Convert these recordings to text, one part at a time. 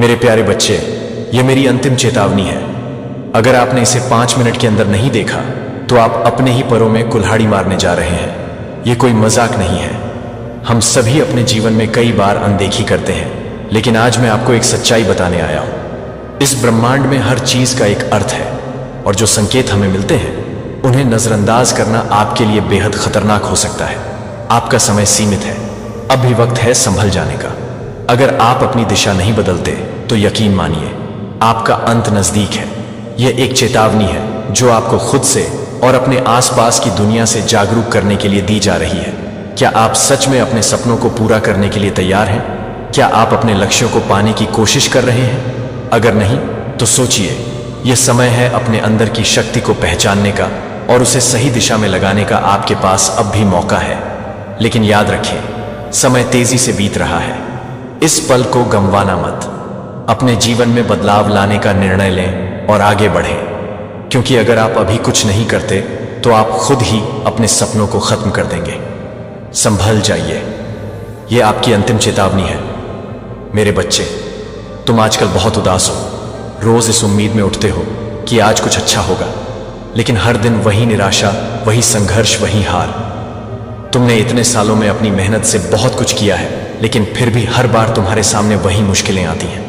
मेरे प्यारे बच्चे, ये मेरी अंतिम चेतावनी है। अगर आपने इसे 5 मिनट के अंदर नहीं देखा तो आप अपने ही परों में कुल्हाड़ी मारने जा रहे हैं। ये कोई मजाक नहीं है। हम सभी अपने जीवन में कई बार अनदेखी करते हैं, लेकिन आज मैं आपको एक सच्चाई बताने आया हूं। इस ब्रह्मांड में हर चीज का एक अर्थ है, और जो संकेत हमें मिलते हैं उन्हें नजरअंदाज करना आपके लिए बेहद खतरनाक हो सकता है। आपका समय सीमित है, अब भी वक्त है संभल जाने का। अगर आप अपनी दिशा नहीं बदलते तो यकीन मानिए आपका अंत नजदीक है। यह एक चेतावनी है जो आपको खुद से और अपने आसपास की दुनिया से जागरूक करने के लिए दी जा रही है। क्या आप सच में अपने सपनों को पूरा करने के लिए तैयार हैं? क्या आप अपने लक्ष्यों को पाने की कोशिश कर रहे हैं? अगर नहीं तो सोचिए, यह समय है अपने अंदर की शक्ति को पहचानने का और उसे सही दिशा में लगाने का। आपके पास अब भी मौका है, लेकिन याद रखें, समय तेजी से बीत रहा है। इस पल को गंवाना मत। अपने जीवन में बदलाव लाने का निर्णय लें और आगे बढ़ें, क्योंकि अगर आप अभी कुछ नहीं करते तो आप खुद ही अपने सपनों को खत्म कर देंगे। संभल जाइए, यह आपकी अंतिम चेतावनी है। मेरे बच्चे, तुम आजकल बहुत उदास हो। रोज इस उम्मीद में उठते हो कि आज कुछ अच्छा होगा, लेकिन हर दिन वही निराशा, वही संघर्ष, वही हार। तुमने इतने सालों में अपनी मेहनत से बहुत कुछ किया है, लेकिन फिर भी हर बार तुम्हारे सामने वही मुश्किलें आती हैं।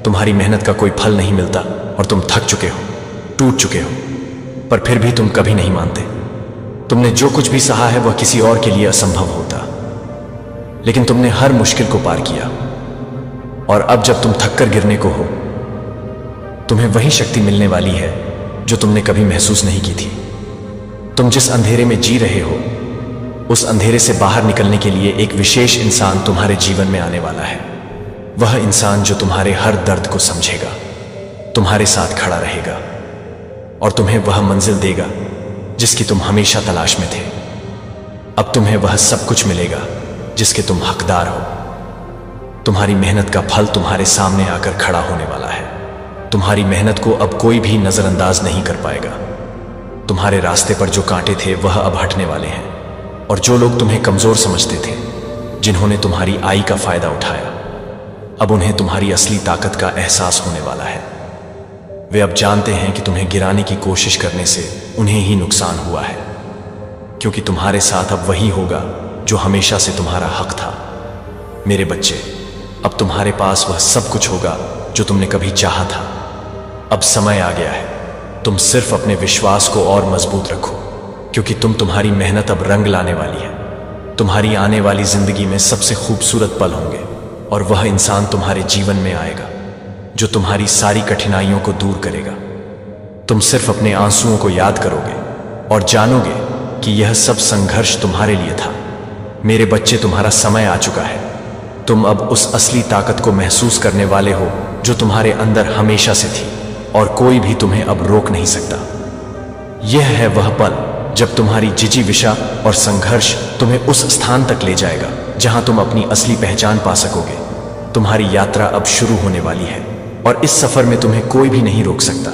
तुम्हारी मेहनत का कोई फल नहीं मिलता और तुम थक चुके हो, टूट चुके हो, पर फिर भी तुम कभी नहीं मानते। तुमने जो कुछ भी सहा है वह किसी और के लिए असंभव होता, लेकिन तुमने हर मुश्किल को पार किया, और अब जब तुम थक कर गिरने को हो, तुम्हें वही शक्ति मिलने वाली है जो तुमने कभी महसूस नहीं की थी। तुम जिस अंधेरे में जी रहे हो, उस अंधेरे से बाहर निकलने के लिए एक विशेष इंसान तुम्हारे जीवन में आने वाला है। वह इंसान जो तुम्हारे हर दर्द को समझेगा, तुम्हारे साथ खड़ा रहेगा और तुम्हें वह मंजिल देगा जिसकी तुम हमेशा तलाश में थे। अब तुम्हें वह सब कुछ मिलेगा जिसके तुम हकदार हो। तुम्हारी मेहनत का फल तुम्हारे सामने आकर खड़ा होने वाला है। तुम्हारी मेहनत को अब कोई भी नजरअंदाज नहीं कर पाएगा। तुम्हारे रास्ते पर जो कांटे थे वह अब हटने वाले हैं, और जो लोग तुम्हें कमजोर समझते थे, जिन्होंने तुम्हारी आई का फायदा उठाया, अब उन्हें तुम्हारी असली ताकत का एहसास होने वाला है। वे अब जानते हैं कि तुम्हें गिराने की कोशिश करने से उन्हें ही नुकसान हुआ है, क्योंकि तुम्हारे साथ अब वही होगा जो हमेशा से तुम्हारा हक था। मेरे बच्चे, अब तुम्हारे पास वह सब कुछ होगा जो तुमने कभी चाहा था। अब समय आ गया है। तुम सिर्फ अपने विश्वास को और मजबूत रखो, क्योंकि तुम्हारी मेहनत अब रंग लाने वाली है। तुम्हारी आने वाली जिंदगी में सबसे खूबसूरत पल होंगे, और वह इंसान तुम्हारे जीवन में आएगा जो तुम्हारी सारी कठिनाइयों को दूर करेगा। तुम सिर्फ अपने आंसुओं को याद करोगे और जानोगे कि यह सब संघर्ष तुम्हारे लिए था। मेरे बच्चे, तुम्हारा समय आ चुका है। तुम अब उस असली ताकत को महसूस करने वाले हो जो तुम्हारे अंदर हमेशा से थी, और कोई भी तुम्हें अब रोक नहीं सकता। यह है वह पल जब तुम्हारी जिजीविषा और संघर्ष तुम्हें उस स्थान तक ले जाएगा जहां तुम अपनी असली पहचान पा सकोगे। तुम्हारी यात्रा अब शुरू होने वाली है, और इस सफर में तुम्हें कोई भी नहीं रोक सकता।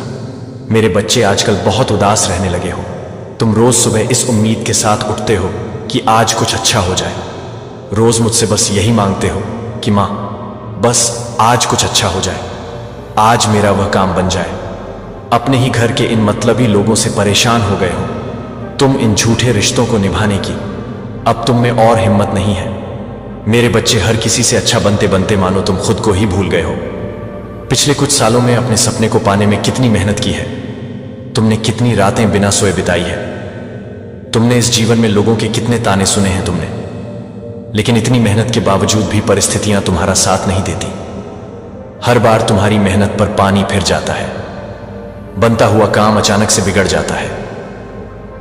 मेरे बच्चे, आजकल बहुत उदास रहने लगे हो। तुम रोज सुबह इस उम्मीद के साथ उठते हो कि आज कुछ अच्छा हो जाए। रोज मुझसे बस यही मांगते हो कि माँ, बस आज कुछ अच्छा हो जाए, आज मेरा वह काम बन जाए। अपने ही घर के इन मतलबी लोगों से परेशान हो गए हो। तुम इन झूठे रिश्तों को निभाने की अब तुम में और हिम्मत नहीं है। मेरे बच्चे, हर किसी से अच्छा बनते बनते मानो तुम खुद को ही भूल गए हो। पिछले कुछ सालों में अपने सपने को पाने में कितनी मेहनत की है। तुमने कितनी रातें बिना सोए बिताई है। तुमने इस जीवन में लोगों के कितने ताने सुने हैं तुमने, लेकिन इतनी मेहनत के बावजूद भी परिस्थितियां तुम्हारा साथ नहीं देती। हर बार तुम्हारी मेहनत पर पानी फिर जाता है। बनता हुआ काम अचानक से बिगड़ जाता है।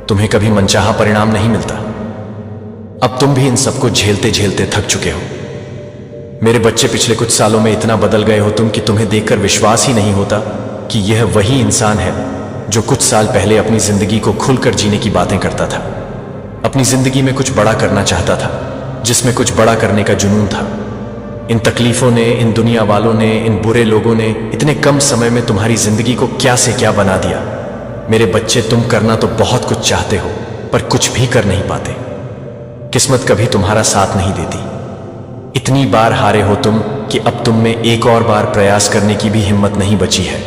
तुम्हें कभी मनचाहा परिणाम नहीं मिलता। अब तुम भी इन सबको झेलते झेलते थक चुके हो। मेरे बच्चे, पिछले कुछ सालों में इतना बदल गए हो तुम कि तुम्हें देखकर विश्वास ही नहीं होता कि यह वही इंसान है जो कुछ साल पहले अपनी जिंदगी को खुलकर जीने की बातें करता था। अपनी जिंदगी में कुछ बड़ा करना चाहता था, जिसमें कुछ बड़ा करने का जुनून था। इन तकलीफों ने, इन दुनिया वालों ने, इन बुरे लोगों ने इतने कम समय में तुम्हारी जिंदगी को क्या से क्या बना दिया। मेरे बच्चे, तुम करना तो बहुत कुछ चाहते हो, पर कुछ भी कर नहीं पाते। किस्मत कभी तुम्हारा साथ नहीं देती। इतनी बार हारे हो तुम कि अब तुम में एक और बार प्रयास करने की भी हिम्मत नहीं बची है।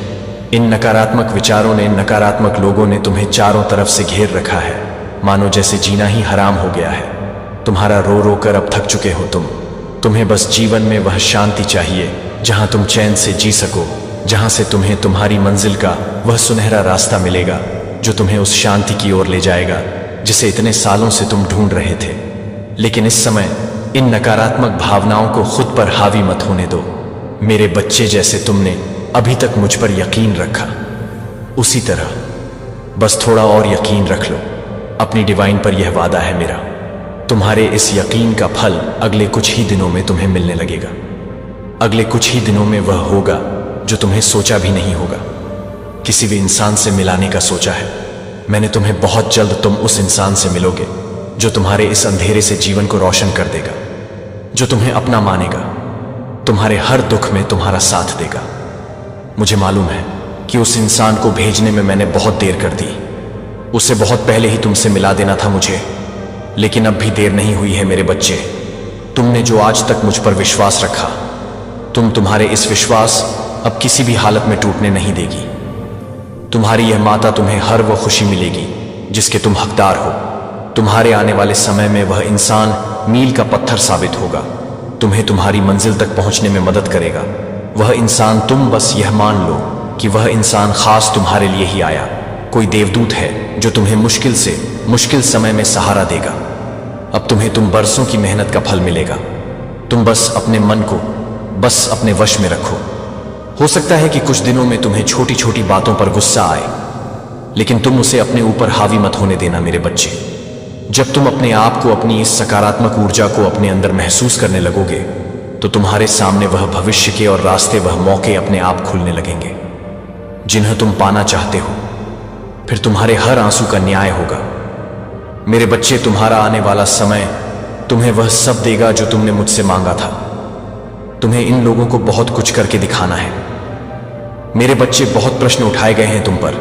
इन नकारात्मक विचारों ने, नकारात्मक लोगों ने तुम्हें चारों तरफ से घेर रखा है, मानो जैसे जीना ही हराम हो गया है। तुम्हारा रो रो कर अब थक चुके हो तुम्हें बस जीवन में वह शांति चाहिए जहां तुम चैन से जी सको, जहां से तुम्हें तुम्हारी मंजिल का वह सुनहरा रास्ता मिलेगा जो तुम्हें उस शांति की ओर ले जाएगा जिसे इतने सालों से तुम ढूंढ रहे थे। लेकिन इस समय इन नकारात्मक भावनाओं को खुद पर हावी मत होने दो। मेरे बच्चे, जैसे तुमने अभी तक मुझ पर यकीन रखा, उसी तरह बस थोड़ा और यकीन रख लो। अपनी डिवाइन पर यह वादा है मेरा, तुम्हारे इस यकीन का फल अगले कुछ ही दिनों में तुम्हें मिलने लगेगा। अगले कुछ ही दिनों में वह होगा जो तुम्हें सोचा भी नहीं होगा। किसी भी इंसान से मिलाने का सोचा है मैंने तुम्हें, बहुत जल्द तुम उस इंसान से मिलोगे जो तुम्हारे इस अंधेरे से जीवन को रोशन कर देगा, जो तुम्हें अपना मानेगा, तुम्हारे हर दुख में तुम्हारा साथ देगा। मुझे मालूम है कि उस इंसान को भेजने में मैंने बहुत देर कर दी। उसे बहुत पहले ही तुमसे मिला देना था मुझे, लेकिन अब भी देर नहीं हुई है मेरे बच्चे। तुमने जो आज तक मुझ पर विश्वास रखा, तुम्हारे इस विश्वास अब किसी भी हालत में टूटने नहीं देगी। तुम्हारी यह माता तुम्हें हर वो खुशी मिलेगी जिसके तुम हकदार हो। तुम्हारे आने वाले समय में वह इंसान मील का पत्थर साबित होगा, तुम्हें तुम्हारी मंजिल तक पहुंचने में मदद करेगा। वह इंसान, तुम बस यह मान लो कि वह इंसान खास तुम्हारे लिए ही आया। कोई देवदूत है जो तुम्हें मुश्किल समय में सहारा देगा। अब तुम बरसों की मेहनत का फल मिलेगा। तुम बस अपने मन को बस अपने वश में रखो। हो सकता है कि कुछ दिनों में तुम्हें छोटी छोटी बातों पर गुस्सा आए, लेकिन तुम उसे अपने ऊपर हावी मत होने देना मेरे बच्चे। जब तुम अपने आप को, अपनी इस सकारात्मक ऊर्जा को अपने अंदर महसूस करने लगोगे तो तुम्हारे सामने वह भविष्य के और रास्ते, वह मौके अपने आप खुलने लगेंगे जिन्हें तुम पाना चाहते हो। फिर तुम्हारे हर आंसू का न्याय होगा मेरे बच्चे। तुम्हारा आने वाला समय तुम्हें वह सब देगा जो तुमने मुझसे मांगा था। तुम्हें इन लोगों को बहुत कुछ करके दिखाना है मेरे बच्चे। बहुत प्रश्न उठाए गए हैं तुम पर,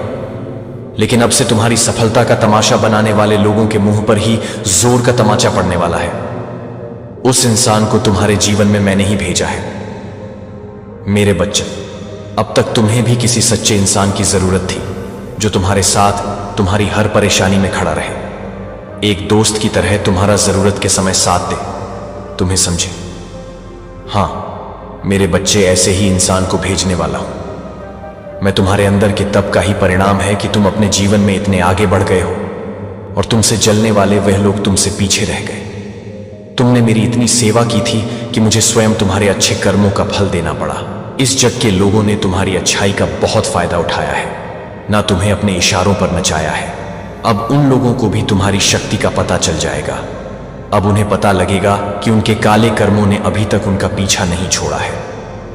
लेकिन अब से तुम्हारी सफलता का तमाशा बनाने वाले लोगों के मुंह पर ही जोर का तमाचा पड़ने वाला है। उस इंसान को तुम्हारे जीवन में मैंने ही भेजा है मेरे बच्चे। अब तक तुम्हें भी किसी सच्चे इंसान की जरूरत थी जो तुम्हारे साथ तुम्हारी हर परेशानी में खड़ा रहे, एक दोस्त की तरह तुम्हारा जरूरत के समय साथ दे, तुम्हें समझे। हां मेरे बच्चे, ऐसे ही इंसान को भेजने वाला हूं मैं। तुम्हारे अंदर के तप का ही परिणाम है कि तुम अपने जीवन में इतने आगे बढ़ गए हो और तुमसे जलने वाले वह लोग तुमसे पीछे रह गए। तुमने मेरी इतनी सेवा की थी कि मुझे स्वयं तुम्हारे अच्छे कर्मों का फल देना पड़ा। इस जग के लोगों ने तुम्हारी अच्छाई का बहुत फायदा उठाया है, ना तुम्हें अपने इशारों पर नचाया है। अब उन लोगों को भी तुम्हारी शक्ति का पता चल जाएगा। अब उन्हें पता लगेगा कि उनके काले कर्मों ने अभी तक उनका पीछा नहीं छोड़ा है।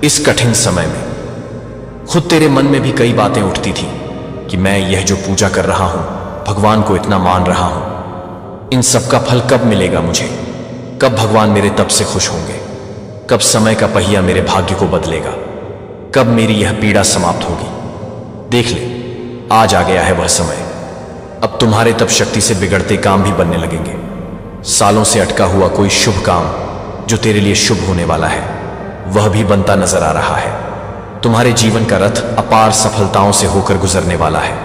इस कठिन समय में खुद तेरे मन में भी कई बातें उठती थी कि मैं यह जो पूजा कर रहा हूं, भगवान को इतना मान रहा हूं, इन सब का फल कब मिलेगा मुझे? कब भगवान मेरे तप से खुश होंगे? कब समय का पहिया मेरे भाग्य को बदलेगा? कब मेरी यह पीड़ा समाप्त होगी? देख ले, आज आ गया है वह समय। अब तुम्हारे तप शक्ति से बिगड़ते काम भी बनने लगेंगे। सालों से अटका हुआ कोई शुभ काम जो तेरे लिए शुभ होने वाला है, वह भी बनता नजर आ रहा है। तुम्हारे जीवन का रथ अपार सफलताओं से होकर गुजरने वाला है।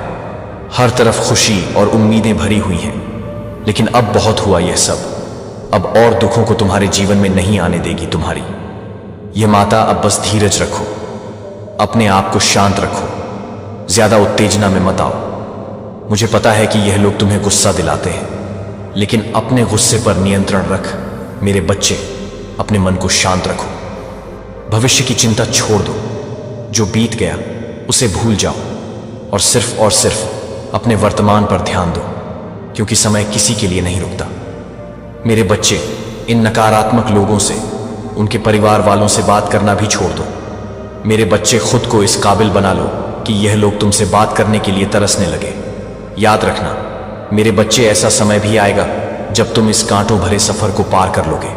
हर तरफ खुशी और उम्मीदें भरी हुई हैं, लेकिन अब बहुत हुआ यह सब। अब और दुखों को तुम्हारे जीवन में नहीं आने देगी तुम्हारी यह माता। अब बस धीरज रखो, अपने आप को शांत रखो, ज्यादा उत्तेजना में मत आओ। मुझे पता है कि यह लोग तुम्हें गुस्सा दिलाते हैं, लेकिन अपने गुस्से पर नियंत्रण रख मेरे बच्चे। अपने मन को शांत रखो, भविष्य की चिंता छोड़ दो। जो बीत गया उसे भूल जाओ और सिर्फ अपने वर्तमान पर ध्यान दो, क्योंकि समय किसी के लिए नहीं रुकता। मेरे बच्चे, इन नकारात्मक लोगों से, उनके परिवार वालों से बात करना भी छोड़ दो। मेरे बच्चे, खुद को इस काबिल बना लो कि यह लोग तुमसे बात करने के लिए तरसने लगे। याद रखना मेरे बच्चे, ऐसा समय भी आएगा जब तुम इस कांटों भरे सफर को पार कर लोगे,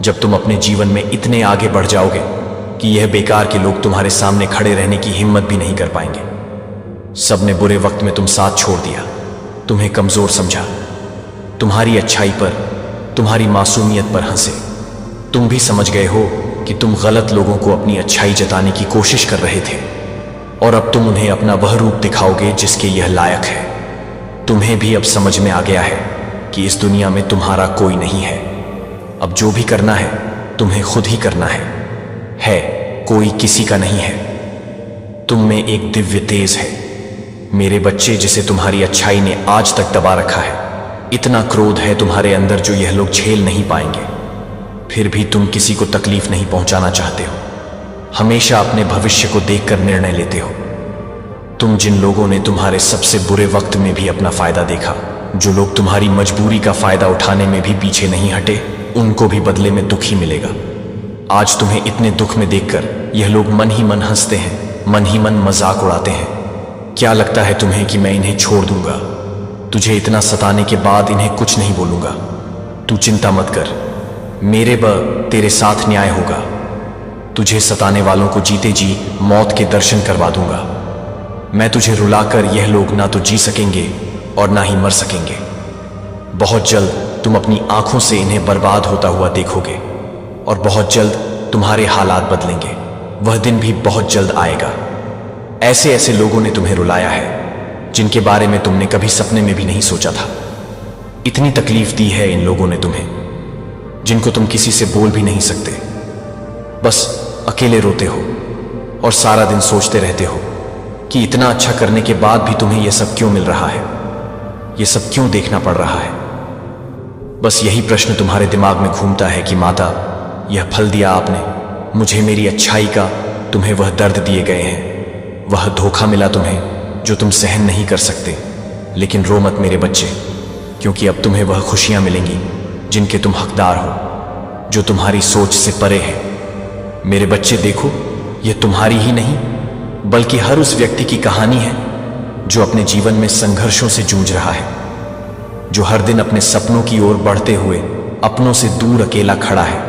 जब तुम अपने जीवन में इतने आगे बढ़ जाओगे कि यह बेकार के लोग तुम्हारे सामने खड़े रहने की हिम्मत भी नहीं कर पाएंगे। सबने बुरे वक्त में तुम साथ छोड़ दिया, तुम्हें कमजोर समझा, तुम्हारी अच्छाई पर, तुम्हारी मासूमियत पर हंसे। तुम भी समझ गए हो कि तुम गलत लोगों को अपनी अच्छाई जताने की कोशिश कर रहे थे, और अब तुम उन्हें अपना वह रूप दिखाओगे जिसके यह लायक है। तुम्हें भी अब समझ में आ गया है कि इस दुनिया में तुम्हारा कोई नहीं है। अब जो भी करना है तुम्हें खुद ही करना है, कोई किसी का नहीं है। तुम में एक दिव्य तेज है मेरे बच्चे, जिसे तुम्हारी अच्छाई ने आज तक दबा रखा है। इतना क्रोध है तुम्हारे अंदर जो यह लोग झेल नहीं पाएंगे। फिर भी तुम किसी को तकलीफ नहीं पहुंचाना चाहते हो, हमेशा अपने भविष्य को देखकर निर्णय लेते हो। तुम जिन लोगों ने तुम्हारे सबसे बुरे वक्त में भी अपना फायदा देखा, जो लोग तुम्हारी मजबूरी का फायदा उठाने में भी पीछे नहीं हटे, उनको भी बदले में दुख ही मिलेगा। आज तुम्हें इतने दुख में देखकर यह लोग मन ही मन हंसते हैं, मन ही मन मजाक उड़ाते हैं। क्या लगता है तुम्हें कि मैं इन्हें छोड़ दूंगा? तुझे इतना सताने के बाद इन्हें कुछ नहीं बोलूंगा। तू चिंता मत कर, मेरे तेरे साथ न्याय होगा। तुझे सताने वालों को जीते जी मौत के दर्शन करवा दूंगा। मैं तुझे रुलाकर यह लोग ना तो जी सकेंगे और ना ही मर सकेंगे। बहुत जल्द तुम अपनी आंखों से इन्हें बर्बाद होता हुआ देखोगे, और बहुत जल्द तुम्हारे हालात बदलेंगे। वह दिन भी बहुत जल्द आएगा। ऐसे ऐसे लोगों ने तुम्हें रुलाया है जिनके बारे में तुमने कभी सपने में भी नहीं सोचा था। इतनी तकलीफ दी है इन लोगों ने तुम्हें, जिनको तुम किसी से बोल भी नहीं सकते। बस अकेले रोते हो और सारा दिन सोचते रहते हो कि इतना अच्छा करने के बाद भी तुम्हें यह सब क्यों मिल रहा है, यह सब क्यों देखना पड़ रहा है। बस यही प्रश्न तुम्हारे दिमाग में घूमता है कि माता, यह फल दिया आपने मुझे, मेरी अच्छाई का तुम्हें वह दर्द दिए गए हैं, वह धोखा मिला तुम्हें जो तुम सहन नहीं कर सकते। लेकिन रो मत मेरे बच्चे, क्योंकि अब तुम्हें वह खुशियां मिलेंगी जिनके तुम हकदार हो, जो तुम्हारी सोच से परे है। मेरे बच्चे देखो, यह तुम्हारी ही नहीं बल्कि हर उस व्यक्ति की कहानी है जो अपने जीवन में संघर्षों से जूझ रहा है, जो हर दिन अपने सपनों की ओर बढ़ते हुए अपनों से दूर अकेला खड़ा है।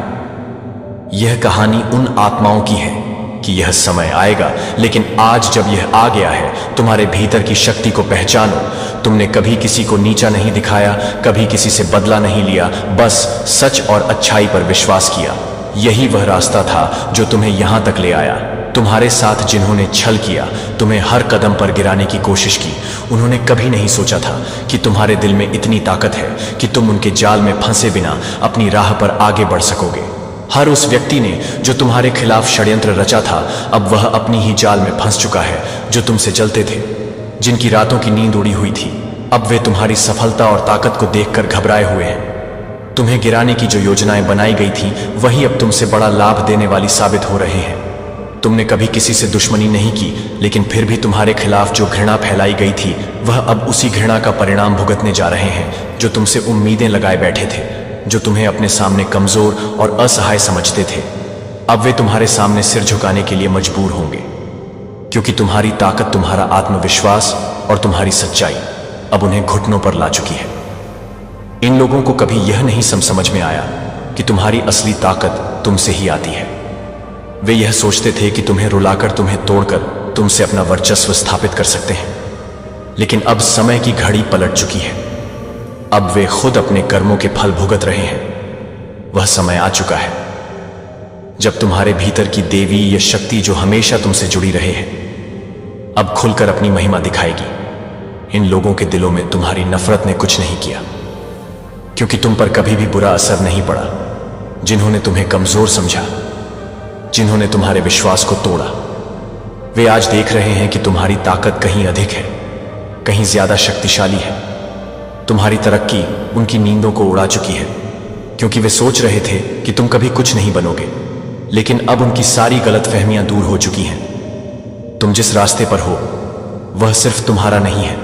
यह कहानी उन आत्माओं की है कि यह समय आएगा, लेकिन आज जब यह आ गया है, तुम्हारे भीतर की शक्ति को पहचानो। तुमने कभी किसी को नीचा नहीं दिखाया, कभी किसी से बदला नहीं लिया, बस सच और अच्छाई पर विश्वास किया। यही वह रास्ता था जो तुम्हें यहां तक ले आया। तुम्हारे साथ जिन्होंने छल किया, तुम्हें हर कदम पर गिराने की कोशिश की, उन्होंने कभी नहीं सोचा था कि तुम्हारे दिल में इतनी ताकत है कि तुम उनके जाल में फंसे बिना अपनी राह पर आगे बढ़ सकोगे। हर उस व्यक्ति ने जो तुम्हारे खिलाफ षड्यंत्र रचा था, अब वह अपनी ही जाल में फंस चुका है। जो तुमसे जलते थे, जिनकी रातों की नींद उड़ी हुई थी, अब वे तुम्हारी सफलता और ताकत को देखकर घबराए हुए हैं। तुम्हें गिराने की जो योजनाएं बनाई गई थी, वही अब तुमसे बड़ा लाभ देने वाली साबित हो रहे हैं। तुमने कभी किसी से दुश्मनी नहीं की, लेकिन फिर भी तुम्हारे खिलाफ जो घृणा फैलाई गई थी, वह अब उसी घृणा का परिणाम भुगतने जा रहे हैं। जो तुमसे उम्मीदें लगाए बैठे थे, जो तुम्हें अपने सामने कमजोर और असहाय समझते थे, अब वे तुम्हारे सामने सिर झुकाने के लिए मजबूर होंगे, क्योंकि तुम्हारी ताकत, तुम्हारा आत्मविश्वास और तुम्हारी सच्चाई अब उन्हें घुटनों पर ला चुकी है। इन लोगों को कभी यह नहीं समझ में आया कि तुम्हारी असली ताकत तुमसे ही आती है। वे यह सोचते थे कि तुम्हें रुलाकर, तुम्हें तोड़कर तुमसे अपना वर्चस्व स्थापित कर सकते हैं, लेकिन अब समय की घड़ी पलट चुकी है। अब वे खुद अपने कर्मों के फल भुगत रहे हैं। वह समय आ चुका है जब तुम्हारे भीतर की देवी या शक्ति, जो हमेशा तुमसे जुड़ी रहे हैं, अब खुलकर अपनी महिमा दिखाएगी। इन लोगों के दिलों में तुम्हारी नफरत ने कुछ नहीं किया, क्योंकि तुम पर कभी भी बुरा असर नहीं पड़ा। जिन्होंने तुम्हें कमजोर समझा, जिन्होंने तुम्हारे विश्वास को तोड़ा, वे आज देख रहे हैं कि तुम्हारी ताकत कहीं अधिक है, कहीं ज्यादा शक्तिशाली है। तुम्हारी तरक्की उनकी नींदों को उड़ा चुकी है, क्योंकि वे सोच रहे थे कि तुम कभी कुछ नहीं बनोगे। लेकिन अब उनकी सारी गलतफहमियां दूर हो चुकी हैं। तुम जिस रास्ते पर हो, वह सिर्फ तुम्हारा नहीं है।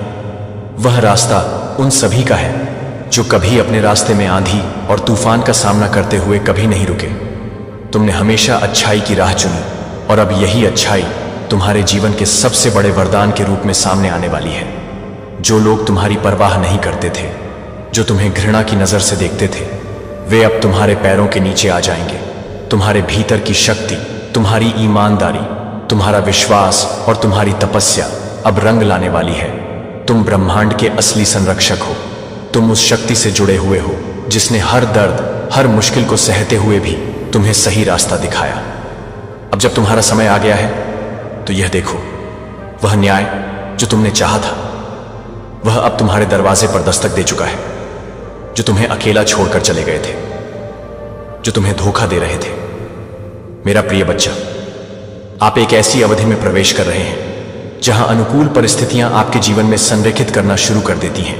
वह रास्ता उन सभी का है जो कभी अपने रास्ते में आंधी और तूफान का सामना करते हुए कभी नहीं रुके। तुमने हमेशा अच्छाई की राह चुनी, और अब यही अच्छाई तुम्हारे जीवन के सबसे बड़े वरदान के रूप में सामने आने वाली है। जो लोग तुम्हारी परवाह नहीं करते थे, जो तुम्हें घृणा की नजर से देखते थे, वे अब तुम्हारे पैरों के नीचे आ जाएंगे। तुम्हारे भीतर की शक्ति, तुम्हारी ईमानदारी, तुम्हारा विश्वास और तुम्हारी तपस्या अब रंग लाने वाली है। तुम ब्रह्मांड के असली संरक्षक हो। तुम उस शक्ति से जुड़े हुए हो जिसने हर दर्द, हर मुश्किल को सहते हुए भी तुम्हें सही रास्ता दिखाया। अब जब तुम्हारा समय आ गया है तो यह देखो, वह न्याय जो तुमने चाहा था वह अब तुम्हारे दरवाजे पर दस्तक दे चुका है। जो तुम्हें अकेला छोड़कर चले गए थे, जो तुम्हें धोखा दे रहे थे। मेरा प्रिय बच्चा, आप एक ऐसी अवधि में प्रवेश कर रहे हैं जहां अनुकूल परिस्थितियां आपके जीवन में संरेखित करना शुरू कर देती हैं।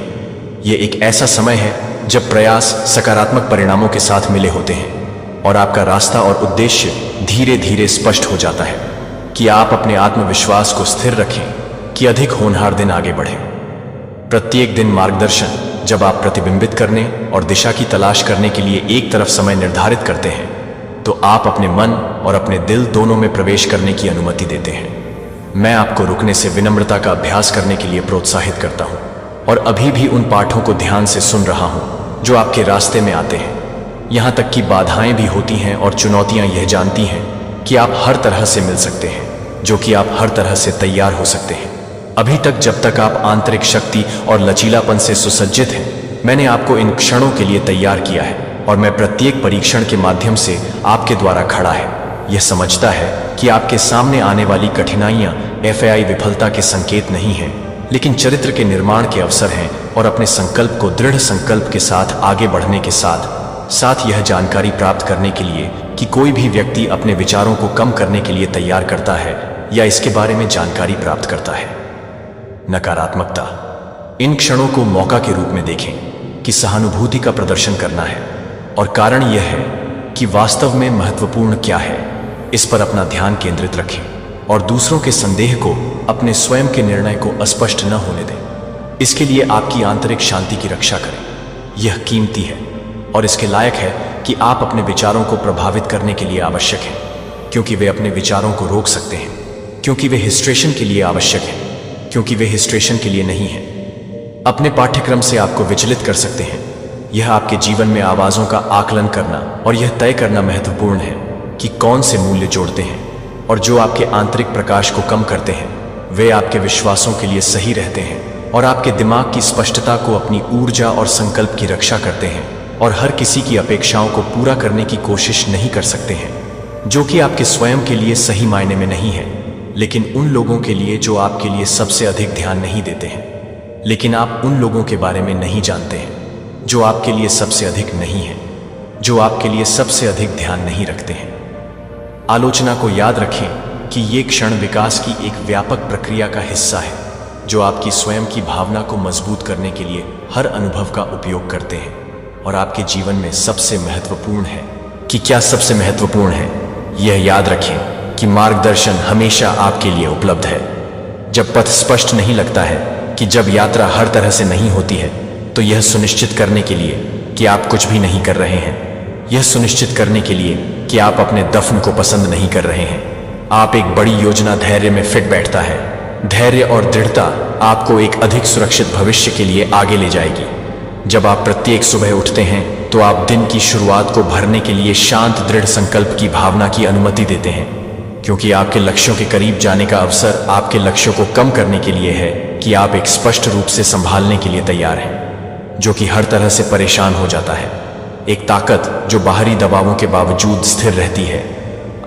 यह एक ऐसा समय है जब प्रयास सकारात्मक परिणामों के साथ मिले होते हैं और आपका रास्ता और उद्देश्य धीरे धीरे स्पष्ट हो जाता है कि आप अपने आत्मविश्वास को स्थिर रखें कि अधिक होनहार दिन आगे बढ़े। प्रत्येक दिन मार्गदर्शन जब आप प्रतिबिंबित करने और दिशा की तलाश करने के लिए एक तरफ समय निर्धारित करते हैं तो आप अपने मन और अपने दिल दोनों में प्रवेश करने की अनुमति देते हैं। मैं आपको रुकने से विनम्रता का अभ्यास करने के लिए प्रोत्साहित करता हूं और अभी भी उन पाठों को ध्यान से सुन रहा हूं जो आपके रास्ते में आते हैं। यहां तक कि बाधाएं भी होती हैं और चुनौतियां यह जानती हैं कि आप हर तरह से मिल सकते हैं, जो कि आप हर तरह से तैयार हो सकते हैं। अभी तक जब तक आप आंतरिक शक्ति और लचीलापन से सुसज्जित हैं, मैंने आपको इन क्षणों के लिए तैयार किया है और मैं प्रत्येक परीक्षण के माध्यम से आपके द्वारा खड़ा है। यह समझता है कि आपके सामने आने वाली कठिनाइयां FAI विफलता के संकेत नहीं हैं, लेकिन चरित्र के निर्माण के अवसर हैं और अपने संकल्प को दृढ़ संकल्प के साथ आगे बढ़ने के साथ साथ यह जानकारी प्राप्त करने के लिए कि कोई भी व्यक्ति अपने विचारों को कम करने के लिए तैयार करता है या इसके बारे में जानकारी प्राप्त करता है। नकारात्मकता। इन क्षणों को मौका के रूप में देखें कि सहानुभूति का प्रदर्शन करना है और कारण यह है कि वास्तव में महत्वपूर्ण क्या है। इस पर अपना ध्यान केंद्रित रखें और दूसरों के संदेह को अपने स्वयं के निर्णय को अस्पष्ट न होने दें। इसके लिए आपकी आंतरिक शांति की रक्षा करें। यह कीमती है और इसके लायक है कि आप अपने विचारों को प्रभावित करने के लिए आवश्यक हैं, क्योंकि वे अपने विचारों को रोक सकते हैं, क्योंकि वे हिस्ट्रेशन के लिए आवश्यक हैं, क्योंकि वे हिस्ट्रेशन के लिए नहीं हैं। अपने पाठ्यक्रम से आपको विचलित कर सकते हैं। यह आपके जीवन में आवाजों का आकलन करना और यह तय करना महत्वपूर्ण है कि कौन से मूल्य जोड़ते हैं और जो आपके आंतरिक प्रकाश को कम करते हैं। वे आपके विश्वासों के लिए सही रहते हैं और आपके दिमाग की स्पष्टता को, अपनी ऊर्जा और संकल्प की रक्षा करते हैं और हर किसी की अपेक्षाओं को पूरा करने की कोशिश नहीं कर सकते हैं, जो कि आपके स्वयं के लिए सही मायने में नहीं है, लेकिन उन लोगों के लिए जो आपके लिए सबसे अधिक ध्यान नहीं देते हैं। लेकिन आप उन लोगों के बारे में नहीं जानते हैं जो आपके लिए सबसे अधिक नहीं है, जो आपके लिए सबसे अधिक ध्यान नहीं रखते हैं। आलोचना को याद रखें कि ये क्षण विकास की एक व्यापक प्रक्रिया का हिस्सा है जो आपकी स्वयं की भावना को मजबूत करने के लिए हर अनुभव का उपयोग करते हैं। और आपके जीवन में सबसे महत्वपूर्ण है कि क्या सबसे महत्वपूर्ण है, यह याद रखें कि मार्गदर्शन हमेशा आपके लिए उपलब्ध है। जब पथ स्पष्ट नहीं लगता है, कि जब यात्रा हर तरह से नहीं होती है, तो यह सुनिश्चित करने के लिए कि आप कुछ भी नहीं कर रहे हैं, यह सुनिश्चित करने के लिए कि आप अपने दफन को पसंद नहीं कर रहे हैं, आप एक बड़ी योजना धैर्य में फिट बैठता है। धैर्य और दृढ़ता आपको एक अधिक सुरक्षित भविष्य के लिए आगे ले जाएगी। जब आप प्रत्येक सुबह उठते हैं तो आप दिन की शुरुआत को भरने के लिए शांत दृढ़ संकल्प की भावना की अनुमति देते हैं, क्योंकि आपके लक्ष्यों के करीब जाने का अवसर आपके लक्ष्यों को कम करने के लिए है कि आप एक स्पष्ट रूप से संभालने के लिए तैयार हैं, जो कि हर तरह से परेशान हो जाता है। एक ताकत जो बाहरी दबावों के बावजूद स्थिर रहती है।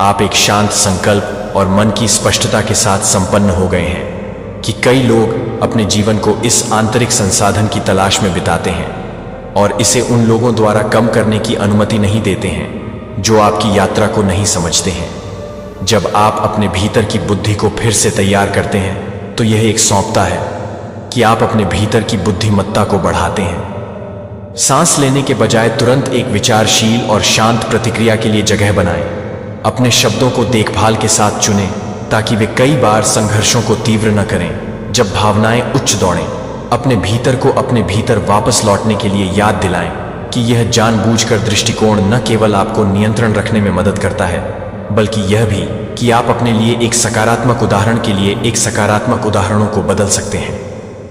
आप एक शांत संकल्प और मन की स्पष्टता के साथ संपन्न हो गए हैं कि कई लोग अपने जीवन को इस आंतरिक संसाधन की तलाश में बिताते हैं और इसे उन लोगों द्वारा कम करने की अनुमति नहीं देते हैं जो आपकी यात्रा को नहीं समझते हैं। जब आप अपने भीतर की बुद्धि को फिर से तैयार करते हैं तो यह एक सौंपता है कि आप अपने भीतर की बुद्धिमत्ता को बढ़ाते हैं। सांस लेने के बजाय तुरंत एक विचारशील और शांत प्रतिक्रिया के लिए जगह बनाएं। अपने शब्दों को देखभाल के साथ चुनें ताकि वे कई बार संघर्षों को तीव्र न करें। जब भावनाएं उच्च दौड़ें, अपने भीतर को अपने भीतर वापस लौटने के लिए याद दिलाएं कि यह जानबूझकर दृष्टिकोण न केवल आपको नियंत्रण रखने में मदद करता है, बल्कि यह भी कि आप अपने लिए एक सकारात्मक उदाहरण के लिए एक सकारात्मक उदाहरणों को बदल सकते हैं,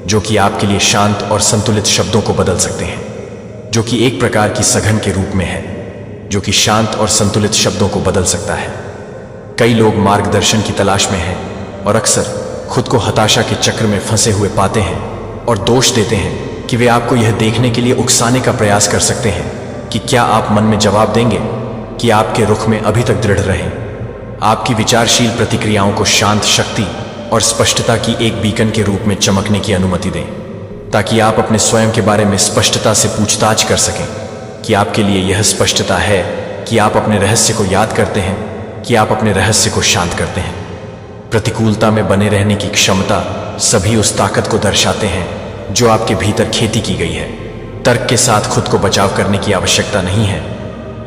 जो कि आपके लिए शांत और संतुलित शब्दों को बदल सकते हैं, जो कि एक प्रकार की सघन के रूप में है, जो कि शांत और संतुलित शब्दों को बदल सकता है। कई लोग मार्गदर्शन की तलाश में हैं और अक्सर खुद को हताशा के चक्र में फंसे हुए पाते हैं और दोष देते हैं कि वे आपको यह देखने के लिए उकसाने का प्रयास कर सकते हैं कि क्या आप मन में जवाब देंगे। कि आपके रुख में अभी तक दृढ़ रहें। आपकी विचारशील प्रतिक्रियाओं को शांत शक्ति और स्पष्टता की एक बीकन के रूप में चमकने की अनुमति दें, ताकि आप अपने स्वयं के बारे में स्पष्टता से पूछताछ कर सकें कि आपके लिए यह स्पष्टता है कि आप अपने रहस्य को याद करते हैं, कि आप अपने रहस्य को शांत करते हैं। प्रतिकूलता में बने रहने की क्षमता सभी उस ताकत को दर्शाते हैं जो आपके भीतर खेती की गई है। तर्क के साथ खुद को बचाव करने की आवश्यकता नहीं है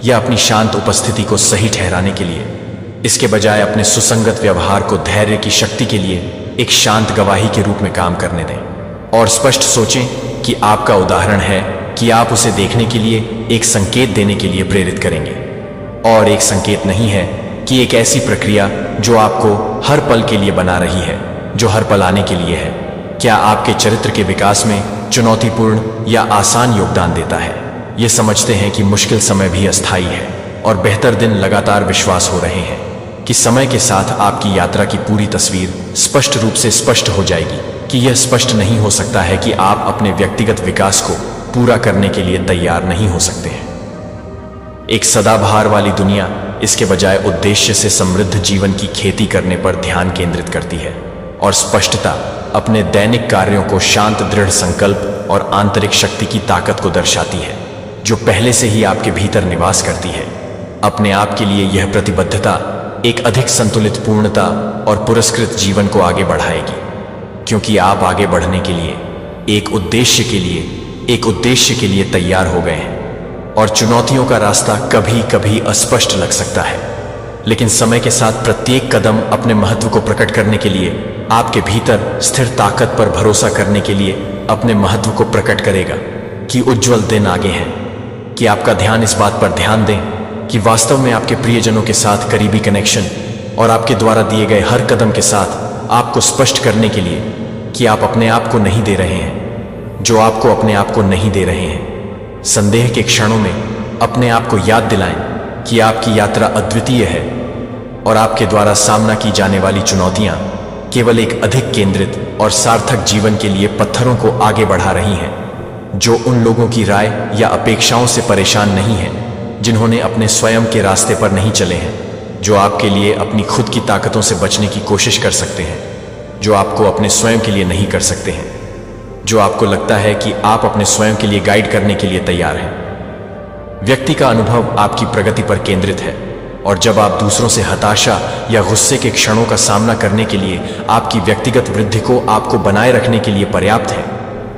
या अपनी शांत उपस्थिति को सही ठहराने के लिए। इसके बजाय अपने सुसंगत व्यवहार को धैर्य की शक्ति के लिए एक शांत गवाही के रूप में काम करने दें और स्पष्ट सोचें कि आपका उदाहरण है कि आप उसे देखने के लिए एक संकेत देने के लिए प्रेरित करेंगे, और एक संकेत नहीं है कि एक ऐसी प्रक्रिया जो आपको हर पल के लिए बना रही है, जो हर पल आने के लिए है। क्या आपके चरित्र के विकास में चुनौतीपूर्ण या आसान योगदान देता है? ये समझते हैं कि मुश्किल समय भी अस्थायी है और बेहतर दिन लगातार विश्वास हो रहे हैं कि समय के साथ आपकी यात्रा की पूरी तस्वीर स्पष्ट रूप से स्पष्ट हो जाएगी, कि यह स्पष्ट नहीं हो सकता है कि आप अपने व्यक्तिगत विकास को पूरा करने के लिए तैयार नहीं हो सकते हैं। एक सदाबहार वाली दुनिया इसके बजाय उद्देश्य से समृद्ध जीवन की खेती करने पर ध्यान केंद्रित करती है, और स्पष्टता अपने दैनिक कार्यों को शांत दृढ़ संकल्प और आंतरिक शक्ति की ताकत को दर्शाती है जो पहले से ही आपके भीतर निवास करती है। अपने आप के लिए यह प्रतिबद्धता एक अधिक संतुलित पूर्णता और पुरस्कृत जीवन को आगे बढ़ाएगी, क्योंकि आप आगे बढ़ने के लिए एक उद्देश्य के लिए तैयार हो गए हैं। और चुनौतियों का रास्ता कभी कभी अस्पष्ट लग सकता है, लेकिन समय के साथ प्रत्येक कदम अपने महत्व को प्रकट करने के लिए, आपके भीतर स्थिर ताकत पर भरोसा करने के लिए अपने महत्व को प्रकट करेगा कि उज्जवल दिन आगे हैं। कि आपका ध्यान इस बात पर ध्यान दें कि वास्तव में आपके प्रियजनों के साथ करीबी कनेक्शन और आपके द्वारा दिए गए हर कदम के साथ आपको स्पष्ट करने के लिए कि आप अपने आप को नहीं दे रहे हैं जो आपको अपने आप को नहीं दे रहे हैं। संदेह के क्षणों में अपने आप को याद दिलाएं कि आपकी यात्रा अद्वितीय है और आपके द्वारा सामना की जाने वाली चुनौतियां केवल एक अधिक केंद्रित और सार्थक जीवन के लिए पत्थरों को आगे बढ़ा रही हैं, जो उन लोगों की राय या अपेक्षाओं से परेशान नहीं हैं जिन्होंने अपने स्वयं के रास्ते पर नहीं चले हैं, जो आपके लिए अपनी खुद की ताकतों से बचने की कोशिश कर सकते हैं, जो आपको अपने स्वयं के लिए नहीं कर सकते हैं, जो आपको लगता है कि आप अपने स्वयं के लिए गाइड करने के लिए तैयार हैं। व्यक्ति का अनुभव आपकी प्रगति पर केंद्रित है, और जब आप दूसरों से हताशा या गुस्से के क्षणों का सामना करने के लिए आपकी व्यक्तिगत वृद्धि को आपको बनाए रखने के लिए पर्याप्त है,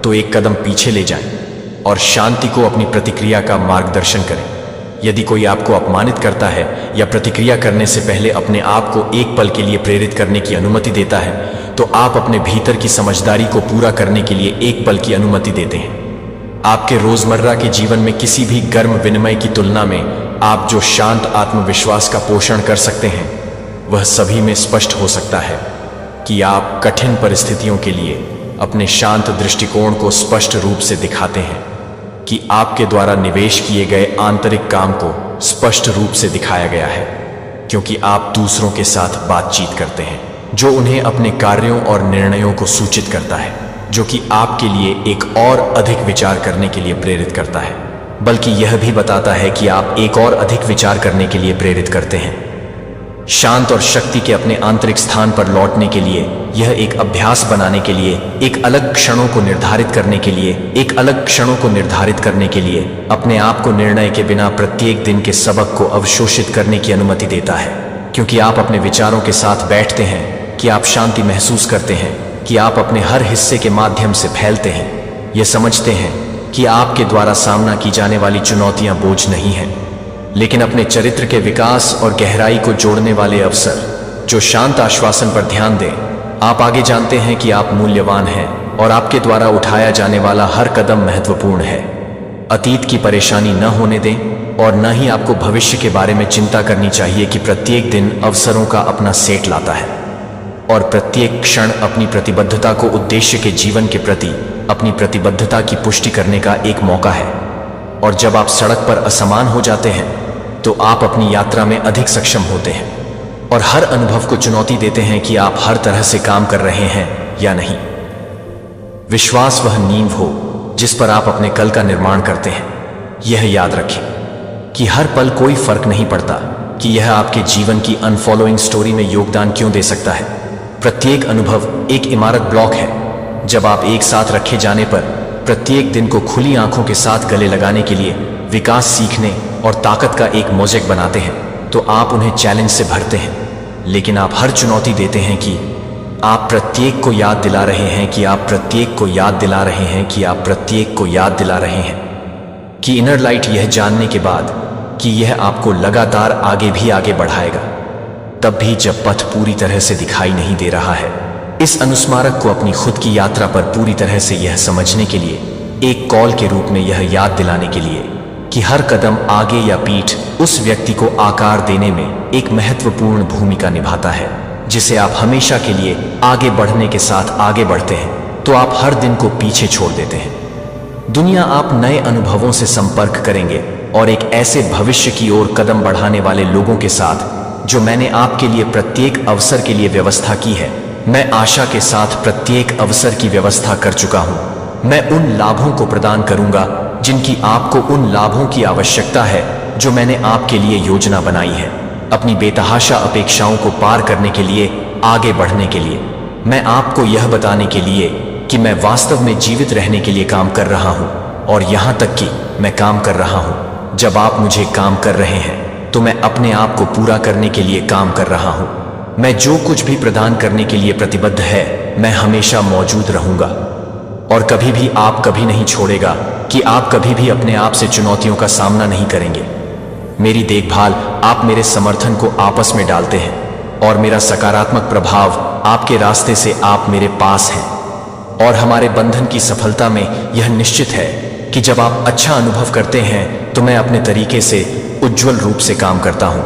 तो एक कदम पीछे ले जाएं और शांति को अपनी प्रतिक्रिया का मार्गदर्शन करें। यदि कोई आपको अपमानित करता है या प्रतिक्रिया करने से पहले अपने आप को एक पल के लिए प्रेरित करने की अनुमति देता है, तो आप अपने भीतर की समझदारी को पूरा करने के लिए एक पल की अनुमति देते हैं। आपके रोजमर्रा के जीवन में किसी भी गर्म विनिमय की तुलना में आप जो शांत आत्मविश्वास का पोषण कर सकते हैं, वह सभी में स्पष्ट हो सकता है कि आप कठिन परिस्थितियों के लिए अपने शांत दृष्टिकोण को स्पष्ट रूप से दिखाते हैं, कि आपके द्वारा निवेश किए गए आंतरिक काम को स्पष्ट रूप से दिखाया गया है, क्योंकि आप दूसरों के साथ बातचीत करते हैं जो उन्हें अपने कार्यों और निर्णयों को सूचित करता है, जो कि आपके लिए एक और अधिक विचार करने के लिए प्रेरित करता है, बल्कि यह भी बताता है कि आप एक और अधिक विचार करने के लिए प्रेरित करते हैं। शांत और शक्ति के अपने आंतरिक स्थान पर लौटने के लिए, यह एक अभ्यास बनाने के लिए, एक अलग क्षणों को निर्धारित करने के लिए अपने आप को निर्णय के बिना प्रत्येक दिन के सबक को अवशोषित करने की अनुमति देता है, क्योंकि आप अपने विचारों के साथ बैठते हैं, कि आप शांति महसूस करते हैं, कि आप अपने हर हिस्से के माध्यम से फैलते हैं। यह समझते हैं कि आपके द्वारा सामना की जाने वाली चुनौतियां बोझ नहीं हैं, लेकिन अपने चरित्र के विकास और गहराई को जोड़ने वाले अवसर। जो शांत आश्वासन पर ध्यान दें, आप आगे जानते हैं कि आप मूल्यवान हैं और आपके द्वारा उठाया जाने वाला हर कदम महत्वपूर्ण है। अतीत की परेशानी न होने दें और न ही आपको भविष्य के बारे में चिंता करनी चाहिए, कि प्रत्येक दिन अवसरों का अपना सेट लाता है और प्रत्येक क्षण अपनी प्रतिबद्धता को, उद्देश्य के जीवन के प्रति अपनी प्रतिबद्धता की पुष्टि करने का एक मौका है। और जब आप सड़क पर असमान हो जाते हैं, तो आप अपनी यात्रा में अधिक सक्षम होते हैं और हर अनुभव को चुनौती देते हैं कि आप हर तरह से काम कर रहे हैं या नहीं। विश्वास वह नींव हो जिस पर आप अपने कल का निर्माण करते हैं। यह याद रखें कि हर पल कोई फर्क नहीं पड़ता कि यह आपके जीवन की अनफॉलोइंग स्टोरी में योगदान क्यों दे सकता है। प्रत्येक अनुभव एक इमारत ब्लॉक है। जब आप एक साथ रखे जाने पर प्रत्येक दिन को खुली आंखों के साथ गले लगाने के लिए विकास, सीखने और ताकत का एक मोज़ेक बनाते हैं, तो आप उन्हें चैलेंज से भरते हैं। लेकिन आप हर चुनौती देते हैं कि आप प्रत्येक को याद दिला रहे हैं कि आप प्रत्येक को याद दिला रहे हैं कि आप प्रत्येक को याद दिला रहे हैं कि इनर लाइट यह जानने के बाद कि यह आपको लगातार आगे भी आगे बढ़ाएगा, तब भी जब पथ पूरी तरह से दिखाई नहीं दे रहा है। इस अनुस्मारक को अपनी खुद की यात्रा पर पूरी तरह से यह समझने के लिए, एक कॉल के रूप में यह याद दिलाने के लिए कि हर कदम आगे या पीठ उस व्यक्ति को आकार देने में एक महत्वपूर्ण भूमिका निभाता है जिसे आप हमेशा के लिए आगे बढ़ने के साथ आगे बढ़ते हैं, तो आप हर दिन को पीछे छोड़ देते हैं। दुनिया आप नए अनुभवों से संपर्क करेंगे और एक ऐसे भविष्य की ओर कदम बढ़ाने वाले लोगों के साथ जो मैंने आपके लिए प्रत्येक अवसर के लिए व्यवस्था की है। मैं आशा के साथ प्रत्येक अवसर की व्यवस्था कर चुका हूं। मैं उन लाभों को प्रदान करूंगा जिनकी आपको उन लाभों की आवश्यकता है जो मैंने आपके लिए योजना बनाई है, अपनी बेतहाशा अपेक्षाओं को पार करने के लिए, आगे बढ़ने के लिए। मैं आपको यह बताने के लिए कि मैं वास्तव में जीवित रहने के लिए काम कर रहा हूं, और यहां तक कि मैं काम कर रहा हूं। जब आप मुझे काम कर रहे हैं तो मैं अपने आप को पूरा करने के लिए काम कर रहा हूं। मैं जो कुछ भी प्रदान करने के लिए प्रतिबद्ध है, मैं हमेशा मौजूद रहूंगा। और कभी भी आप कभी नहीं छोड़ेगा कि आप कभी भी अपने आप से चुनौतियों का सामना नहीं करेंगे। मेरी देखभाल, आप मेरे समर्थन को आपस में डालते हैं, और मेरा सकारात्मक प्रभाव आपके रास्ते से आप मेरे पास हैं। और हमारे बंधन की सफलता में यह निश्चित है कि जब आप अच्छा अनुभव करते हैं तो मैं अपने तरीके से उज्ज्वल रूप से काम करता हूं।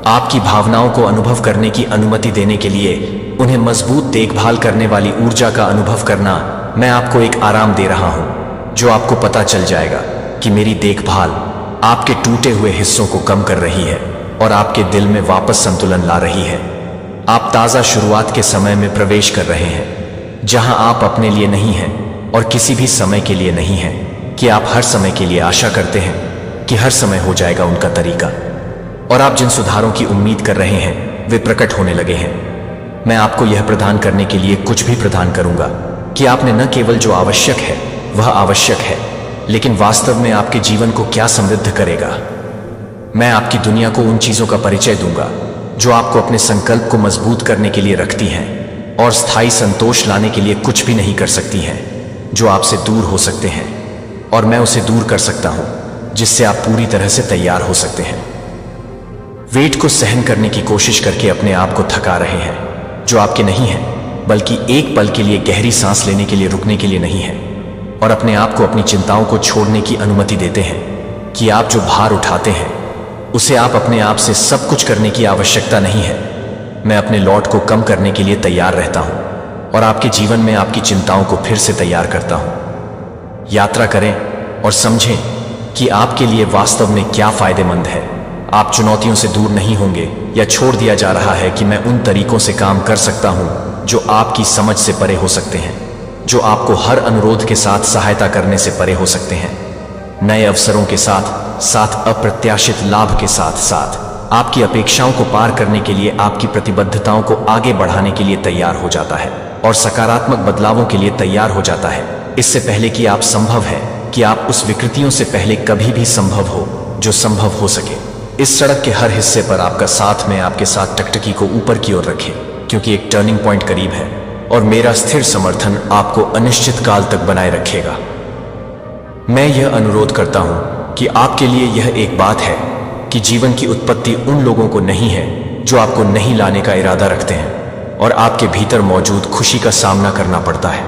आपकी भावनाओं को अनुभव करने की अनुमति देने के लिए उन्हें मजबूत देखभाल करने वाली ऊर्जा का अनुभव करना, मैं आपको एक आराम दे रहा हूं जो आपको पता चल जाएगा कि मेरी देखभाल आपके टूटे हुए हिस्सों को कम कर रही है और आपके दिल में वापस संतुलन ला रही है। आप ताज़ा शुरुआत के समय में प्रवेश कर रहे हैं जहां आप अपने लिए नहीं हैं और किसी भी समय के लिए नहीं हैं कि आप हर समय के लिए आशा करते हैं कि हर समय हो जाएगा उनका तरीका। और आप जिन सुधारों की उम्मीद कर रहे हैं वे प्रकट होने लगे हैं। मैं आपको यह प्रदान करने के लिए कुछ भी प्रदान करूंगा कि आपने न केवल जो आवश्यक है वह आवश्यक है, लेकिन वास्तव में आपके जीवन को क्या समृद्ध करेगा। मैं आपकी दुनिया को उन चीजों का परिचय दूंगा जो आपको अपने संकल्प को मजबूत करने के लिए रखती हैं और स्थायी संतोष लाने के लिए कुछ भी नहीं कर सकती हैं, जो आपसे दूर हो सकते हैं, और मैं उसे दूर कर सकता हूं जिससे आप पूरी तरह से तैयार हो सकते हैं। वेट को सहन करने की कोशिश करके अपने आप को थका रहे हैं जो आपके नहीं है, बल्कि एक पल के लिए गहरी सांस लेने के लिए रुकने के लिए नहीं है, और अपने आप को अपनी चिंताओं को छोड़ने की अनुमति देते हैं कि आप जो भार उठाते हैं उसे आप अपने आप से सब कुछ करने की आवश्यकता नहीं है। मैं अपने लॉट को कम करने के लिए तैयार रहता हूं और आपके जीवन में आपकी चिंताओं को फिर से तैयार करता हूं। यात्रा करें और समझें कि आपके लिए वास्तव में क्या फायदेमंद है। आप चुनौतियों से दूर नहीं होंगे या छोड़ दिया जा रहा है कि मैं उन तरीकों से काम कर सकता हूं जो आपकी समझ से परे हो सकते हैं, जो आपको हर अनुरोध के साथ सहायता करने से परे हो सकते हैं। नए अवसरों के साथ साथ अप्रत्याशित लाभ के साथ साथ आपकी अपेक्षाओं को पार करने के लिए, आपकी प्रतिबद्धताओं को आगे बढ़ाने के लिए तैयार हो जाता है और सकारात्मक बदलावों के लिए तैयार हो जाता है, इससे पहले कि आप संभव है कि आप उस विकृतियों से पहले कभी भी संभव हो जो संभव हो सके। इस सड़क के हर हिस्से पर आपका साथ में आपके साथ टकटकी को ऊपर की ओर रखें, क्योंकि एक टर्निंग पॉइंट करीब है और मेरा स्थिर समर्थन आपको अनिश्चित काल तक बनाए रखेगा। मैं यह अनुरोध करता हूं कि आपके लिए यह एक बात है कि जीवन की उत्पत्ति उन लोगों को नहीं है जो आपको नहीं लाने का इरादा रखते हैं और आपके भीतर मौजूद खुशी का सामना करना पड़ता है।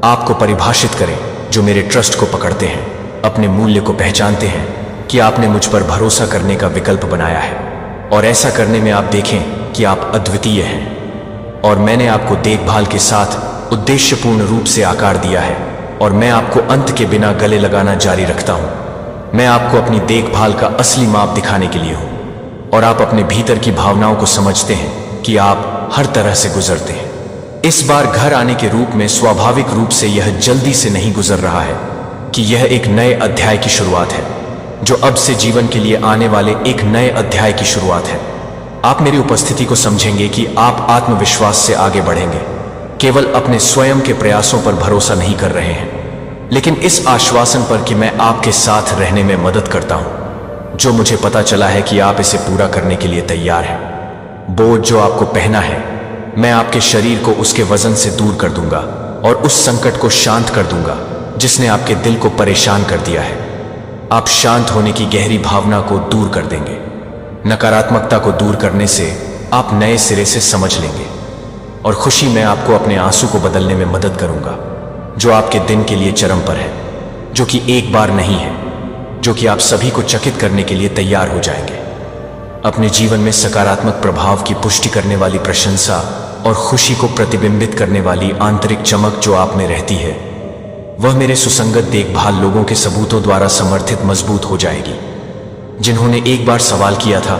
आपको परिभाषित करें जो मेरे ट्रस्ट को पकड़ते हैं, अपने मूल्य को पहचानते हैं कि आपने मुझ पर भरोसा करने का विकल्प बनाया है, और ऐसा करने में आप देखें कि आप अद्वितीय हैं और मैंने आपको देखभाल के साथ उद्देश्यपूर्ण रूप से आकार दिया है, और मैं आपको अंत के बिना गले लगाना जारी रखता हूं। मैं आपको अपनी देखभाल का असली माप दिखाने के लिए हूं, और आप अपने भीतर की भावनाओं को समझते हैं कि आप हर तरह से गुजरते हैं। इस बार घर आने के रूप में स्वाभाविक रूप से यह जल्दी से नहीं गुजर रहा है कि यह एक नए अध्याय की शुरुआत है। जो अब से जीवन के लिए आने वाले एक नए अध्याय की शुरुआत है। आप मेरी उपस्थिति को समझेंगे कि आप आत्मविश्वास से आगे बढ़ेंगे। केवल अपने स्वयं के प्रयासों पर भरोसा नहीं कर रहे हैं, लेकिन इस आश्वासन पर कि मैं आपके साथ रहने में मदद करता हूं, जो मुझे पता चला है कि आप इसे पूरा करने के लिए तैयार हैं। बोझ जो आपको पहना है, मैं आपके शरीर को उसके वजन से दूर कर दूंगा और उस संकट को शांत कर दूंगा जिसने आपके दिल को परेशान कर दिया है। आप शांत होने की गहरी भावना को दूर कर देंगे। नकारात्मकता को दूर करने से आप नए सिरे से समझ लेंगे और खुशी में आपको अपने आंसू को बदलने में मदद करूंगा, जो आपके दिन के लिए चरम पर है, जो कि एक बार नहीं है, जो कि आप सभी को चकित करने के लिए तैयार हो जाएंगे। अपने जीवन में सकारात्मक प्रभाव की पुष्टि करने वाली प्रशंसा और खुशी को प्रतिबिंबित करने वाली आंतरिक चमक जो आप में रहती है, वह मेरे सुसंगत देखभाल लोगों के सबूतों द्वारा समर्थित मजबूत हो जाएगी, जिन्होंने एक बार सवाल किया था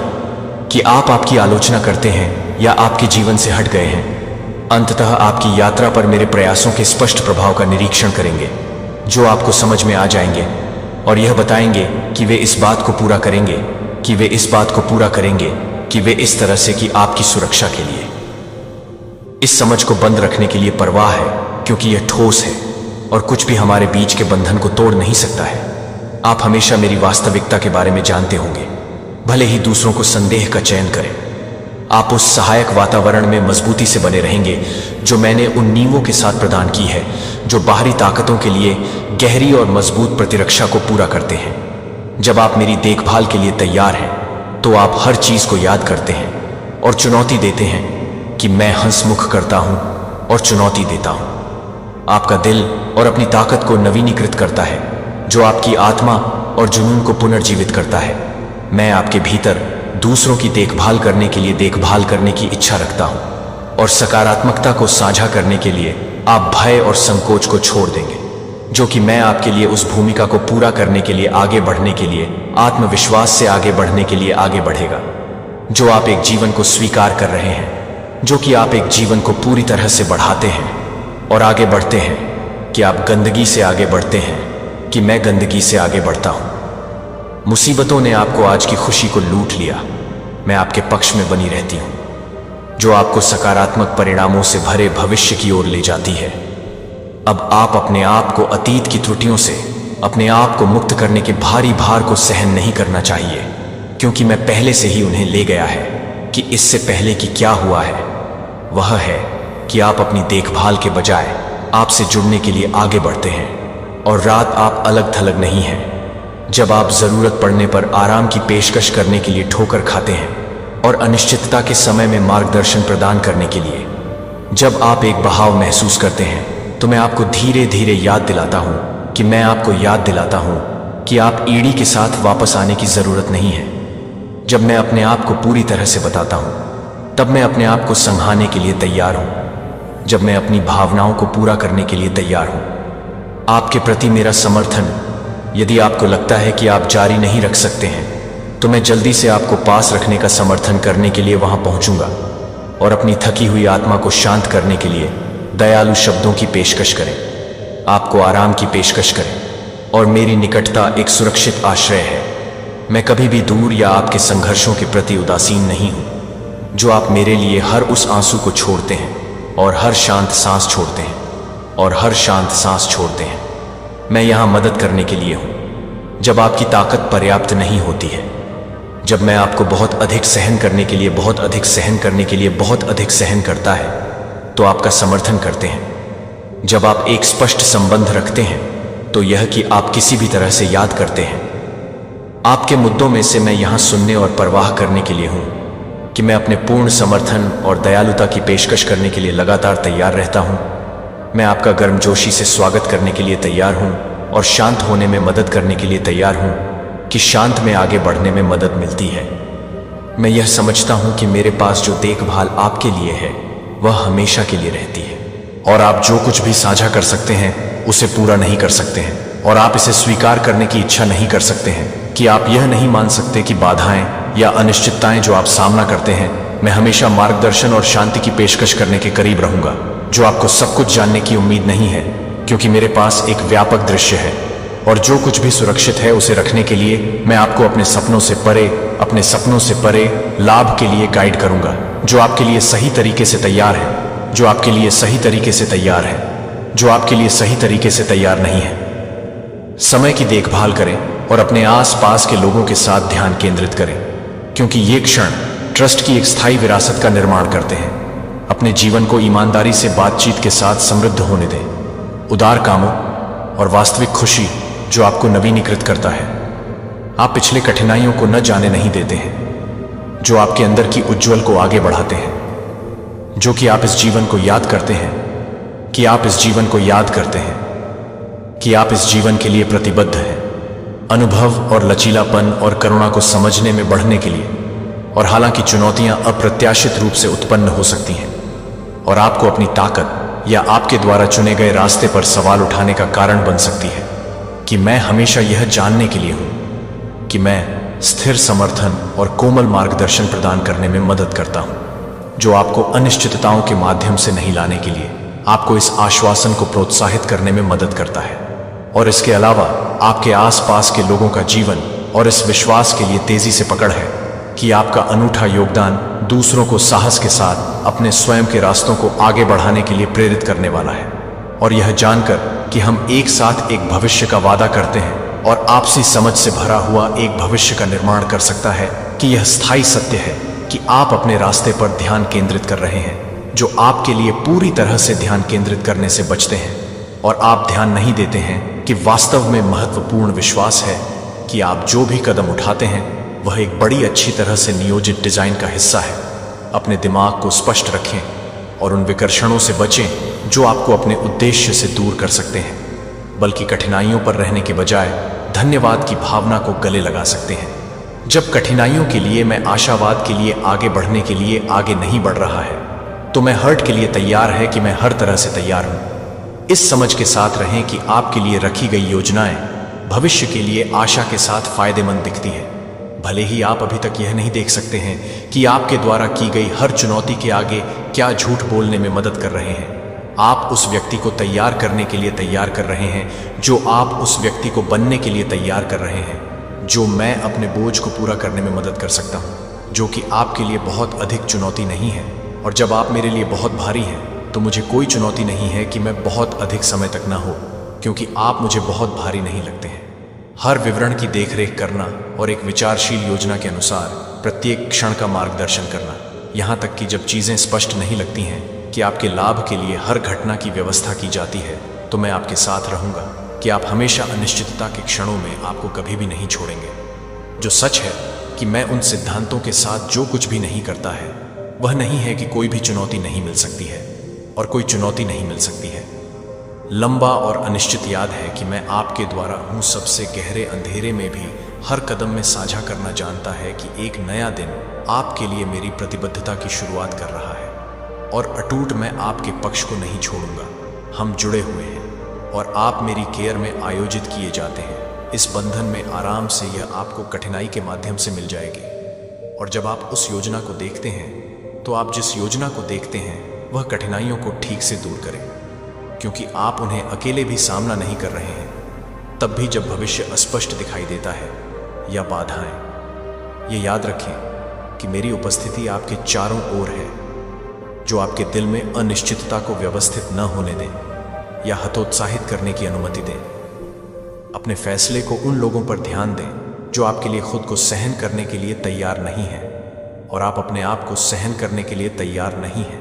कि आप आपकी आलोचना करते हैं या आपके जीवन से हट गए हैं। अंततः आपकी यात्रा पर मेरे प्रयासों के स्पष्ट प्रभाव का निरीक्षण करेंगे, जो आपको समझ में आ जाएंगे और यह बताएंगे कि वे इस बात को पूरा करेंगे कि वे इस तरह से कि आपकी सुरक्षा के लिए। इस समझ को बंद रखने के लिए परवाह है, क्योंकि यह ठोस है और कुछ भी हमारे बीच के बंधन को तोड़ नहीं सकता है। आप हमेशा मेरी वास्तविकता के बारे में जानते होंगे, भले ही दूसरों को संदेह का चयन करें। आप उस सहायक वातावरण में मजबूती से बने रहेंगे जो मैंने उन नींवों के साथ प्रदान की है, जो बाहरी ताकतों के लिए गहरी और मजबूत प्रतिरक्षा को पूरा करते हैं। जब आप मेरी देखभाल के लिए तैयार हैं, तो आप हर चीज को याद करते हैं और चुनौती देते हैं कि मैं हंसमुख करता हूं और चुनौती देता हूं। आपका दिल और अपनी ताकत को नवीनीकृत करता है, जो आपकी आत्मा और जुनून को पुनर्जीवित करता है। मैं आपके भीतर दूसरों की देखभाल करने के लिए देखभाल करने की इच्छा रखता हूं और सकारात्मकता को साझा करने के लिए आप भय और संकोच को छोड़ देंगे, जो कि मैं आपके लिए उस भूमिका को पूरा करने के लिए आगे बढ़ने के लिए आत्मविश्वास से आगे बढ़ने के लिए आगे बढ़ेगा। जो आप एक जीवन को स्वीकार कर रहे हैं, जो कि आप एक जीवन को पूरी तरह से बढ़ाते हैं और आगे बढ़ते हैं, कि आप गंदगी से आगे बढ़ते हैं कि मैं गंदगी से आगे बढ़ता हूं। मुसीबतों ने आपको आज की खुशी को लूट लिया, मैं आपके पक्ष में बनी रहती हूं, जो आपको सकारात्मक परिणामों से भरे भविष्य की ओर ले जाती है। अब आप अपने आप को अतीत की त्रुटियों से अपने आप को मुक्त करने के भारी भार को सहन नहीं करना चाहिए, क्योंकि मैं पहले से ही उन्हें ले गया है कि इससे पहले कि क्या हुआ है, वह है कि आप अपनी देखभाल के बजाय आपसे जुड़ने के लिए आगे बढ़ते हैं और रात आप अलग थलग नहीं हैं। जब आप जरूरत पड़ने पर आराम की पेशकश करने के लिए ठोकर खाते हैं और अनिश्चितता के समय में मार्गदर्शन प्रदान करने के लिए जब आप एक बहाव महसूस करते हैं, तो मैं आपको धीरे धीरे याद दिलाता हूं कि आप ईड़ी के साथ वापस आने की जरूरत नहीं है। जब मैं अपने आप को पूरी तरह से बताता हूं, तब मैं अपने आप को संभालने के लिए तैयार हूं। जब मैं अपनी भावनाओं को पूरा करने के लिए तैयार हूं, आपके प्रति मेरा समर्थन, यदि आपको लगता है कि आप जारी नहीं रख सकते हैं, तो मैं जल्दी से आपको पास रखने का समर्थन करने के लिए वहां पहुंचूंगा और अपनी थकी हुई आत्मा को शांत करने के लिए दयालु शब्दों की पेशकश करें, आपको आराम की पेशकश करें। और मेरी निकटता एक सुरक्षित आश्रय है। मैं कभी भी दूर या आपके संघर्षों के प्रति उदासीन नहीं हूं, जो आप मेरे लिए हर उस आंसू को छोड़ते हैं और हर शांत सांस छोड़ते हैं मैं यहां मदद करने के लिए हूं। जब आपकी ताकत पर्याप्त नहीं होती है, जब मैं आपको बहुत अधिक सहन करने के लिए बहुत अधिक सहन करता है, तो आपका समर्थन करते हैं। जब आप एक स्पष्ट संबंध रखते हैं, तो यह कि आप किसी भी तरह से याद करते हैं। आपके मुद्दों में से मैं यहां सुनने और परवाह करने के लिए हूं कि मैं अपने पूर्ण समर्थन और दयालुता की पेशकश करने के लिए लगातार तैयार रहता हूं। मैं आपका गर्मजोशी से स्वागत करने के लिए तैयार हूं और शांत होने में मदद करने के लिए तैयार हूं कि शांत में आगे बढ़ने में मदद मिलती है। मैं यह समझता हूं कि मेरे पास जो देखभाल आपके लिए है, वह हमेशा के लिए रहती है और आप जो कुछ भी साझा कर सकते हैं उसे पूरा नहीं कर सकते हैं, और आप इसे स्वीकार करने की इच्छा नहीं कर सकते हैं कि आप यह नहीं मान सकते कि बाधाएं या अनिश्चितताएं जो आप सामना करते हैं, मैं हमेशा मार्गदर्शन और शांति की पेशकश करने के करीब रहूंगा, जो आपको सब कुछ जानने की उम्मीद नहीं है, क्योंकि मेरे पास एक व्यापक दृश्य है और जो कुछ भी सुरक्षित है उसे रखने के लिए मैं आपको अपने सपनों से परे लाभ के लिए गाइड करूंगा, जो आपके लिए सही तरीके से तैयार है, जो आपके लिए सही तरीके से तैयार है, जो आपके लिए सही तरीके से तैयार नहीं है। समय की देखभाल करें और अपने आसपास के लोगों के साथ ध्यान केंद्रित करें, क्योंकि ये क्षण ट्रस्ट की एक स्थायी विरासत का निर्माण करते हैं। अपने जीवन को ईमानदारी से बातचीत के साथ समृद्ध होने दें, उदार कामों और वास्तविक खुशी जो आपको नवीनीकृत करता है। आप पिछले कठिनाइयों को न जाने नहीं देते हैं, जो आपके अंदर की उज्ज्वल को आगे बढ़ाते हैं, जो कि आप इस जीवन को याद करते हैं, कि आप इस जीवन को याद करते हैं, कि आप इस जीवन के लिए प्रतिबद्ध हैं। अनुभव और लचीलापन और करुणा को समझने में बढ़ने के लिए, और हालांकि चुनौतियां अप्रत्याशित रूप से उत्पन्न हो सकती हैं और आपको अपनी ताकत या आपके द्वारा चुने गए रास्ते पर सवाल उठाने का कारण बन सकती है, कि मैं हमेशा यह जानने के लिए हूं कि मैं स्थिर समर्थन और कोमल मार्गदर्शन प्रदान करने में मदद करता हूं, जो आपको अनिश्चितताओं के माध्यम से नहीं लाने के लिए आपको इस आश्वासन को प्रोत्साहित करने में मदद करता है, और इसके अलावा आपके आसपास के लोगों का जीवन और इस विश्वास के लिए तेजी से पकड़ है कि आपका अनूठा योगदान दूसरों को साहस के साथ अपने स्वयं के रास्तों को आगे बढ़ाने के लिए प्रेरित करने वाला है। और यह जानकर कि हम एक साथ एक भविष्य का वादा करते हैं और आपसी समझ से भरा हुआ एक भविष्य का निर्माण कर सकता है, कि यह स्थायी सत्य है कि आप अपने रास्ते पर ध्यान केंद्रित कर रहे हैं, जो आपके लिए पूरी तरह से ध्यान केंद्रित करने से बचते हैं, और आप ध्यान नहीं देते हैं कि वास्तव में महत्वपूर्ण विश्वास है कि आप जो भी कदम उठाते हैं वह एक बड़ी अच्छी तरह से नियोजित डिजाइन का हिस्सा है। अपने दिमाग को स्पष्ट रखें और उन विकर्षणों से बचें जो आपको अपने उद्देश्य से दूर कर सकते हैं, बल्कि कठिनाइयों पर रहने के बजाय धन्यवाद की भावना को गले लगा सकते हैं। जब कठिनाइयों के लिए मैं आशावाद के लिए आगे बढ़ने के लिए आगे नहीं बढ़ रहा है, तो मैं हर्ट के लिए तैयार है कि मैं हर तरह से तैयार हूं। इस समझ के साथ रहें कि आपके लिए रखी गई योजनाएं भविष्य के लिए आशा के साथ फायदेमंद दिखती है, भले ही आप अभी तक यह नहीं देख सकते हैं कि आपके द्वारा की गई हर चुनौती के आगे क्या झूठ बोलने में मदद कर रहे हैं। आप उस व्यक्ति को तैयार करने के लिए तैयार कर रहे हैं जो आप उस व्यक्ति को बनने के लिए तैयार कर रहे हैं, जो मैं अपने बोझ को पूरा करने में मदद कर सकता हूं, जो कि आपके लिए बहुत अधिक चुनौती नहीं है। और जब आप मेरे लिए बहुत भारी हैं, तो मुझे कोई चुनौती नहीं है कि मैं बहुत अधिक समय तक ना हो, क्योंकि आप मुझे बहुत भारी नहीं लगते हैं। हर विवरण की देखरेख करना और एक विचारशील योजना के अनुसार प्रत्येक क्षण का मार्गदर्शन करना, यहाँ तक कि जब चीज़ें स्पष्ट नहीं लगती हैं कि आपके लाभ के लिए हर घटना की व्यवस्था की जाती है, तो मैं आपके साथ रहूँगा कि आप हमेशा अनिश्चितता के क्षणों में आपको कभी भी नहीं छोड़ेंगे। जो सच है कि मैं उन सिद्धांतों के साथ जो कुछ भी नहीं करता है, वह नहीं है कि कोई भी चुनौती नहीं मिल सकती है और कोई चुनौती नहीं मिल सकती है। लंबा और अनिश्चित याद है कि मैं आपके द्वारा हूँ सबसे गहरे अंधेरे में भी हर कदम में साझा करना जानता है कि एक नया दिन आपके लिए मेरी प्रतिबद्धता की शुरुआत कर रहा है, और अटूट मैं आपके पक्ष को नहीं छोड़ूंगा। हम जुड़े हुए हैं और आप मेरी केयर में आयोजित किए जाते हैं। इस बंधन में आराम से यह आपको कठिनाई के माध्यम से मिल जाएगी। और जब आप उस योजना को देखते हैं, तो आप जिस योजना को देखते हैं वह कठिनाइयों को ठीक से दूर करें, क्योंकि आप उन्हें अकेले भी सामना नहीं कर रहे हैं। तब भी जब भविष्य अस्पष्ट दिखाई देता है या बाधाएं, ये याद रखें कि मेरी उपस्थिति आपके चारों ओर है, जो आपके दिल में अनिश्चितता को व्यवस्थित न होने दें या हतोत्साहित करने की अनुमति दें। अपने फैसले को उन लोगों पर ध्यान दें जो आपके लिए खुद को सहन करने के लिए तैयार नहीं है, और आप अपने आप को सहन करने के लिए तैयार नहीं हैं।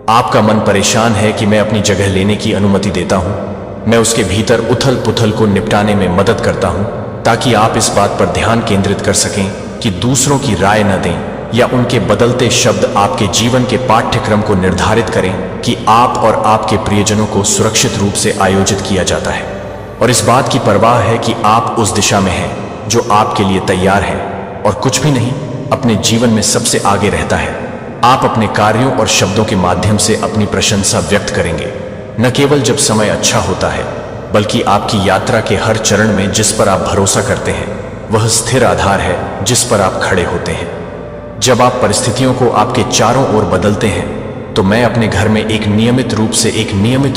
आपका मन परेशान है कि मैं अपनी जगह लेने की अनुमति देता हूं। मैं उसके भीतर उथल पुथल को निपटाने में मदद करता हूं, ताकि आप इस बात पर ध्यान केंद्रित कर सकें कि दूसरों की राय न दें या उनके बदलते शब्द आपके जीवन के पाठ्यक्रम को निर्धारित करें कि आप और आपके प्रियजनों को सुरक्षित रूप से आयोजित किया जाता है। और इस बात की परवाह है कि आप उस दिशा में हैं जो आपके लिए तैयार है, और कुछ भी नहीं अपने जीवन में सबसे आगे रहता है। आप अपने कार्यों और शब्दों के माध्यम से अपनी प्रशंसा व्यक्त करेंगे, न केवल जब समय अच्छा होता है, बल्कि आपकी यात्रा के हर चरण में जिस पर आप भरोसा करते हैं वह स्थिर आधार है जिस पर आप खड़े होते हैं। जब आप परिस्थितियों को आपके चारों ओर बदलते हैं, तो मैं अपने घर में एक नियमित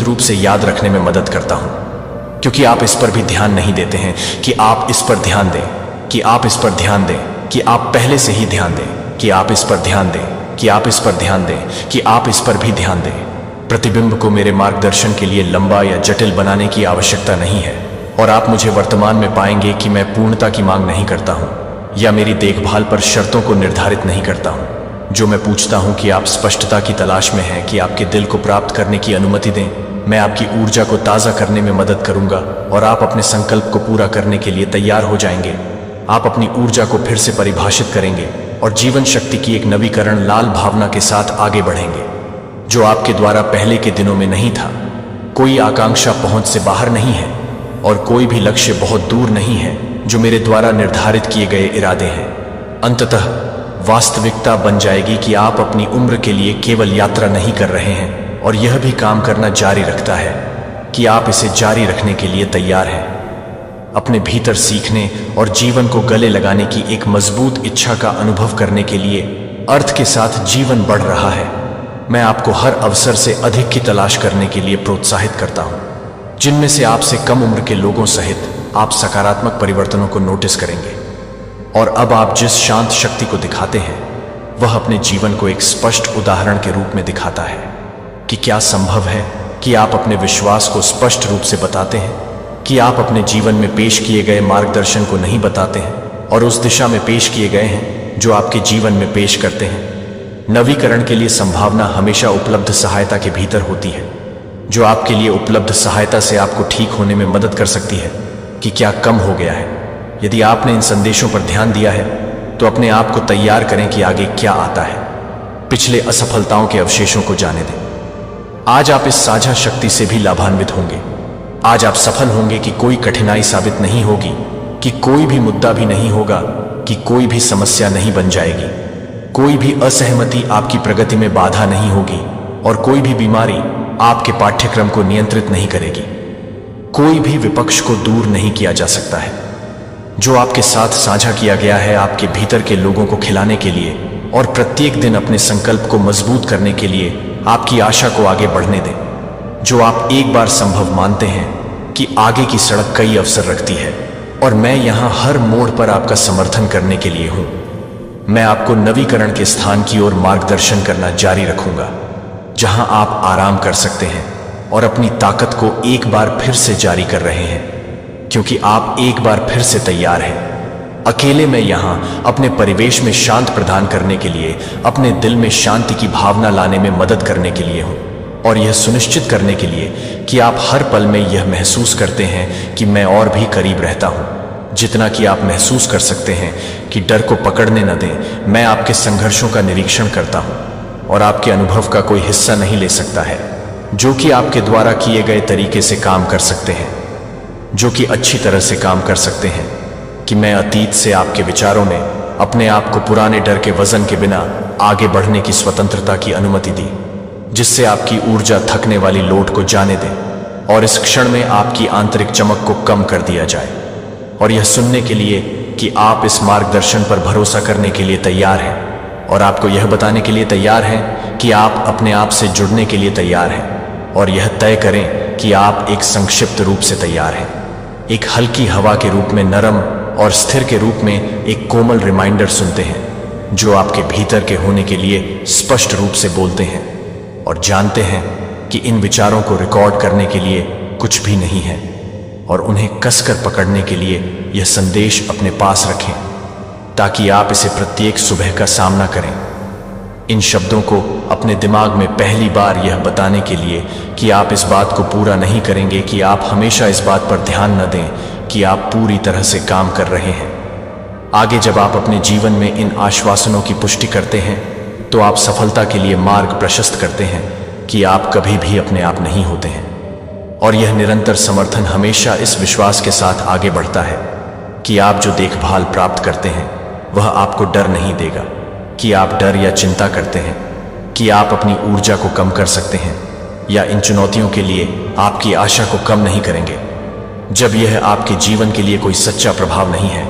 रूप से याद रखने में मदद करता हूं क्योंकि आप इस पर भी ध्यान नहीं देते हैं कि आप इस पर ध्यान दें, कि आप इस पर ध्यान दें, कि आप पहले से ही ध्यान दें, कि आप इस पर ध्यान दें, कि आप इस पर ध्यान दें, कि आप इस पर भी ध्यान दें। प्रतिबिंब को मेरे मार्गदर्शन के लिए लंबा या जटिल बनाने की आवश्यकता नहीं है, और आप मुझे वर्तमान में पाएंगे कि मैं पूर्णता की मांग नहीं करता हूं या मेरी देखभाल पर शर्तों को निर्धारित नहीं करता हूं। जो मैं पूछता हूं कि आप स्पष्टता की तलाश में हैं, कि आपके दिल को प्राप्त करने की अनुमति दें। मैं आपकी ऊर्जा को ताज़ा करने में मदद करूंगा और आप अपने संकल्प को पूरा करने के लिए तैयार हो जाएंगे। आप अपनी ऊर्जा को फिर से परिभाषित करेंगे और जीवन शक्ति की एक नवीकरण लाल भावना के साथ आगे बढ़ेंगे, जो आपके द्वारा पहले के दिनों में नहीं था। कोई आकांक्षा पहुंच से बाहर नहीं है और कोई भी लक्ष्य बहुत दूर नहीं है जो मेरे द्वारा निर्धारित किए गए इरादे हैं। अंततः वास्तविकता बन जाएगी कि आप अपनी उम्र के लिए केवल यात्रा नहीं कर रहे हैं और यह भी काम करना जारी रखता है कि आप इसे जारी रखने के लिए तैयार हैं। अपने भीतर सीखने और जीवन को गले लगाने की एक मजबूत इच्छा का अनुभव करने के लिए अर्थ के साथ जीवन बढ़ रहा है। मैं आपको हर अवसर से अधिक की तलाश करने के लिए प्रोत्साहित करता हूं, जिनमें से आपसे कम उम्र के लोगों सहित आप सकारात्मक परिवर्तनों को नोटिस करेंगे। और अब आप जिस शांत शक्ति को दिखाते हैं वह अपने जीवन को एक स्पष्ट उदाहरण के रूप में दिखाता है कि क्या संभव है कि आप अपने विश्वास को स्पष्ट रूप से बताते हैं, कि आप अपने जीवन में पेश किए गए मार्गदर्शन को नहीं बताते हैं और उस दिशा में पेश किए गए हैं जो आपके जीवन में पेश करते हैं। नवीकरण के लिए संभावना हमेशा उपलब्ध सहायता के भीतर होती है, जो आपके लिए उपलब्ध सहायता से आपको ठीक होने में मदद कर सकती है कि क्या कम हो गया है। यदि आपने इन संदेशों पर ध्यान दिया है तो अपने आप को तैयार करें कि आगे क्या आता है। पिछले असफलताओं के अवशेषों को जाने दें। आज आप इस साझा शक्ति से भी लाभान्वित होंगे। आज आप सफल होंगे कि कोई कठिनाई साबित नहीं होगी, कि कोई भी मुद्दा भी नहीं होगा, कि कोई भी समस्या नहीं बन जाएगी, कोई भी असहमति आपकी प्रगति में बाधा नहीं होगी और कोई भी बीमारी आपके पाठ्यक्रम को नियंत्रित नहीं करेगी। कोई भी विपक्ष को दूर नहीं किया जा सकता है। जो आपके साथ साझा किया गया है आपके भीतर के लोगों को खिलाने के लिए और प्रत्येक दिन अपने संकल्प को मजबूत करने के लिए आपकी आशा को आगे बढ़ने दें। जो आप एक बार संभव मानते हैं कि आगे की सड़क कई अवसर रखती है और मैं यहां हर मोड़ पर आपका समर्थन करने के लिए हूं। मैं आपको नवीकरण के स्थान की ओर मार्गदर्शन करना जारी रखूंगा, जहां आप आराम कर सकते हैं और अपनी ताकत को एक बार फिर से जारी कर रहे हैं, क्योंकि आप एक बार फिर से तैयार हैं। अकेले मैं यहां अपने परिवेश में शांत प्रदान करने के लिए, अपने दिल में शांति की भावना लाने में मदद करने के लिए हूं और यह सुनिश्चित करने के लिए कि आप हर पल में यह महसूस करते हैं कि मैं और भी करीब रहता हूं, जितना कि आप महसूस कर सकते हैं कि डर को पकड़ने न दें। मैं आपके संघर्षों का निरीक्षण करता हूं और आपके अनुभव का कोई हिस्सा नहीं ले सकता है, जो कि आपके द्वारा किए गए तरीके से काम कर सकते हैं, जो कि अच्छी तरह से काम कर सकते हैं। कि मैं अतीत से आपके विचारों में अपने आप को पुराने डर के वजन के बिना आगे बढ़ने की स्वतंत्रता की अनुमति दी, जिससे आपकी ऊर्जा थकने वाली लोड को जाने दे और इस क्षण में आपकी आंतरिक चमक को कम कर दिया जाए। और यह सुनने के लिए कि आप इस मार्गदर्शन पर भरोसा करने के लिए तैयार हैं और आपको यह बताने के लिए तैयार हैं कि आप अपने आप से जुड़ने के लिए तैयार हैं और यह तय करें कि आप एक संक्षिप्त रूप से तैयार हैं, एक हल्की हवा के रूप में, नरम और स्थिर के रूप में एक कोमल रिमाइंडर सुनते हैं जो आपके भीतर के होने के लिए स्पष्ट रूप से बोलते हैं और जानते हैं कि इन विचारों को रिकॉर्ड करने के लिए कुछ भी नहीं है और उन्हें कसकर पकड़ने के लिए यह संदेश अपने पास रखें ताकि आप इसे प्रत्येक सुबह का सामना करें। इन शब्दों को अपने दिमाग में पहली बार यह बताने के लिए कि आप इस बात को पूरा नहीं करेंगे, कि आप हमेशा इस बात पर ध्यान न दें कि आप पूरी तरह से काम कर रहे हैं। आगे जब आप अपने जीवन में इन आश्वासनों की पुष्टि करते हैं तो आप सफलता के लिए मार्ग प्रशस्त करते हैं कि आप कभी भी अपने आप नहीं होते हैं। और यह निरंतर समर्थन हमेशा इस विश्वास के साथ आगे बढ़ता है कि आप जो देखभाल प्राप्त करते हैं वह आपको डर नहीं देगा, कि आप डर या चिंता करते हैं कि आप अपनी ऊर्जा को कम कर सकते हैं या इन चुनौतियों के लिए आपकी आशा को कम नहीं करेंगे। जब यह आपके जीवन के लिए कोई सच्चा प्रभाव नहीं है,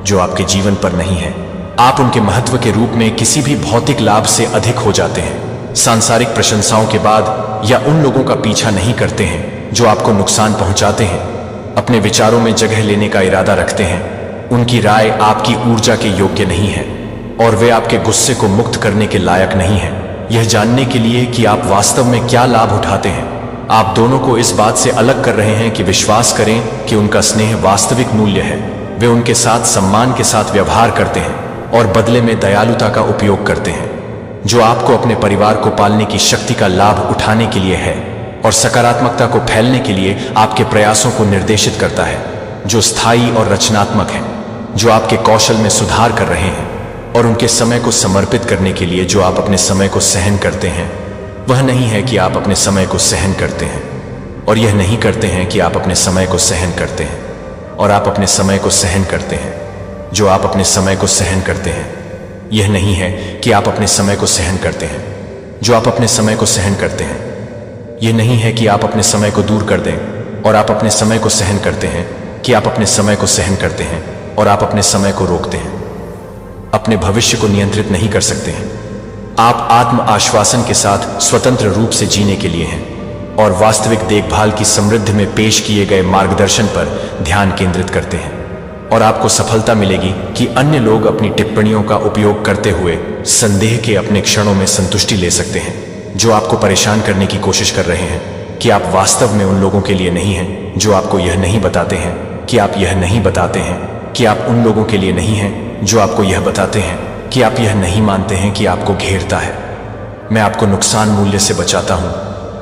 जो आपके जीवन पर नहीं है, आप उनके महत्व के रूप में किसी भी भौतिक लाभ से अधिक हो जाते हैं। सांसारिक प्रशंसाओं के बाद या उन लोगों का पीछा नहीं करते हैं जो आपको नुकसान पहुंचाते हैं, अपने विचारों में जगह लेने का इरादा रखते हैं, उनकी राय आपकी ऊर्जा के योग्य नहीं है और वे आपके गुस्से को मुक्त करने के लायक नहीं है। यह जानने के लिए कि आप वास्तव में क्या लाभ उठाते हैं, आप दोनों को इस बात से अलग कर रहे हैं कि विश्वास करें कि उनका स्नेह वास्तविक मूल्य है। वे उनके साथ सम्मान के साथ व्यवहार करते हैं और बदले में दयालुता का उपयोग करते हैं, जो आपको अपने परिवार को पालने की शक्ति का लाभ उठाने के लिए है और सकारात्मकता को फैलने के लिए आपके प्रयासों को निर्देशित करता है, जो स्थायी और रचनात्मक है, जो आपके कौशल में सुधार कर रहे हैं और उनके समय को समर्पित करने के लिए जो आप अपने समय को सहन करते हैं। वह नहीं है कि आप अपने समय को सहन करते हैं और यह नहीं करते हैं कि आप अपने समय को सहन करते हैं और आप अपने समय को सहन करते हैं, जो आप अपने समय को सहन करते हैं। यह नहीं है कि आप अपने समय को सहन करते हैं, जो आप अपने समय को सहन करते हैं। यह नहीं है कि आप अपने समय को दूर कर दें और आप अपने समय को सहन करते हैं, कि आप अपने समय को सहन करते हैं और आप अपने समय को रोकते हैं। अपने भविष्य को नियंत्रित नहीं कर सकते हैं। आप आत्म आश्वासन के साथ स्वतंत्र रूप से जीने के लिए हैं और वास्तविक देखभाल की समृद्धि में पेश किए गए मार्गदर्शन पर ध्यान केंद्रित करते हैं और आपको सफलता मिलेगी कि अन्य लोग अपनी टिप्पणियों का उपयोग करते हुए संदेह के अपने क्षणों में संतुष्टि ले सकते हैं, जो आपको परेशान करने की कोशिश कर रहे हैं कि आप वास्तव में उन लोगों के लिए नहीं हैं, जो आपको यह नहीं बताते हैं कि आप यह नहीं बताते हैं कि आप उन लोगों के लिए नहीं हैं, जो आपको यह बताते हैं कि आप यह नहीं मानते हैं कि आपको घेरता है। मैं आपको नुकसान मूल्य से बचाता हूं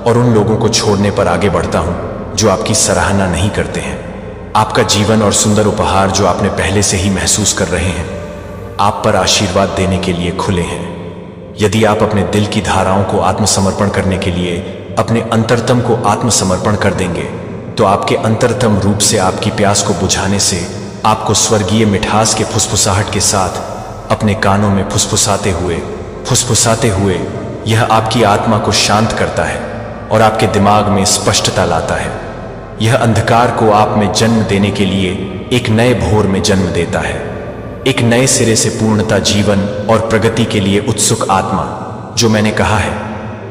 और उन लोगों को छोड़ने पर आगे बढ़ता हूं जो आपकी सराहना नहीं करते हैं। आपका जीवन और सुंदर उपहार जो आपने पहले से ही महसूस कर रहे हैं, आप पर आशीर्वाद देने के लिए खुले हैं। यदि आप अपने दिल की धाराओं को आत्मसमर्पण करने के लिए अपने अंतरतम को आत्मसमर्पण कर देंगे, तो आपके अंतरतम रूप से आपकी प्यास को बुझाने से आपको स्वर्गीय मिठास के फुसफुसाहट के साथ अपने कानों में फुसफुसाते हुए यह आपकी आत्मा को शांत करता है और आपके दिमाग में स्पष्टता लाता है। यह अंधकार को आप में जन्म देने के लिए एक नए भोर में जन्म देता है, एक नए सिरे से पूर्णता, जीवन और प्रगति के लिए उत्सुक आत्मा। जो मैंने कहा है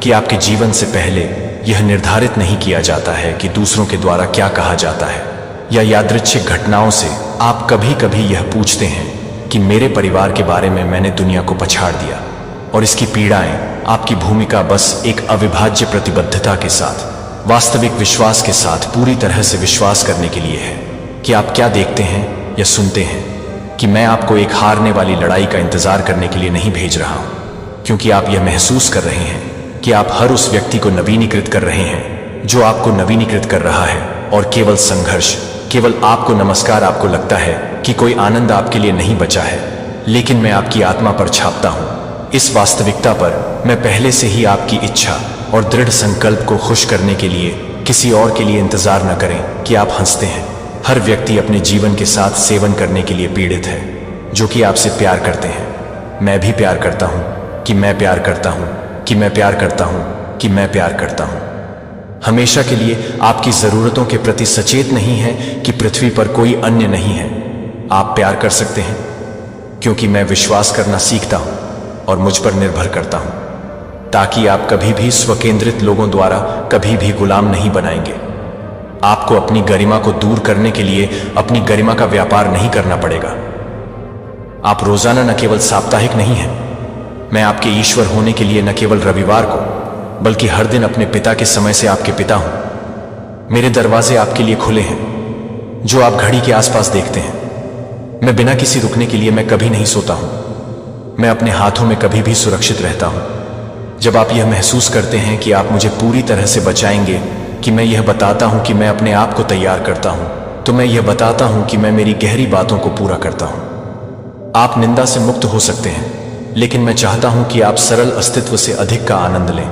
कि आपके जीवन से पहले यह निर्धारित नहीं किया जाता है कि दूसरों के द्वारा क्या कहा जाता है या यादृच्छिक घटनाओं से आप कभी कभी यह पूछते हैं कि मेरे परिवार के बारे में मैंने दुनिया को पछाड़ दिया, और इसकी पीड़ाएं आपकी भूमिका बस एक अविभाज्य प्रतिबद्धता के साथ, वास्तविक विश्वास के साथ पूरी तरह से विश्वास करने के लिए है कि आप क्या देखते हैं या सुनते हैं, कि मैं आपको एक हारने वाली लड़ाई का इंतजार करने के लिए नहीं भेज रहा हूं, क्योंकि आप यह महसूस कर रहे हैं कि आप हर उस व्यक्ति को नवीनीकृत कर रहे हैं जो आपको नवीनीकृत कर रहा है, और केवल संघर्ष, केवल आपको नमस्कार। आपको लगता है कि कोई आनंद आपके लिए नहीं बचा है, लेकिन मैं आपकी आत्मा पर छापता हूं इस वास्तविकता पर। मैं पहले से ही आपकी इच्छा और दृढ़ संकल्प को खुश करने के लिए किसी और के लिए इंतजार न करें कि आप हंसते हैं। हर व्यक्ति अपने जीवन के साथ सेवन करने के लिए पीड़ित है, जो कि आपसे प्यार करते हैं। मैं भी प्यार करता हूं कि मैं प्यार करता हूं कि मैं प्यार करता हूं कि मैं प्यार करता हूं। हमेशा के लिए आपकी जरूरतों के प्रति सचेत नहीं है कि पृथ्वी पर कोई अन्य नहीं है। आप प्यार कर सकते हैं क्योंकि मैं विश्वास करना सीखता हूं और मुझ पर निर्भर करता हूं, ताकि आप कभी भी स्वकेंद्रित लोगों द्वारा कभी भी गुलाम नहीं बनाएंगे। आपको अपनी गरिमा को दूर करने के लिए अपनी गरिमा का व्यापार नहीं करना पड़ेगा। आप रोजाना न केवल साप्ताहिक नहीं हैं, मैं आपके ईश्वर होने के लिए न केवल रविवार को बल्कि हर दिन अपने पिता के समय से आपके पिता हूं। मेरे दरवाजे आपके लिए खुले हैं, जो आप घड़ी के आसपास देखते हैं। मैं बिना किसी रुकने के लिए मैं कभी नहीं सोता हूं। मैं अपने हाथों में कभी भी सुरक्षित रहता हूं। जब आप यह महसूस करते हैं कि आप मुझे पूरी तरह से बचाएंगे, कि मैं यह बताता हूं कि मैं अपने आप को तैयार करता हूं, तो मैं यह बताता हूं कि मैं मेरी गहरी बातों को पूरा करता हूं। आप निंदा से मुक्त हो सकते हैं, लेकिन मैं चाहता हूं कि आप सरल अस्तित्व से अधिक का आनंद लें।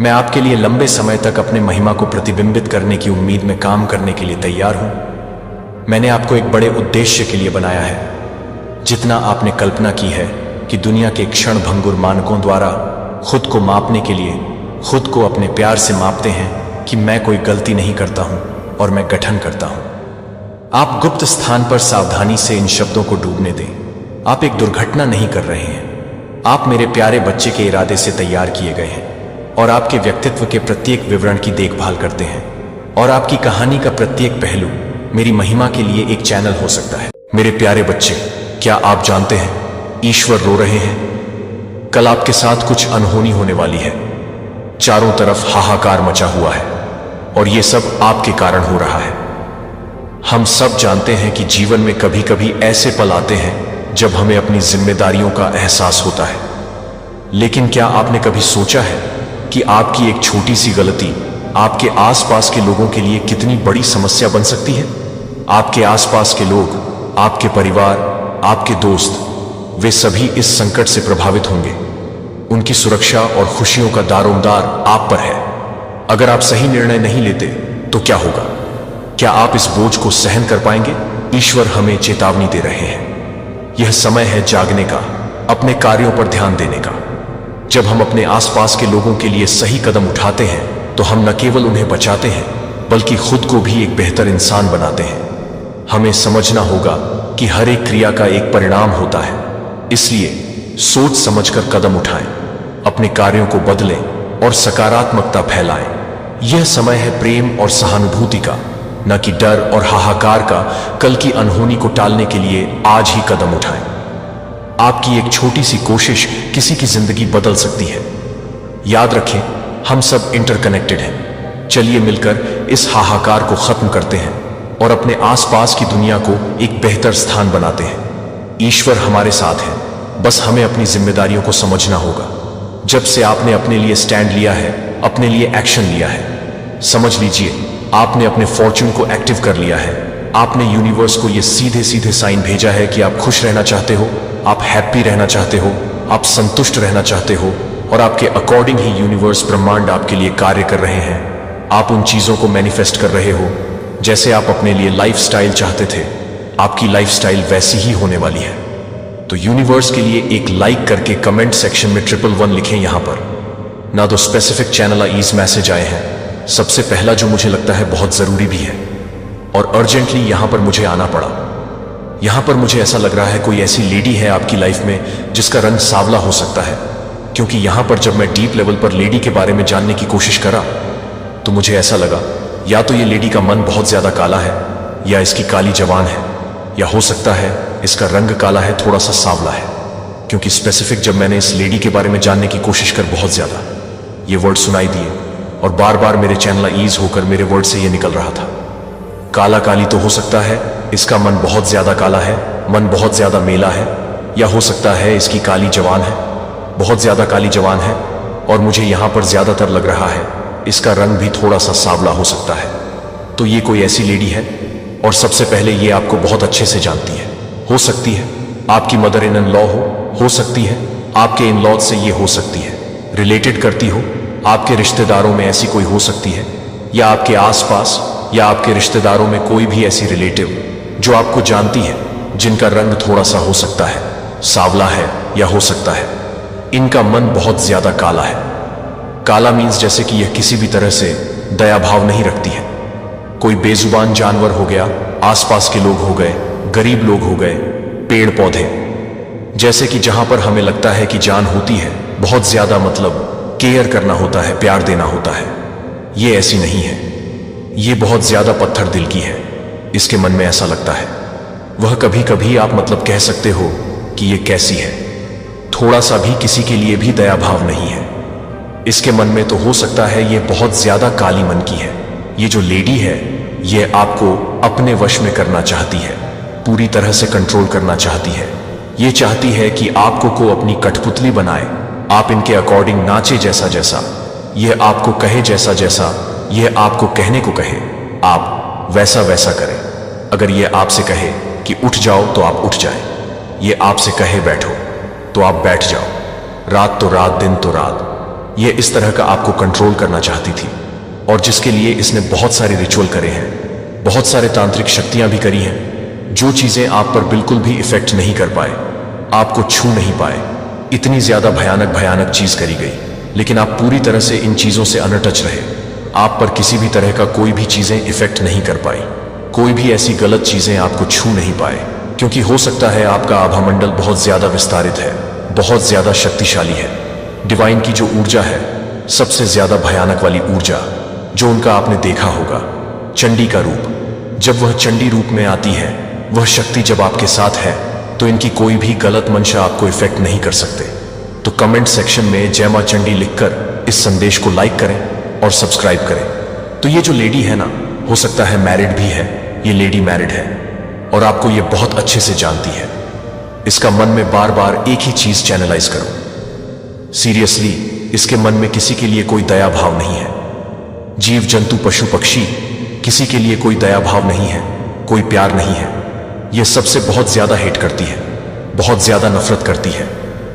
मैं आपके लिए लंबे समय तक अपने महिमा को प्रतिबिंबित करने की उम्मीद में काम करने के लिए तैयार हूं। मैंने आपको एक बड़े उद्देश्य के लिए बनाया है। जितना आपने कल्पना की है कि दुनिया के क्षण भंगुर मानकों द्वारा खुद को मापने के लिए खुद को अपने प्यार से मापते हैं कि मैं कोई गलती नहीं करता हूं और मैं गठन करता हूं। आप गुप्त स्थान पर सावधानी से इन शब्दों को डूबने दें। आप एक दुर्घटना नहीं कर रहे हैं। आप मेरे प्यारे बच्चे के इरादे से तैयार किए गए हैं और आपके व्यक्तित्व के प्रत्येक विवरण की देखभाल करते हैं और आपकी कहानी का प्रत्येक पहलू मेरी महिमा के लिए एक चैनल हो सकता है। मेरे प्यारे बच्चे, क्या आप जानते हैं ईश्वर रो रहे हैं? कल आपके साथ कुछ अनहोनी होने वाली है। चारों तरफ हाहाकार मचा हुआ है और ये सब आपके कारण हो रहा है। हम सब जानते हैं कि जीवन में कभी कभी ऐसे पल आते हैं जब हमें अपनी जिम्मेदारियों का एहसास होता है। लेकिन क्या आपने कभी सोचा है कि आपकी एक छोटी सी गलती आपके आसपास के लोगों के लिए कितनी बड़ी समस्या बन सकती है? आपके आसपास के लोग, आपके परिवार, आपके दोस्त, वे सभी इस संकट से प्रभावित होंगे। उनकी सुरक्षा और खुशियों का दारोमदार आप पर है। अगर आप सही निर्णय नहीं लेते तो क्या होगा? क्या आप इस बोझ को सहन कर पाएंगे? ईश्वर हमें चेतावनी दे रहे हैं। यह समय है जागने का, अपने कार्यों पर ध्यान देने का। जब हम अपने आसपास के लोगों के लिए सही कदम उठाते हैं तो हम न केवल उन्हें बचाते हैं बल्कि खुद को भी एक बेहतर इंसान बनाते हैं। हमें समझना होगा कि हर एक क्रिया का एक परिणाम होता है, इसलिए सोच समझकर कदम उठाएं, अपने कार्यों को बदलें और सकारात्मकता फैलाएं। यह समय है प्रेम और सहानुभूति का, न कि डर और हाहाकार का। कल की अनहोनी को टालने के लिए आज ही कदम उठाएं। आपकी एक छोटी सी कोशिश किसी की जिंदगी बदल सकती है। याद रखें, हम सब इंटरकनेक्टेड हैं। चलिए मिलकर इस हाहाकार को खत्म करते हैं और अपने आसपास की दुनिया को एक बेहतर स्थान बनाते हैं। ईश्वर हमारे साथ है, बस हमें अपनी जिम्मेदारियों को समझना होगा। जब से आपने अपने लिए स्टैंड लिया है, अपने लिए एक्शन लिया है, समझ लीजिए आपने अपने फॉर्च्यून को एक्टिव कर लिया है। आपने यूनिवर्स को यह सीधे सीधे साइन भेजा है कि आप खुश रहना चाहते हो, आप हैप्पी रहना चाहते हो, आप संतुष्ट रहना चाहते हो और आपके अकॉर्डिंग ही यूनिवर्स, ब्रह्मांड आपके लिए कार्य कर रहे हैं। आप उन चीजों को मैनिफेस्ट कर रहे हो जैसे आप अपने लिए लाइफस्टाइल चाहते थे। आपकी लाइफस्टाइल वैसी ही होने वाली है। तो यूनिवर्स के लिए एक लाइक करके कमेंट सेक्शन में 111 लिखें। यहां पर ना तो स्पेसिफिक चैनल ईज मैसेज आए हैं। सबसे पहला जो मुझे लगता है बहुत जरूरी भी है और अर्जेंटली यहां पर मुझे आना पड़ा। यहां पर मुझे ऐसा लग रहा है कोई ऐसी लेडी है आपकी लाइफ में जिसका रंग सांवला हो सकता है, क्योंकि यहां पर जब मैं डीप लेवल पर लेडी के बारे में जानने की कोशिश करा तो मुझे ऐसा लगा या तो ये लेडी का मन बहुत ज्यादा काला है या इसकी काली जवान है, या हो सकता है इसका रंग काला है, थोड़ा सा सांवला है। क्योंकि स्पेसिफिक जब मैंने इस लेडी के बारे में जानने की कोशिश कर बहुत ज्यादा ये वर्ड सुनाई दिए और बार बार मेरे चैनल ईज होकर मेरे वर्ड से ये निकल रहा था। काला काली तो हो सकता है इसका मन बहुत ज्यादा काला है, मन बहुत ज्यादा मेला है, या हो सकता है इसकी काली जवान है, बहुत ज्यादा काली जवान है। और मुझे यहां पर ज्यादातर लग रहा है इसका रंग भी थोड़ा सा सांवला हो सकता है। तो ये कोई ऐसी लेडी है और सबसे पहले ये आपको बहुत अच्छे से जानती है। हो सकती है आपकी मदर इन लॉ हो सकती है आपके इन लॉ से ये हो सकती है, रिलेटेड करती हो, आपके रिश्तेदारों में ऐसी कोई हो सकती है, या आपके आसपास या आपके रिश्तेदारों में कोई भी ऐसी रिलेटिव जो आपको जानती है, जिनका रंग थोड़ा सा हो सकता है सांवला है, या हो सकता है इनका मन बहुत ज्यादा काला है। काला मीन्स जैसे कि यह किसी भी तरह से दया भाव नहीं रखती है। कोई बेजुबान जानवर हो गया, आसपास के लोग हो गए, गरीब लोग हो गए, पेड़ पौधे, जैसे कि जहां पर हमें लगता है कि जान होती है, बहुत ज्यादा मतलब केयर करना होता है, प्यार देना होता है, ये ऐसी नहीं है। ये बहुत ज्यादा पत्थर दिल की है। इसके मन में ऐसा लगता है, वह कभी कभी आप मतलब कह सकते हो कि ये कैसी है, थोड़ा सा भी किसी के लिए भी दया भाव नहीं है। इसके मन में तो हो सकता है ये बहुत ज्यादा काली मन की है। ये जो लेडी है ये आपको अपने वश में करना चाहती है, पूरी तरह से कंट्रोल करना चाहती है। ये चाहती है कि आपको को अपनी कठपुतली बनाए, आप इनके अकॉर्डिंग नाचे जैसा जैसा ये आपको कहे, जैसा जैसा ये आपको कहने को कहे आप वैसा वैसा करें। अगर ये आपसे कहे कि उठ जाओ तो आप उठ जाए, ये आपसे कहे बैठो तो आप बैठ जाओ, रात तो रात दिन तो रात। ये इस तरह का आपको कंट्रोल करना चाहती थी और जिसके लिए इसने बहुत सारे रिचुअल करे हैं, बहुत सारे तांत्रिक शक्तियां भी करी हैं, जो चीजें आप पर बिल्कुल भी इफेक्ट नहीं कर पाए, आपको छू नहीं पाए। इतनी ज्यादा भयानक भयानक चीज करी गई, लेकिन आप पूरी तरह से इन चीजों से अनटच रहे। आप पर किसी भी तरह का कोई भी चीजें इफेक्ट नहीं कर पाई, कोई भी ऐसी गलत चीजें आपको छू नहीं पाए, क्योंकि हो सकता है आपका आभामंडल बहुत ज्यादा विस्तारित है, बहुत ज्यादा शक्तिशाली है। डिवाइन की जो ऊर्जा है, सबसे ज्यादा भयानक वाली ऊर्जा जो उनका आपने देखा होगा, चंडी का रूप, जब वह चंडी रूप में आती है, वह शक्ति जब आपके साथ है, तो इनकी कोई भी गलत मंशा आपको इफेक्ट नहीं कर सकते। तो कमेंट सेक्शन में जय मां चंडी लिखकर इस संदेश को लाइक करें और सब्सक्राइब करें। तो ये जो लेडी है ना, हो सकता है मैरिड भी है, ये लेडी मैरिड है और आपको ये बहुत अच्छे से जानती है। इसका मन में बार बार एक ही चीज चैनलाइज करो। सीरियसली, इसके मन में किसी के लिए कोई दया भाव नहीं है। जीव जंतु पशु पक्षी, किसी के लिए कोई दया भाव नहीं है, कोई प्यार नहीं है। यह सबसे बहुत ज्यादा हेट करती है, बहुत ज्यादा नफरत करती है।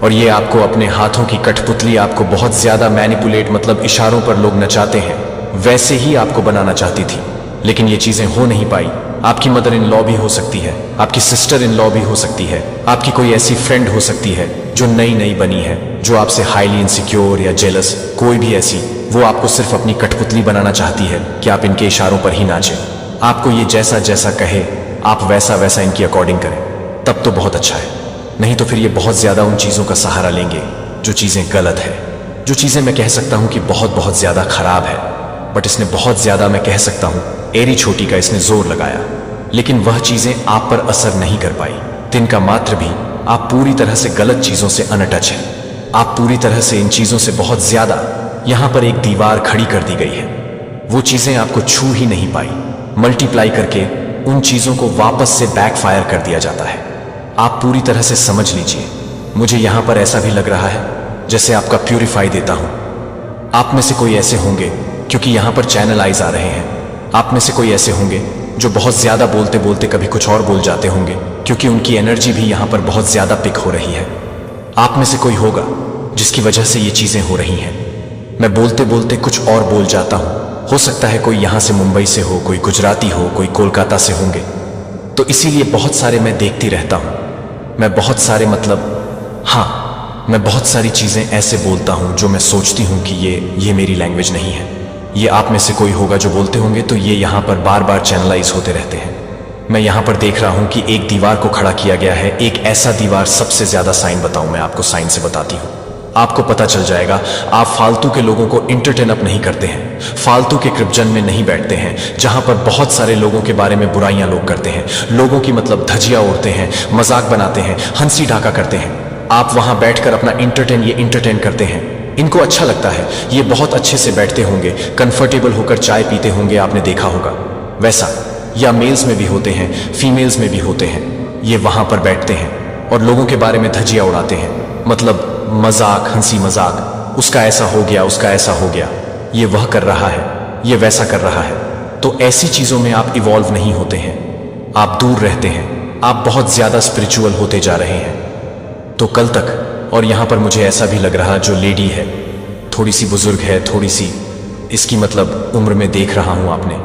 और ये आपको अपने हाथों की कठपुतली, आपको बहुत ज्यादा मैनिपुलेट, मतलब इशारों पर लोग नचाते हैं, वैसे ही आपको बनाना चाहती थी। लेकिन ये चीजें हो नहीं पाई। आपकी मदर इन लॉ भी हो सकती है, आपकी सिस्टर इन लॉ भी हो सकती है, आपकी कोई ऐसी फ्रेंड हो सकती है जो नई नई बनी है, जो आपसे हाईली इनसिक्योर या जेलस, कोई भी ऐसी, वो आपको सिर्फ अपनी कठपुतली बनाना चाहती है कि आप इनके इशारों पर ही नाचें। आपको ये जैसा जैसा कहे आप वैसा वैसा इनकी अकॉर्डिंग करें, तब तो बहुत अच्छा है। नहीं तो फिर ये बहुत ज्यादा उन चीजों का सहारा लेंगे जो चीजें गलत है, जो चीजें मैं कह सकता हूं कि बहुत बहुत ज्यादा खराब है। बट इसने बहुत ज्यादा, मैं कह सकता हूं, एरी छोटी का इसने जोर लगाया, लेकिन वह चीजें आप पर असर नहीं कर पाई। तिनका मात्र भी आप पूरी तरह से गलत चीजों से अनटच है। आप पूरी तरह से इन चीजों से बहुत ज्यादा, यहां पर एक दीवार खड़ी कर दी गई है। वो चीजें आपको छू ही नहीं पाई। मल्टीप्लाई करके उन चीजों को वापस से बैकफायर कर दिया जाता है। आप पूरी तरह से समझ लीजिए। मुझे यहां पर ऐसा भी लग रहा है जैसे आपका प्यूरिफाई देता हूं। आप में से कोई ऐसे होंगे, क्योंकि यहां पर चैनल आइज आ रहे हैं, आप में से कोई ऐसे होंगे जो बहुत ज्यादा बोलते बोलते कभी कुछ और बोल जाते होंगे, क्योंकि उनकी एनर्जी भी यहां पर बहुत ज्यादा पिक हो रही है। आप में से कोई होगा जिसकी वजह से ये चीजें हो रही हैं। मैं बोलते बोलते कुछ और बोल जाता हूं। हो सकता है कोई यहां से मुंबई से हो, कोई गुजराती हो, कोई कोलकाता से होंगे। तो इसीलिए बहुत सारे मैं देखती रहता हूं। मैं बहुत सारे, मतलब हाँ, मैं बहुत सारी चीजें ऐसे बोलता हूं जो मैं सोचती हूं कि ये मेरी लैंग्वेज नहीं है। ये आप में से कोई होगा जो बोलते होंगे, तो ये यहां पर बार बार चैनलाइज होते रहते हैं। मैं यहां पर देख रहा हूं कि एक दीवार को खड़ा किया गया है। एक ऐसा दीवार, सबसे ज्यादा साइन बताऊं, मैं आपको साइन से बताती हूं, आपको पता चल जाएगा। आप फालतू के लोगों को इंटरटेन अप नहीं करते हैं, फालतू के कृपजन में नहीं बैठते हैं, जहां पर बहुत सारे लोगों के बारे में बुराइयां लोग करते हैं, लोगों की मतलब धजिया उड़ते हैं, मजाक बनाते हैं, हंसी ढाका करते हैं। आप वहां बैठकर अपना इंटरटेन करते हैं। इनको अच्छा लगता है, ये बहुत अच्छे से बैठते होंगे, कंफर्टेबल होकर चाय पीते होंगे, आपने देखा होगा वैसा। या मेल्स में भी होते हैं, फीमेल्स में भी होते हैं। ये वहां पर बैठते हैं और लोगों के बारे में धजिया उड़ाते हैं, मतलब मजाक, हंसी मजाक, उसका ऐसा हो गया, उसका ऐसा हो गया, ये वह कर रहा है, ये वैसा कर रहा है। तो ऐसी चीजों में आप इवॉल्व नहीं होते हैं, आप दूर रहते हैं, आप बहुत ज्यादा स्पिरिचुअल होते जा रहे हैं। तो कल तक, और यहां पर मुझे ऐसा भी लग रहा, जो लेडी है थोड़ी सी बुजुर्ग है, थोड़ी सी, इसकी मतलब उम्र में देख रहा हूं आपने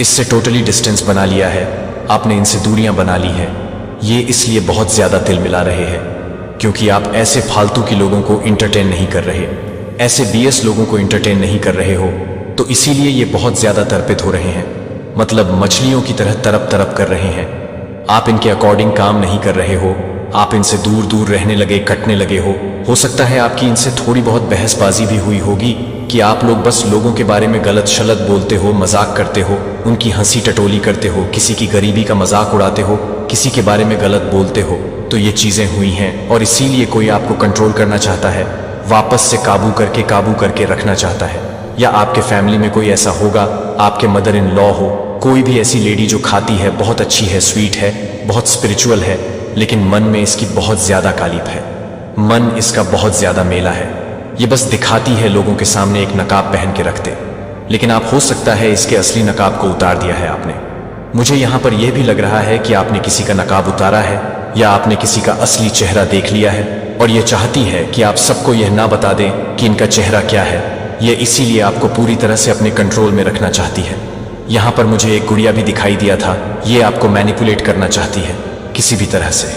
इससे टोटली डिस्टेंस बना लिया है, आपने इनसे दूरियां बना ली हैं। ये इसलिए बहुत ज्यादा तिल मिला रहे हैं क्योंकि आप ऐसे फालतू के लोगों को इंटरटेन नहीं कर रहे, ऐसे बीएस लोगों को इंटरटेन नहीं कर रहे हो। तो इसीलिए ये बहुत ज्यादा तर्पित हो रहे हैं, मतलब मछलियों की तरह तरप तरप कर रहे हैं। आप इनके अकॉर्डिंग काम नहीं कर रहे हो, आप इनसे दूर दूर रहने लगे, कटने लगे हो सकता है आपकी इनसे थोड़ी बहुत बहसबाजी भी हुई होगी कि आप लोग बस लोगों के बारे में गलत शलत बोलते हो, मजाक करते हो, उनकी हंसी टटोली करते हो, किसी की गरीबी का मजाक उड़ाते हो, किसी के बारे में गलत बोलते हो। तो ये चीजें हुई हैं और इसीलिए कोई आपको कंट्रोल करना चाहता है, वापस से काबू करके रखना चाहता है। या आपके फैमिली में कोई ऐसा होगा, आपके मदर इन लॉ हो, कोई भी ऐसी लेडी जो खाती है, बहुत अच्छी है, स्वीट है, बहुत स्पिरिचुअल है, लेकिन मन में इसकी बहुत ज्यादा कालिप है, मन इसका बहुत ज्यादा मेला है। ये बस दिखाती है लोगों के सामने, एक नकाब पहन के रखते, लेकिन आप हो सकता है इसके असली नकाब को उतार दिया है आपने। मुझे यहां पर यह भी लग रहा है कि आपने किसी का नकाब उतारा है या आपने किसी का असली चेहरा देख लिया है और यह चाहती है कि आप सबको यह ना बता दें कि इनका चेहरा क्या है। यह इसीलिए आपको पूरी तरह से अपने कंट्रोल में रखना चाहती है। यहां पर मुझे एक गुड़िया भी दिखाई दिया था, यह आपको मैनिपुलेट करना चाहती है किसी भी तरह से,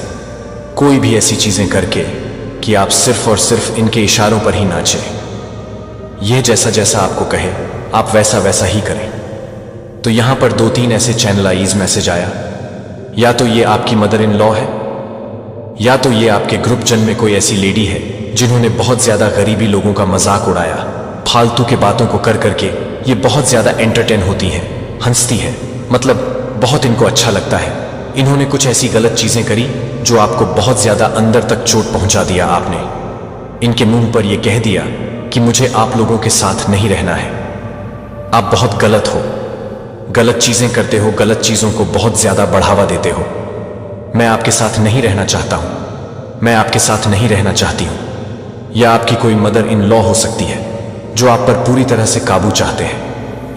कोई भी ऐसी चीजें करके कि आप सिर्फ और सिर्फ इनके इशारों पर ही नाचें। यह जैसा जैसा आपको कहे आप वैसा वैसा ही करें। तो यहां पर 2-3 ऐसे चैनलाइज मैसेज आया, या तो ये आपकी मदर इन लॉ है, या तो ये आपके ग्रुप जन में कोई ऐसी लेडी है जिन्होंने बहुत ज्यादा गरीबी लोगों का मजाक उड़ाया, फालतू के बातों को कर करके ये बहुत ज्यादा एंटरटेन होती है, हंसती है, मतलब बहुत इनको अच्छा लगता है। इन्होंने कुछ ऐसी गलत चीजें करी जो आपको बहुत ज्यादा अंदर तक चोट पहुंचा दिया। आपने इनके मुंह पर यह कह दिया कि मुझे आप लोगों के साथ नहीं रहना है, आप बहुत गलत हो, गलत चीजें करते हो, गलत चीजों को बहुत ज्यादा बढ़ावा देते हो। मैं आपके साथ नहीं रहना चाहता हूं, मैं आपके साथ नहीं रहना चाहती हूं। या आपकी कोई मदर इन लॉ हो सकती है जो आप पर पूरी तरह से काबू चाहते हैं,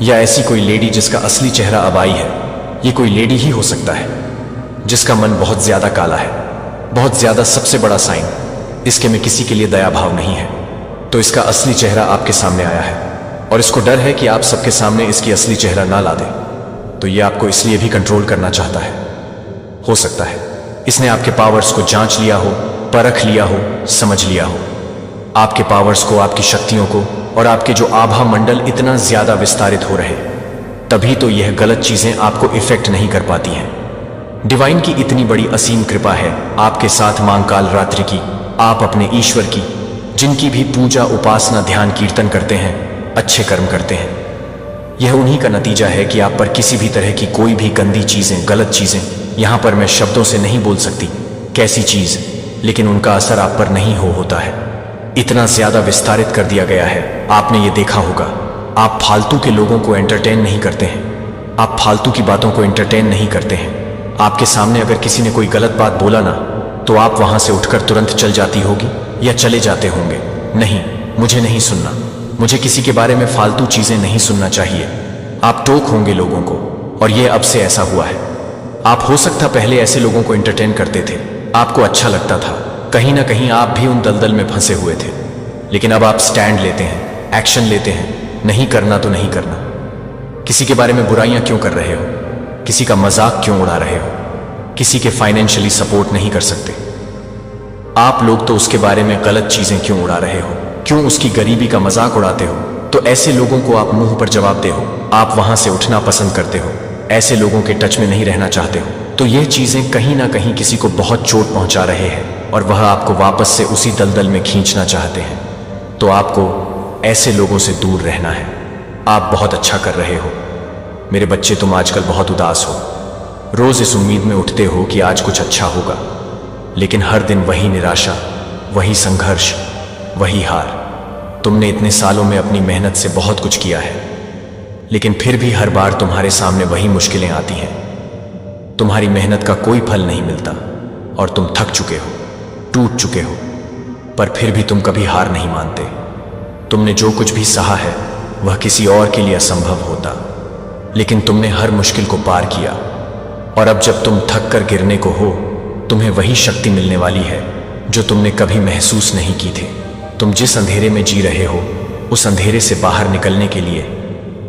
या ऐसी कोई लेडी जिसका असली चेहरा अब आई है। ये कोई लेडी ही हो सकता है जिसका मन बहुत ज्यादा काला है, बहुत ज्यादा। सबसे बड़ा साइन इसके में किसी के लिए दया भाव नहीं है, तो इसका असली चेहरा आपके सामने आया है और इसको डर है कि आप सबके सामने इसकी असली चेहरा ना ला दे, तो ये आपको इसलिए भी कंट्रोल करना चाहता है। हो सकता है इसने आपके पावर्स को जांच लिया हो, परख लिया हो, समझ लिया हो, आपके पावर्स को, आपकी शक्तियों को, और आपके जो आभा मंडल इतना ज्यादा विस्तारित हो रहे, तभी तो यह गलत चीजें आपको इफेक्ट नहीं कर पाती हैं। डिवाइन की इतनी बड़ी असीम कृपा है आपके साथ मांकाल रात्रि की। आप अपने ईश्वर की, जिनकी भी पूजा, उपासना, ध्यान, कीर्तन करते हैं, अच्छे कर्म करते हैं, यह उन्हीं का नतीजा है कि आप पर किसी भी तरह की कोई भी गंदी चीजें, गलत चीजें, यहां पर मैं शब्दों से नहीं बोल सकती कैसी चीज, लेकिन उनका असर आप पर नहीं होता है। इतना ज्यादा विस्तारित कर दिया गया है। आपने ये देखा होगा, आप फालतू के लोगों को एंटरटेन नहीं करते हैं, आप फालतू की बातों को एंटरटेन नहीं करते हैं। आपके सामने अगर किसी ने कोई गलत बात बोला ना, तो आप वहां से उठकर तुरंत चल जाती होगी या चले जाते होंगे। नहीं, मुझे नहीं सुनना, मुझे किसी के बारे में फालतू चीजें नहीं सुनना चाहिए। आप टोक होंगे लोगों को, और यह अब से ऐसा हुआ है। आप हो सकता पहले ऐसे लोगों को एंटरटेन करते थे, आपको अच्छा लगता था, कहीं ना कहीं आप भी उन दलदल में फंसे हुए थे, लेकिन अब आप स्टैंड लेते हैं, एक्शन लेते हैं। नहीं करना तो नहीं करना। किसी के बारे में बुराइयां क्यों कर रहे हो? किसी का मजाक क्यों उड़ा रहे हो? किसी के फाइनेंशियली सपोर्ट नहीं कर सकते आप लोग, तो उसके बारे में गलत चीजें क्यों उड़ा रहे हो? क्यों उसकी गरीबी का मजाक उड़ाते हो? तो ऐसे लोगों को आप मुंह पर जवाब दे हो, आप वहां से उठना पसंद करते हो, ऐसे लोगों के टच में नहीं रहना चाहते हो। तो ये चीजें कहीं ना कहीं किसी को बहुत चोट पहुंचा रहे हैं और वह आपको वापस से उसी दलदल में खींचना चाहते हैं। तो आपको ऐसे लोगों से दूर रहना है। आप बहुत अच्छा कर रहे हो मेरे बच्चे, तुम आजकल बहुत उदास हो। रोज इस उम्मीद में उठते हो कि आज कुछ अच्छा होगा, लेकिन हर दिन वही निराशा, वही संघर्ष, वही हार। तुमने इतने सालों में अपनी मेहनत से बहुत कुछ किया है, लेकिन फिर भी हर बार तुम्हारे सामने वही मुश्किलें आती हैं। तुम्हारी मेहनत का कोई फल नहीं मिलता और तुम थक चुके हो, टूट चुके हो, पर फिर भी तुम कभी हार नहीं मानते। तुमने जो कुछ भी सहा है वह किसी और के लिए असंभव होता, लेकिन तुमने हर मुश्किल को पार किया, और अब जब तुम थक कर गिरने को हो, तुम्हें वही शक्ति मिलने वाली है जो तुमने कभी महसूस नहीं की थी। तुम जिस अंधेरे में जी रहे हो, उस अंधेरे से बाहर निकलने के लिए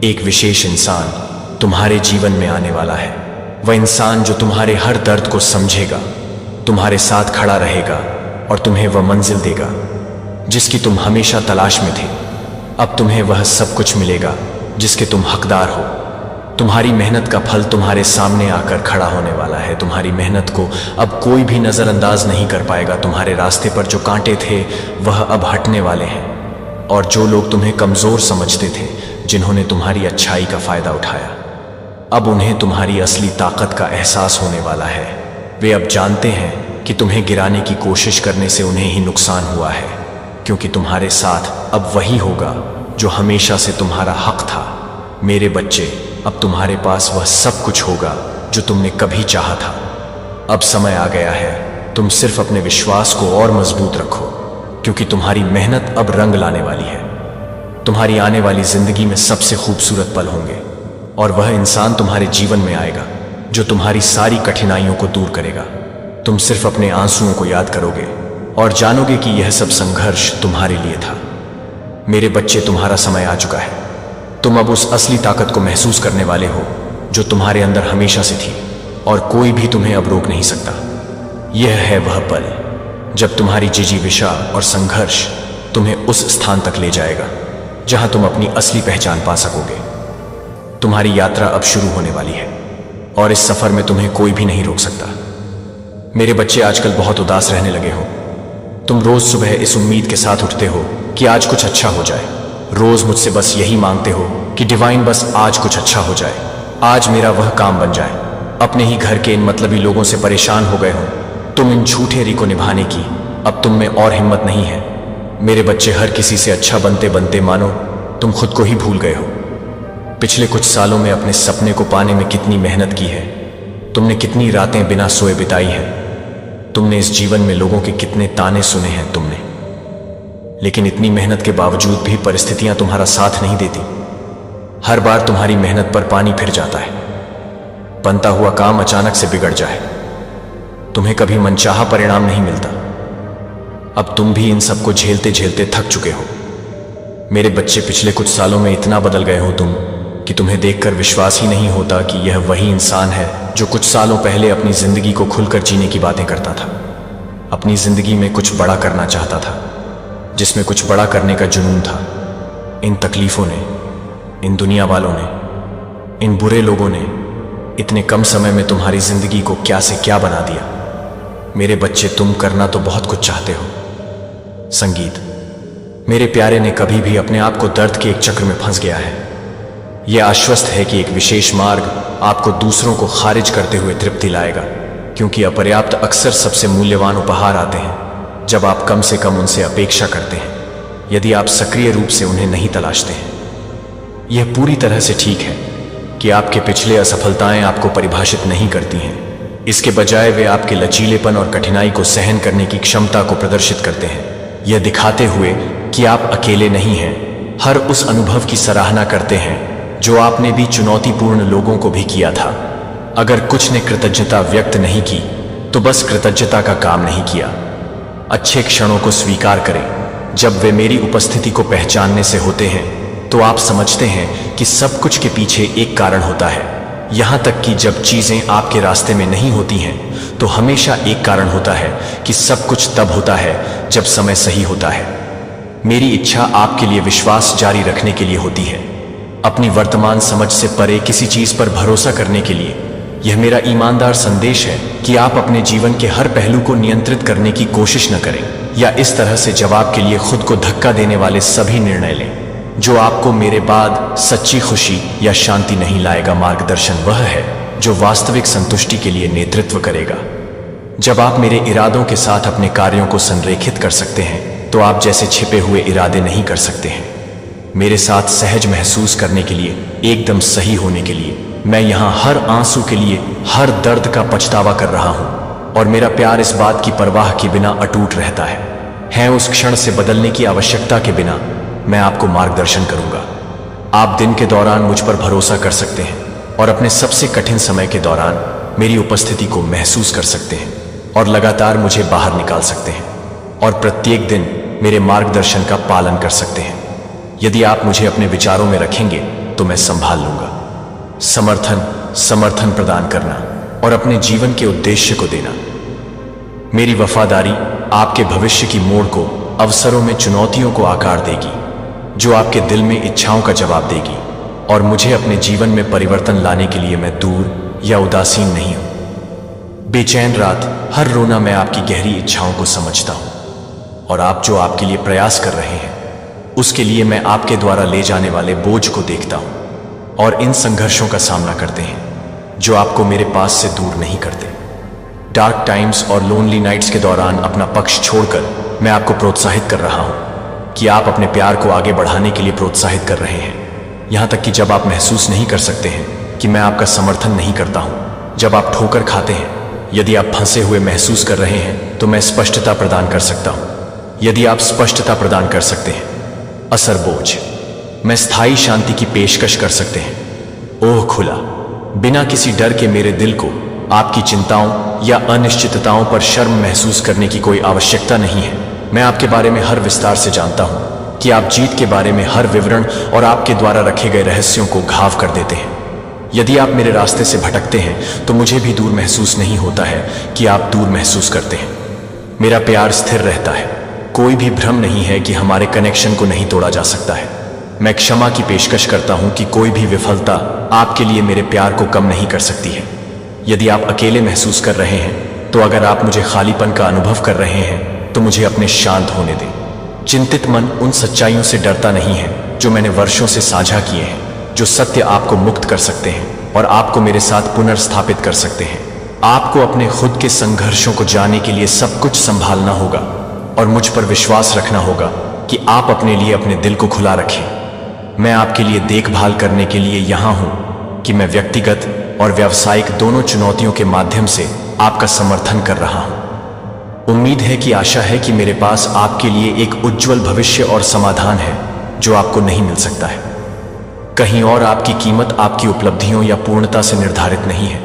एक विशेष इंसान तुम्हारे जीवन में आने वाला है। वह इंसान जो तुम्हारे हर दर्द को समझेगा, तुम्हारे साथ खड़ा रहेगा और तुम्हें वह मंजिल देगा जिसकी तुम हमेशा तलाश में थे। अब तुम्हें वह सब कुछ मिलेगा जिसके तुम हकदार हो। तुम्हारी मेहनत का फल तुम्हारे सामने आकर खड़ा होने वाला है। तुम्हारी मेहनत को अब कोई भी नजरअंदाज नहीं कर पाएगा। तुम्हारे रास्ते पर जो कांटे थे वह अब हटने वाले हैं, और जो लोग तुम्हें कमजोर समझते थे, जिन्होंने तुम्हारी अच्छाई का फायदा उठाया, अब उन्हें तुम्हारी असली ताकत का एहसास होने वाला है। वे अब जानते हैं कि तुम्हें गिराने की कोशिश करने से उन्हें ही नुकसान हुआ है, क्योंकि तुम्हारे साथ अब वही होगा जो हमेशा से तुम्हारा हक था। मेरे बच्चे, अब तुम्हारे पास वह सब कुछ होगा जो तुमने कभी चाहा था। अब समय आ गया है, तुम सिर्फ अपने विश्वास को और मजबूत रखो, क्योंकि तुम्हारी मेहनत अब रंग लाने वाली है। तुम्हारी आने वाली जिंदगी में सबसे खूबसूरत पल होंगे, और वह इंसान तुम्हारे जीवन में आएगा जो तुम्हारी सारी कठिनाइयों को दूर करेगा। तुम सिर्फ अपने आंसुओं को याद करोगे और जानोगे कि यह सब संघर्ष तुम्हारे लिए था। मेरे बच्चे, तुम्हारा समय आ चुका है। तुम अब उस असली ताकत को महसूस करने वाले हो जो तुम्हारे अंदर हमेशा से थी, और कोई भी तुम्हें अब रोक नहीं सकता। यह है वह पल जब तुम्हारी जिजीविषा और संघर्ष तुम्हें उस स्थान तक ले जाएगा जहां तुम अपनी असली पहचान पा सकोगे। तुम्हारी यात्रा अब शुरू होने वाली है, और इस सफर में तुम्हें कोई भी नहीं रोक सकता। मेरे बच्चे, आजकल बहुत उदास रहने लगे हो। तुम रोज सुबह इस उम्मीद के साथ उठते हो कि आज कुछ अच्छा हो जाए। रोज मुझसे बस यही मांगते हो कि डिवाइन, बस आज कुछ अच्छा हो जाए, आज मेरा वह काम बन जाए। अपने ही घर के इन मतलबी लोगों से परेशान हो गए हो। तुम इन झूठे री को निभाने की अब तुम में और हिम्मत नहीं है। मेरे बच्चे हर किसी से अच्छा बनते बनते मानो तुम खुद को ही भूल गए हो। पिछले कुछ सालों में अपने सपने को पाने में कितनी मेहनत की है, तुमने कितनी रातें बिना सोए बिताई हैं, तुमने इस जीवन में लोगों के कितने ताने सुने हैं तुमने। लेकिन इतनी मेहनत के बावजूद भी परिस्थितियां तुम्हारा साथ नहीं देती। हर बार तुम्हारी मेहनत पर पानी फिर जाता है। बनता हुआ काम अचानक से बिगड़ जाए, तुम्हें कभी मनचाहा परिणाम नहीं मिलता। अब तुम भी इन सबको झेलते झेलते थक चुके हो। मेरे बच्चे, पिछले कुछ सालों में इतना बदल गए हो तुम कि तुम्हें देखकर विश्वास ही नहीं होता कि यह वही इंसान है जो कुछ सालों पहले अपनी जिंदगी को खुलकर जीने की बातें करता था। अपनी जिंदगी में कुछ बड़ा करना चाहता था, जिसमें कुछ बड़ा करने का जुनून था। इन तकलीफों ने, इन दुनिया वालों ने, इन बुरे लोगों ने इतने कम समय में तुम्हारी जिंदगी को क्या से क्या बना दिया। मेरे बच्चे, तुम करना तो बहुत कुछ चाहते हो। संगीत मेरे प्यारे ने कभी भी अपने आप को दर्द के एक चक्र में फंस गया है। यह आश्वस्त है कि एक विशेष मार्ग आपको दूसरों को खारिज करते हुए तृप्ति लाएगा, क्योंकि अपर्याप्त अक्सर सबसे मूल्यवान उपहार आते हैं जब आप कम से कम उनसे अपेक्षा करते हैं, यदि आप सक्रिय रूप से उन्हें नहीं तलाशते हैं। यह पूरी तरह से ठीक है कि आपके पिछले असफलताएं आपको परिभाषित नहीं करती हैं। इसके बजाय वे आपके लचीलेपन और कठिनाई को सहन करने की क्षमता को प्रदर्शित करते हैं, यह दिखाते हुए कि आप अकेले नहीं हैं। हर उस अनुभव की सराहना करते हैं जो आपने भी चुनौतीपूर्ण लोगों को भी किया था। अगर कुछ ने कृतज्ञता व्यक्त नहीं की तो बस कृतज्ञता का काम नहीं किया। अच्छे क्षणों को स्वीकार करें। जब वे मेरी उपस्थिति को पहचानने से होते हैं तो आप समझते हैं कि सब कुछ के पीछे एक कारण होता है। यहां तक कि जब चीजें आपके रास्ते में नहीं होती हैं तो हमेशा एक कारण होता है कि सब कुछ तब होता है जब समय सही होता है। मेरी इच्छा आपके लिए विश्वास जारी रखने के लिए होती है, अपनी वर्तमान समझ से परे किसी चीज पर भरोसा करने के लिए। यह मेरा ईमानदार संदेश है कि आप अपने जीवन के हर पहलू को नियंत्रित करने की कोशिश न करें या इस तरह से जवाब के लिए खुद को धक्का देने वाले सभी निर्णय लें जो आपको मेरे बाद सच्ची खुशी या शांति नहीं लाएगा। मार्गदर्शन वह है जो वास्तविक संतुष्टि के लिए नेतृत्व करेगा। जब आप मेरे इरादों के साथ अपने कार्यों को संरेखित कर सकते हैं तो आप जैसे छिपे हुए इरादे नहीं कर सकते हैं। मेरे साथ सहज महसूस करने के लिए, एकदम सही होने के लिए, मैं यहाँ हर आंसू के लिए, हर दर्द का पछतावा कर रहा हूँ और मेरा प्यार इस बात की परवाह के बिना अटूट रहता है उस क्षण से बदलने की आवश्यकता के बिना मैं आपको मार्गदर्शन करूंगा। आप दिन के दौरान मुझ पर भरोसा कर सकते हैं और अपने सबसे कठिन समय के दौरान मेरी उपस्थिति को महसूस कर सकते हैं और लगातार मुझे बाहर निकाल सकते हैं और प्रत्येक दिन मेरे मार्गदर्शन का पालन कर सकते हैं। यदि आप मुझे अपने विचारों में रखेंगे तो मैं संभाल लूंगा। समर्थन प्रदान करना और अपने जीवन के उद्देश्य को देना। मेरी वफादारी आपके भविष्य की मोड़ को, अवसरों में चुनौतियों को आकार देगी, जो आपके दिल में इच्छाओं का जवाब देगी और मुझे अपने जीवन में परिवर्तन लाने के लिए मैं दूर या उदासीन नहीं हूं। बेचैन रात, हर रोना मैं आपकी गहरी इच्छाओं को समझता हूं और आप जो आपके लिए प्रयास कर रहे हैं उसके लिए मैं आपके द्वारा ले जाने वाले बोझ को देखता हूं और इन संघर्षों का सामना करते हैं जो आपको मेरे पास से दूर नहीं करते। डार्क टाइम्स और लोनली नाइट्स के दौरान अपना पक्ष छोड़कर मैं आपको प्रोत्साहित कर रहा हूं कि आप अपने प्यार को आगे बढ़ाने के लिए प्रोत्साहित कर रहे हैं, यहां तक कि जब आप महसूस नहीं कर सकते हैं कि मैं आपका समर्थन नहीं करता हूं। जब आप ठोकर खाते हैं, यदि आप फंसे हुए महसूस कर रहे हैं तो मैं स्पष्टता प्रदान कर सकता हूं। यदि आप स्पष्टता प्रदान कर सकते हैं, असर बोझ, मैं स्थायी शांति की पेशकश कर सकते हैं। ओह खुला, बिना किसी डर के मेरे दिल को आपकी चिंताओं या अनिश्चितताओं पर शर्म महसूस करने की कोई आवश्यकता नहीं है। मैं आपके बारे में हर विस्तार से जानता हूं कि आप जीत के बारे में हर विवरण और आपके द्वारा रखे गए रहस्यों को घाव कर देते हैं। यदि आप मेरे रास्ते से भटकते हैं तो मुझे भी दूर महसूस नहीं होता है कि आप दूर महसूस करते हैं। मेरा प्यार स्थिर रहता है, कोई भी भ्रम नहीं है कि हमारे कनेक्शन को नहीं तोड़ा जा सकता है। मैं क्षमा की पेशकश करता हूं कि कोई भी विफलता आपके लिए मेरे प्यार को कम नहीं कर सकती है। यदि आप अकेले महसूस कर रहे हैं तो अगर आप मुझे खालीपन का अनुभव कर रहे हैं तो मुझे अपने शांत होने दें। चिंतित मन उन सच्चाइयों से डरता नहीं है जो मैंने वर्षों से साझा किए हैं, जो सत्य आपको मुक्त कर सकते हैं और आपको मेरे साथ पुनर्स्थापित कर सकते हैं। आपको अपने खुद के संघर्षों को जाने के लिए सब कुछ संभालना होगा और मुझ पर विश्वास रखना होगा कि आप अपने लिए अपने दिल को खुला रखें। मैं आपके लिए देखभाल करने के लिए यहाँ हूँ कि मैं व्यक्तिगत और व्यावसायिक दोनों चुनौतियों के माध्यम से आपका समर्थन कर रहा हूँ। उम्मीद है कि आशा है कि मेरे पास आपके लिए एक उज्जवल भविष्य और समाधान है जो आपको नहीं मिल सकता है। कहीं और आपकी कीमत आपकी उपलब्धियों या पूर्णता से निर्धारित नहीं है,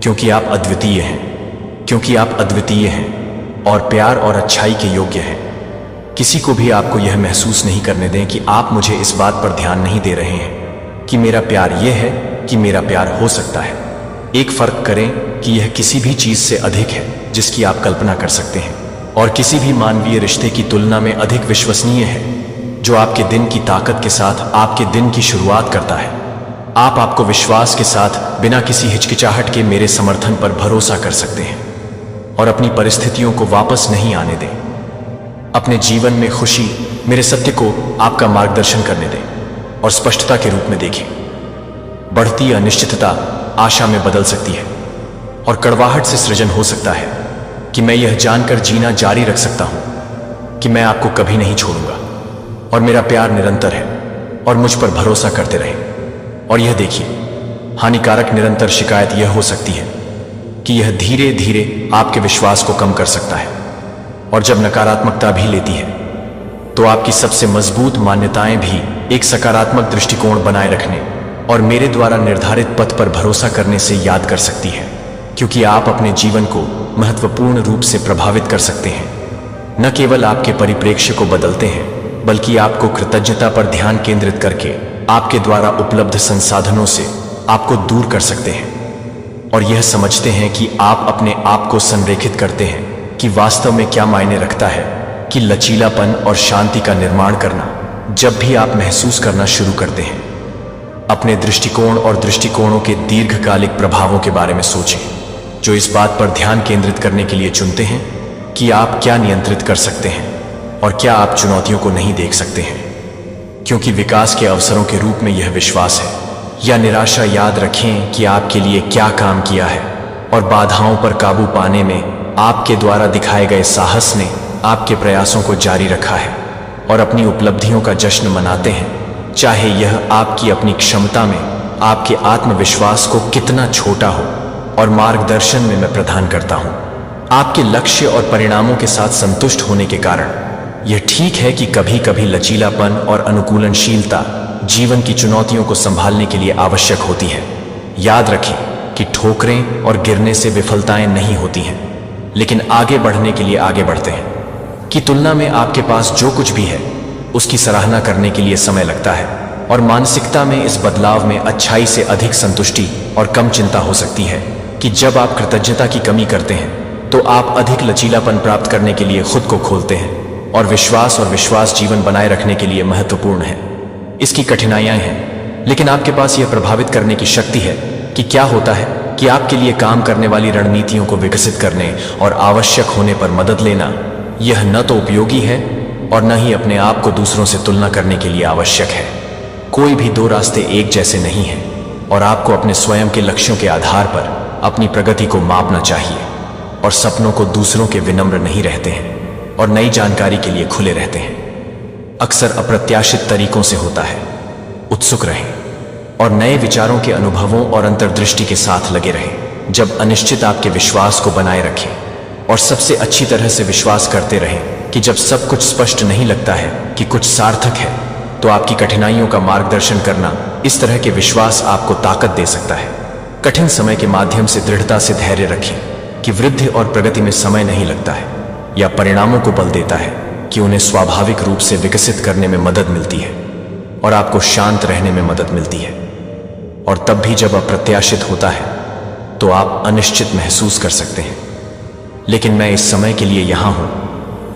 क्योंकि आप अद्वितीय हैं, क्योंकि आप अद्वितीय हैं और प्यार और अच्छाई के योग्य हैं। किसी को भी आपको यह महसूस नहीं करने दें कि आप मुझे इस बात पर ध्यान नहीं दे रहे हैं कि मेरा प्यार यह है कि मेरा प्यार हो सकता है। एक फर्क करें कि यह किसी भी चीज से अधिक है जिसकी आप कल्पना कर सकते हैं और किसी भी मानवीय रिश्ते की तुलना में अधिक विश्वसनीय है, जो आपके दिन की ताकत के साथ आपके दिन की शुरुआत करता है। आपको विश्वास के साथ बिना किसी हिचकिचाहट के मेरे समर्थन पर भरोसा कर सकते हैं और अपनी परिस्थितियों को वापस नहीं आने दें। अपने जीवन में खुशी मेरे सत्य को आपका मार्गदर्शन करने दें और स्पष्टता के रूप में देखें। बढ़ती अनिश्चितता आशा में बदल सकती है और कड़वाहट से सृजन हो सकता है कि मैं यह जानकर जीना जारी रख सकता हूं कि मैं आपको कभी नहीं छोड़ूंगा और मेरा प्यार निरंतर है और मुझ पर भरोसा करते रहें। और यह देखिए, हानिकारक निरंतर शिकायत यह हो सकती है कि यह धीरे धीरे आपके विश्वास को कम कर सकता है और जब नकारात्मकता भी लेती है तो आपकी सबसे मजबूत मान्यताएं भी एक सकारात्मक दृष्टिकोण बनाए रखने और मेरे द्वारा निर्धारित पथ पर भरोसा करने से याद कर सकती है, क्योंकि आप अपने जीवन को महत्वपूर्ण रूप से प्रभावित कर सकते हैं। न केवल आपके परिप्रेक्ष्य को बदलते हैं, बल्कि आपको कृतज्ञता पर ध्यान केंद्रित करके आपके द्वारा उपलब्ध संसाधनों से आपको दूर कर सकते हैं और यह समझते हैं कि आप अपने आप को संरेखित करते हैं कि वास्तव में क्या मायने रखता है कि लचीलापन और शांति का निर्माण करना जब भी आप महसूस करना शुरू करते हैं। अपने दृष्टिकोण और दृष्टिकोणों के दीर्घकालिक प्रभावों के बारे में सोचें, जो इस बात पर ध्यान केंद्रित करने के लिए चुनते हैं कि आप क्या नियंत्रित कर सकते हैं और क्या आप चुनौतियों को नहीं देख सकते हैं, क्योंकि विकास के अवसरों के रूप में यह विश्वास है या निराशा। याद रखें कि आपके लिए क्या काम किया है और बाधाओं पर काबू पाने में आपके द्वारा दिखाए गए साहस ने आपके प्रयासों को जारी रखा है और अपनी उपलब्धियों का जश्न मनाते हैं, चाहे यह आपकी अपनी क्षमता में आपके आत्मविश्वास को कितना छोटा हो। और मार्गदर्शन में मैं प्रदान करता हूं आपके लक्ष्य और परिणामों के साथ संतुष्ट होने के कारण। यह ठीक है कि कभी कभी लचीलापन और अनुकूलनशीलता जीवन की चुनौतियों को संभालने के लिए आवश्यक होती है। याद रखें कि ठोकरें और गिरने से विफलताएं नहीं होती हैं, लेकिन आगे बढ़ने के लिए आगे बढ़ते हैं। की तुलना में आपके पास जो कुछ भी है उसकी सराहना करने के लिए समय लगता है और मानसिकता में इस बदलाव में अच्छाई से अधिक संतुष्टि और कम चिंता हो सकती है कि जब आप कृतज्ञता की कमी करते हैं तो आप अधिक लचीलापन प्राप्त करने के लिए खुद को खोलते हैं और विश्वास जीवन बनाए रखने के लिए महत्वपूर्ण है। इसकी कठिनाइयां हैं, लेकिन आपके पास यह प्रभावित करने की शक्ति है कि क्या होता है कि आपके लिए काम करने वाली रणनीतियों को विकसित करने और आवश्यक होने पर मदद लेना। यह न तो उपयोगी है और न ही अपने आप को दूसरों से तुलना करने के लिए आवश्यक है। कोई भी दो रास्ते एक जैसे नहीं हैं और आपको अपने स्वयं के लक्ष्यों के आधार पर अपनी प्रगति को मापना चाहिए और सपनों को दूसरों के विनम्र नहीं रहते हैं और नई जानकारी के लिए खुले रहते हैं। अक्सर अप्रत्याशित तरीकों से होता है। उत्सुक रहें और नए विचारों के अनुभवों और अंतर्दृष्टि के साथ लगे रहें। जब अनिश्चित आपके विश्वास को बनाए रखें और सबसे अच्छी तरह से विश्वास करते रहें कि जब सब कुछ स्पष्ट नहीं लगता है कि कुछ सार्थक है, तो आपकी कठिनाइयों का मार्गदर्शन करना इस तरह के विश्वास आपको ताकत दे सकता है। कठिन समय के माध्यम से दृढ़ता से धैर्य रखें कि वृद्धि और प्रगति में समय नहीं लगता है या परिणामों को बल देता है कि उन्हें स्वाभाविक रूप से विकसित करने में मदद मिलती है और आपको शांत रहने में मदद मिलती है। और तब भी जब अप्रत्याशित होता है तो आप अनिश्चित महसूस कर सकते हैं, लेकिन मैं इस समय के लिए यहां हूं,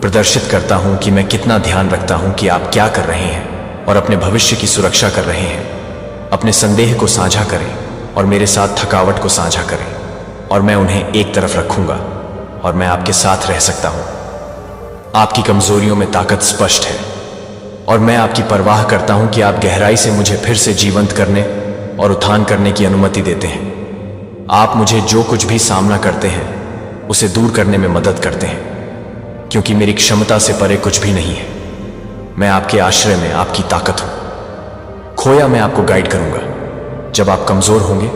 प्रदर्शित करता हूं कि मैं कितना ध्यान रखता हूं कि आप क्या कर रहे हैं और अपने भविष्य की सुरक्षा कर रहे हैं। अपने संदेह को साझा करें और मेरे साथ थकावट को साझा करें और मैं उन्हें एक तरफ रखूंगा और मैं आपके साथ रह सकता हूं। आपकी कमजोरियों में ताकत स्पष्ट है और मैं आपकी परवाह करता हूं कि आप गहराई से मुझे फिर से जीवंत करने और उत्थान करने की अनुमति देते हैं। आप मुझे जो कुछ भी सामना करते हैं उसे दूर करने में मदद करते हैं, क्योंकि मेरी क्षमता से परे कुछ भी नहीं है। मैं आपके आश्रय में आपकी ताकत हूं। खोया मैं आपको गाइड करूंगा जब आप कमजोर होंगे,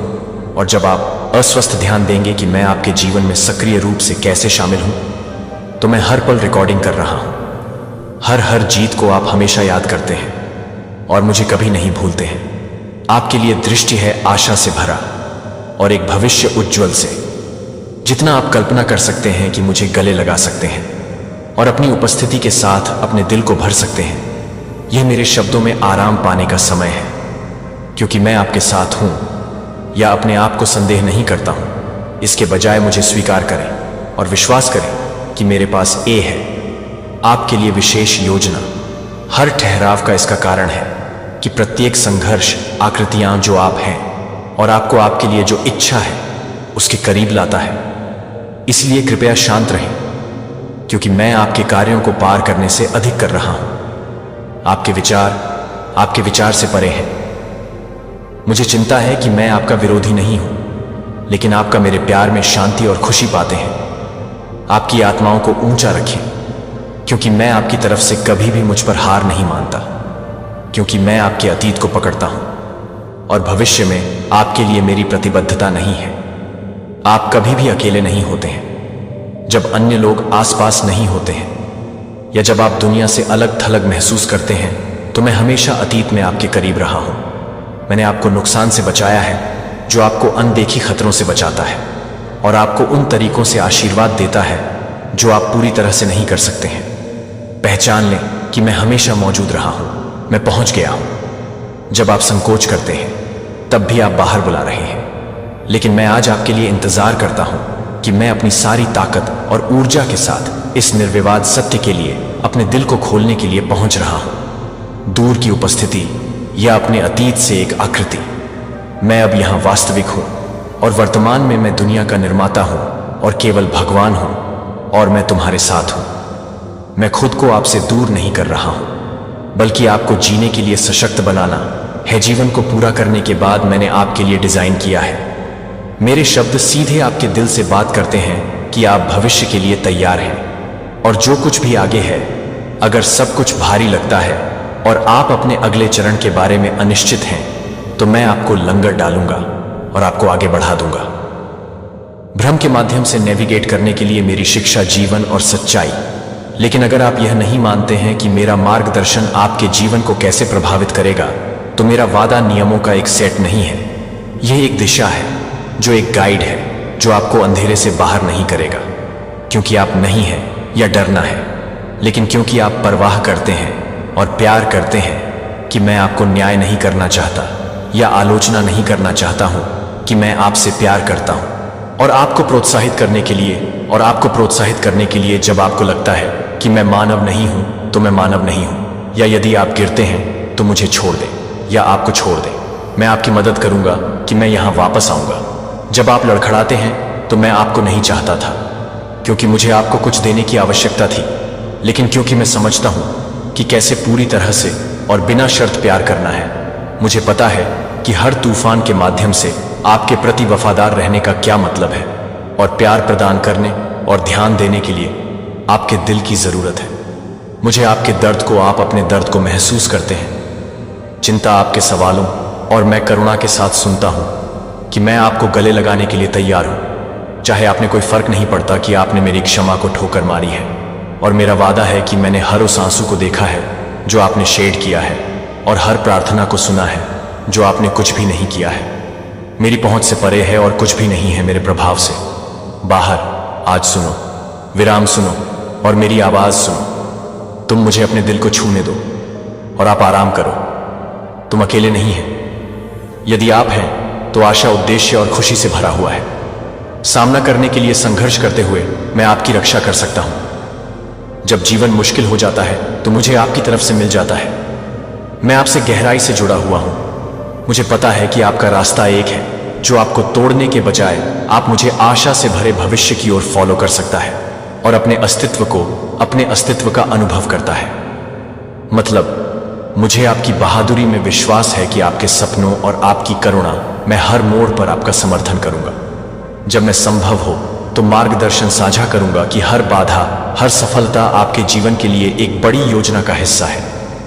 और जब आप अस्वस्थ ध्यान देंगे कि मैं आपके जीवन में सक्रिय रूप से कैसे शामिल हूं, तो मैं हर पल रिकॉर्डिंग कर रहा हूं। हर जीत को आप हमेशा याद करते हैं और मुझे कभी नहीं भूलते हैं। आपके लिए दृष्टि है आशा से भरा और एक भविष्य उज्ज्वल से। जितना आप कल्पना कर सकते हैं कि मुझे गले लगा सकते हैं और अपनी उपस्थिति के साथ अपने दिल को भर सकते हैं, यह मेरे शब्दों में आराम पाने का समय है, क्योंकि मैं आपके साथ हूं। या अपने आप को संदेह नहीं करता हूं, इसके बजाय मुझे स्वीकार करें और विश्वास करें कि मेरे पास ए है, आपके लिए विशेष योजना। हर ठहराव का इसका कारण है कि प्रत्येक संघर्ष आकृतियां जो आप हैं और आपको आपके लिए जो इच्छा है उसके करीब लाता है। इसलिए कृपया शांत रहें, क्योंकि मैं आपके कार्यों को पार करने से अधिक कर रहा हूं। आपके विचार से परे हैं। मुझे चिंता है कि मैं आपका विरोधी नहीं हूं, लेकिन आपका मेरे प्यार में शांति और खुशी पाते हैं। आपकी आत्माओं को ऊंचा रखें, क्योंकि मैं आपकी तरफ से कभी भी मुझ पर हार नहीं मानता, क्योंकि मैं आपके अतीत को पकड़ता हूं और भविष्य में आपके लिए मेरी प्रतिबद्धता नहीं है। आप कभी भी अकेले नहीं होते हैं। जब अन्य लोग आसपास नहीं होते हैं या जब आप दुनिया से अलग थलग महसूस करते हैं, तो मैं हमेशा अतीत में आपके करीब रहा हूं। मैंने आपको नुकसान से बचाया है जो आपको अनदेखी खतरों से बचाता है, और आपको उन तरीकों से आशीर्वाद देता है जो आप पूरी तरह से नहीं कर सकते हैं। पहचान लें कि मैं हमेशा मौजूद रहा हूं। मैं पहुंच गया हूं। जब आप संकोच करते हैं तब भी आप बाहर बुला रहे हैं, लेकिन मैं आज आपके लिए इंतजार करता हूं कि मैं अपनी सारी ताकत और ऊर्जा के साथ इस निर्विवाद सत्य के लिए अपने दिल को खोलने के लिए पहुंच रहा हूं। दूर की उपस्थिति या अपने अतीत से एक आकृति, मैं अब यहां वास्तविक हूं, और वर्तमान में मैं दुनिया का निर्माता हूं और केवल भगवान हूं, और मैं तुम्हारे साथ हूं। मैं खुद को आपसे दूर नहीं कर रहा हूं, बल्कि आपको जीने के लिए सशक्त बनाना है। जीवन को पूरा करने के बाद मैंने आपके लिए डिजाइन किया है। मेरे शब्द सीधे आपके दिल से बात करते हैं कि आप भविष्य के लिए तैयार हैं, और जो कुछ भी आगे है, अगर सब कुछ भारी लगता है और आप अपने अगले चरण के बारे में अनिश्चित हैं, तो मैं आपको लंगर डालूंगा और आपको आगे बढ़ा दूंगा। भ्रम के माध्यम से नेविगेट करने के लिए मेरी शिक्षा जीवन और सच्चाई। लेकिन अगर आप यह नहीं मानते हैं कि मेरा मार्गदर्शन आपके जीवन को कैसे प्रभावित करेगा, तो मेरा वादा नियमों का एक सेट नहीं है। यह एक दिशा है, जो एक गाइड है, जो आपको अंधेरे से बाहर नहीं करेगा, क्योंकि आप नहीं हैं या डरना है, लेकिन क्योंकि आप परवाह करते हैं और प्यार करते हैं कि मैं आपको न्याय नहीं करना चाहता या आलोचना नहीं करना चाहता हूं, कि मैं आपसे प्यार करता हूं और आपको प्रोत्साहित करने के लिए जब आपको लगता है कि मैं मानव नहीं हूं, तो मैं मानव नहीं हूं। या यदि आप गिरते हैं तो मुझे छोड़ दें या आपको छोड़ दें। मैं आपकी मदद करूंगा कि मैं यहां वापस आऊंगा। जब आप लड़खड़ाते हैं तो मैं आपको नहीं चाहता था, क्योंकि मुझे आपको कुछ देने की आवश्यकता थी, लेकिन क्योंकि मैं समझता हूं कि कैसे पूरी तरह से और बिना शर्त प्यार करना है। मुझे पता है कि हर तूफान के माध्यम से आपके प्रति वफादार रहने का क्या मतलब है, और प्यार प्रदान करने और ध्यान देने के लिए आपके दिल की जरूरत है। मुझे आपके दर्द को, आप अपने दर्द को महसूस करते हैं, चिंता आपके सवालों, और मैं करुणा के साथ सुनता हूं कि मैं आपको गले लगाने के लिए तैयार हूं। चाहे आपने कोई फर्क नहीं पड़ता कि आपने मेरी क्षमा को ठोकर मारी है, और मेरा वादा है कि मैंने हर उस आंसू को देखा है जो आपने शेड किया है, और हर प्रार्थना को सुना है जो आपने कुछ भी नहीं किया है। मेरी पहुंच से परे है और कुछ भी नहीं है मेरे प्रभाव से बाहर। आज सुनो, विराम सुनो और मेरी आवाज सुनो। तुम मुझे अपने दिल को छूने दो और आप आराम करो। तुम अकेले नहीं हैं। यदि आप हैं तो आशा, उद्देश्य और खुशी से भरा हुआ है। सामना करने के लिए संघर्ष करते हुए मैं आपकी रक्षा कर सकता हूं। जब जीवन मुश्किल हो जाता है तो मुझे आपकी तरफ से मिल जाता है। मैं आपसे गहराई से जुड़ा हुआ हूं। मुझे पता है कि आपका रास्ता एक है जो आपको तोड़ने के बजाय आप मुझे आशा से भरे भविष्य की ओर फॉलो कर सकता है और अपने अस्तित्व का अनुभव करता है। मतलब मुझे आपकी बहादुरी में विश्वास है कि आपके सपनों और आपकी करुणा, मैं हर मोड़ पर आपका समर्थन करूंगा। जब मैं संभव हो तो मार्गदर्शन साझा करूंगा कि हर बाधा, हर सफलता आपके जीवन के लिए एक बड़ी योजना का हिस्सा है।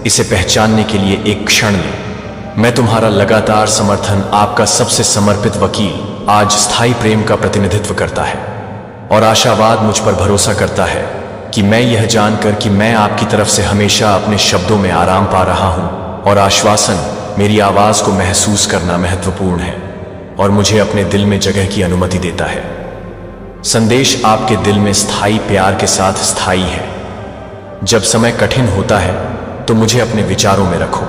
इसे पहचानने के लिए एक क्षण लें। मैं तुम्हारा लगातार समर्थन, आपका सबसे समर्पित वकील, आज स्थायी प्रेम का प्रतिनिधित्व करता है और आशावाद मुझ पर भरोसा करता है कि मैं यह जानकर कि मैं आपकी तरफ से हमेशा अपने शब्दों में आराम पा रहा हूं और आश्वासन, मेरी आवाज को महसूस करना महत्वपूर्ण है और मुझे अपने दिल में जगह की अनुमति देता है। संदेश आपके दिल में स्थायी प्यार के साथ स्थायी है। जब समय कठिन होता है तो मुझे अपने विचारों में रखो।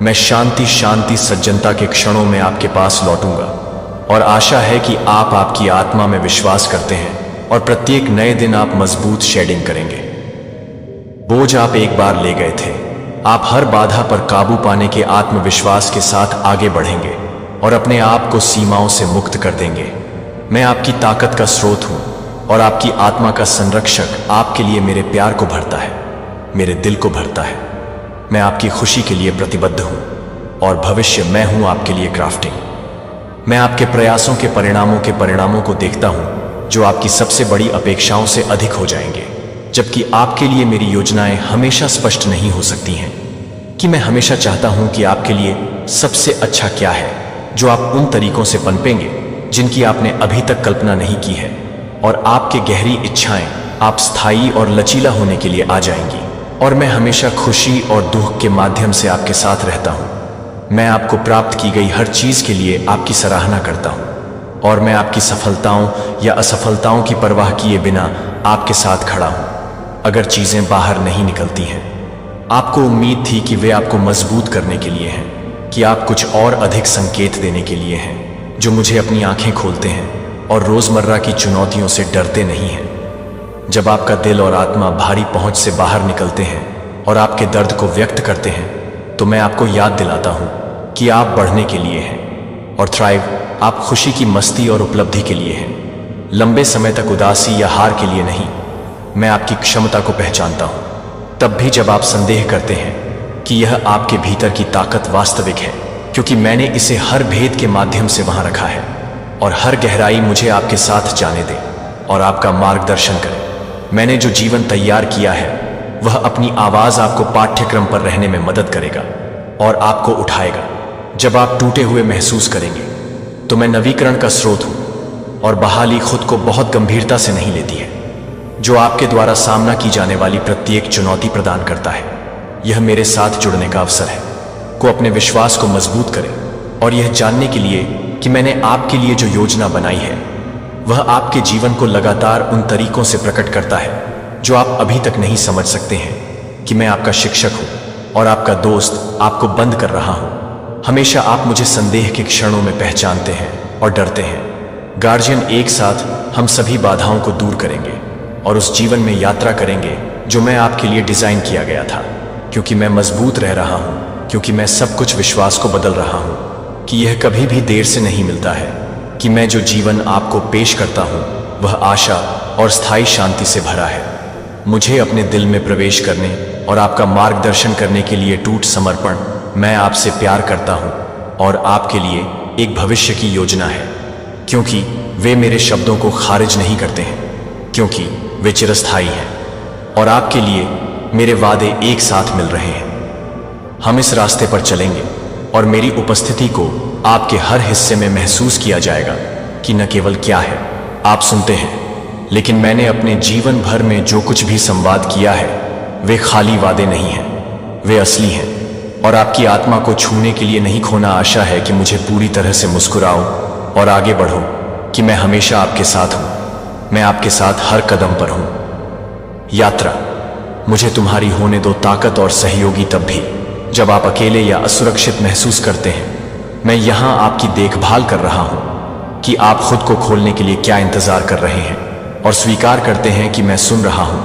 मैं शांति शांति सज्जनता के क्षणों में आपके पास लौटूंगा और आशा है कि आप आपकी आत्मा में विश्वास करते हैं और प्रत्येक नए दिन आप मजबूत शेडिंग करेंगे। बोझ आप एक बार ले गए थे, आप हर बाधा पर काबू पाने के आत्मविश्वास के साथ आगे बढ़ेंगे और अपने आप को सीमाओं से मुक्त कर देंगे। मैं आपकी ताकत का स्रोत हूं और आपकी आत्मा का संरक्षक आपके लिए मेरे प्यार को भरता है, मेरे दिल को भरता है। मैं आपकी खुशी के लिए प्रतिबद्ध हूं और भविष्य मैं हूं आपके लिए क्राफ्टिंग। मैं आपके प्रयासों के परिणामों को देखता हूं जो आपकी सबसे बड़ी अपेक्षाओं से अधिक हो जाएंगे, जबकि आपके लिए मेरी योजनाएं हमेशा स्पष्ट नहीं हो सकती हैं। कि मैं हमेशा चाहता हूं कि आपके लिए सबसे अच्छा क्या है, जो आप उन तरीकों से पनपेंगे जिनकी आपने अभी तक कल्पना नहीं की है, और आपके गहरी इच्छाएं आप स्थायी और लचीला होने के लिए आ जाएंगी। और मैं हमेशा खुशी और दुख के माध्यम से आपके साथ रहता हूं। मैं आपको प्राप्त की गई हर चीज के लिए आपकी सराहना करता हूं और मैं आपकी सफलताओं या असफलताओं की परवाह किए बिना आपके साथ खड़ा हूं। अगर चीजें बाहर नहीं निकलती हैं, आपको उम्मीद थी कि वे आपको मजबूत करने के लिए हैं, कि आप कुछ और अधिक संकेत देने के लिए हैं, जो मुझे अपनी आंखें खोलते हैं और रोजमर्रा की चुनौतियों से डरते नहीं हैं। जब आपका दिल और आत्मा भारी पहुंच से बाहर निकलते हैं और आपके दर्द को व्यक्त करते हैं, तो मैं आपको याद दिलाता हूं कि आप बढ़ने के लिए हैं और थ्राइव, आप खुशी की मस्ती और उपलब्धि के लिए हैं, लंबे समय तक उदासी या हार के लिए नहीं। मैं आपकी क्षमता को पहचानता हूं, तब भी जब आप संदेह करते हैं कि यह आपके भीतर की ताकत वास्तविक है, क्योंकि मैंने इसे हर भेद के माध्यम से वहां रखा है और हर गहराई मुझे आपके साथ जाने दे और आपका मार्गदर्शन करे। मैंने जो जीवन तैयार किया है वह अपनी आवाज आपको पाठ्यक्रम पर रहने में मदद करेगा और आपको उठाएगा। जब आप टूटे हुए महसूस करेंगे तो मैं नवीकरण का स्रोत हूं और बहाली खुद को बहुत गंभीरता से नहीं लेती है, जो आपके द्वारा सामना की जाने वाली प्रत्येक चुनौती प्रदान करता है। यह मेरे साथ जुड़ने का अवसर है, को अपने विश्वास को मजबूत करें और यह जानने के लिए कि मैंने आपके लिए जो योजना बनाई है वह आपके जीवन को लगातार उन तरीकों से प्रकट करता है जो आप अभी तक नहीं समझ सकते हैं। कि मैं आपका शिक्षक हूं और आपका दोस्त, आपको बंद कर रहा हूं। हमेशा आप मुझे संदेह के क्षणों में पहचानते हैं और डरते हैं। गार्जियन, एक साथ हम सभी बाधाओं को दूर करेंगे और उस जीवन में यात्रा करेंगे जो मैं आपके लिए डिजाइन किया गया था। क्योंकि मैं मजबूत रह रहा हूं, क्योंकि मैं सब कुछ विश्वास को बदल रहा हूं कि यह कभी भी देर से नहीं मिलता है, कि मैं जो जीवन आपको पेश करता हूं वह आशा और स्थायी शांति से भरा है। मुझे अपने दिल में प्रवेश करने और आपका मार्गदर्शन करने के लिए टूट समर्पण। मैं आपसे प्यार करता हूं और आपके लिए एक भविष्य की योजना है, क्योंकि वे मेरे शब्दों को खारिज नहीं करते हैं, क्योंकि वे चिरस्थायी हैं और आपके लिए मेरे वादे एक साथ मिल रहे हैं। हम इस रास्ते पर चलेंगे और मेरी उपस्थिति को आपके हर हिस्से में महसूस किया जाएगा कि न केवल क्या है आप सुनते हैं, लेकिन मैंने अपने जीवन भर में जो कुछ भी संवाद किया है वे खाली वादे नहीं हैं, वे असली हैं और आपकी आत्मा को छूने के लिए नहीं खोना। आशा है कि मुझे पूरी तरह से मुस्कुराओ और आगे बढ़ो, कि मैं हमेशा आपके साथ हूं, मैं आपके साथ हर कदम पर हूं। यात्रा, मुझे तुम्हारी होने दो ताकत और सहयोगी तब भी जब आप अकेले या असुरक्षित महसूस करते हैं। मैं यहां आपकी देखभाल कर रहा हूं कि आप खुद को खोलने के लिए क्या इंतजार कर रहे हैं और स्वीकार करते हैं कि मैं सुन रहा हूं,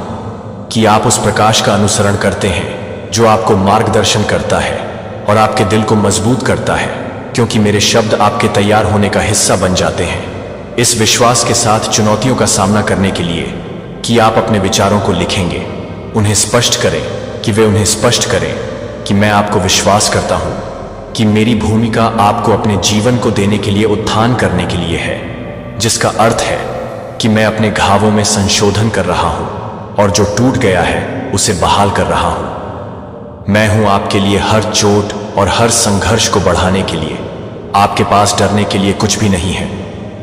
कि आप उस प्रकाश का अनुसरण करते हैं जो आपको मार्गदर्शन करता है और आपके दिल को मजबूत करता है, क्योंकि मेरे शब्द आपके तैयार होने का हिस्सा बन जाते हैं। इस विश्वास के साथ चुनौतियों का सामना करने के लिए कि आप अपने विचारों को लिखेंगे, उन्हें स्पष्ट करें, कि वे उन्हें स्पष्ट करें, कि मैं आपको विश्वास करता हूं कि मेरी भूमिका आपको अपने जीवन को देने के लिए उत्थान करने के लिए है, जिसका अर्थ है कि मैं अपने घावों में संशोधन कर रहा हूं और जो टूट गया है उसे बहाल कर रहा हूं। मैं हूं आपके लिए हर चोट और हर संघर्ष को बढ़ाने के लिए। आपके पास डरने के लिए कुछ भी नहीं है,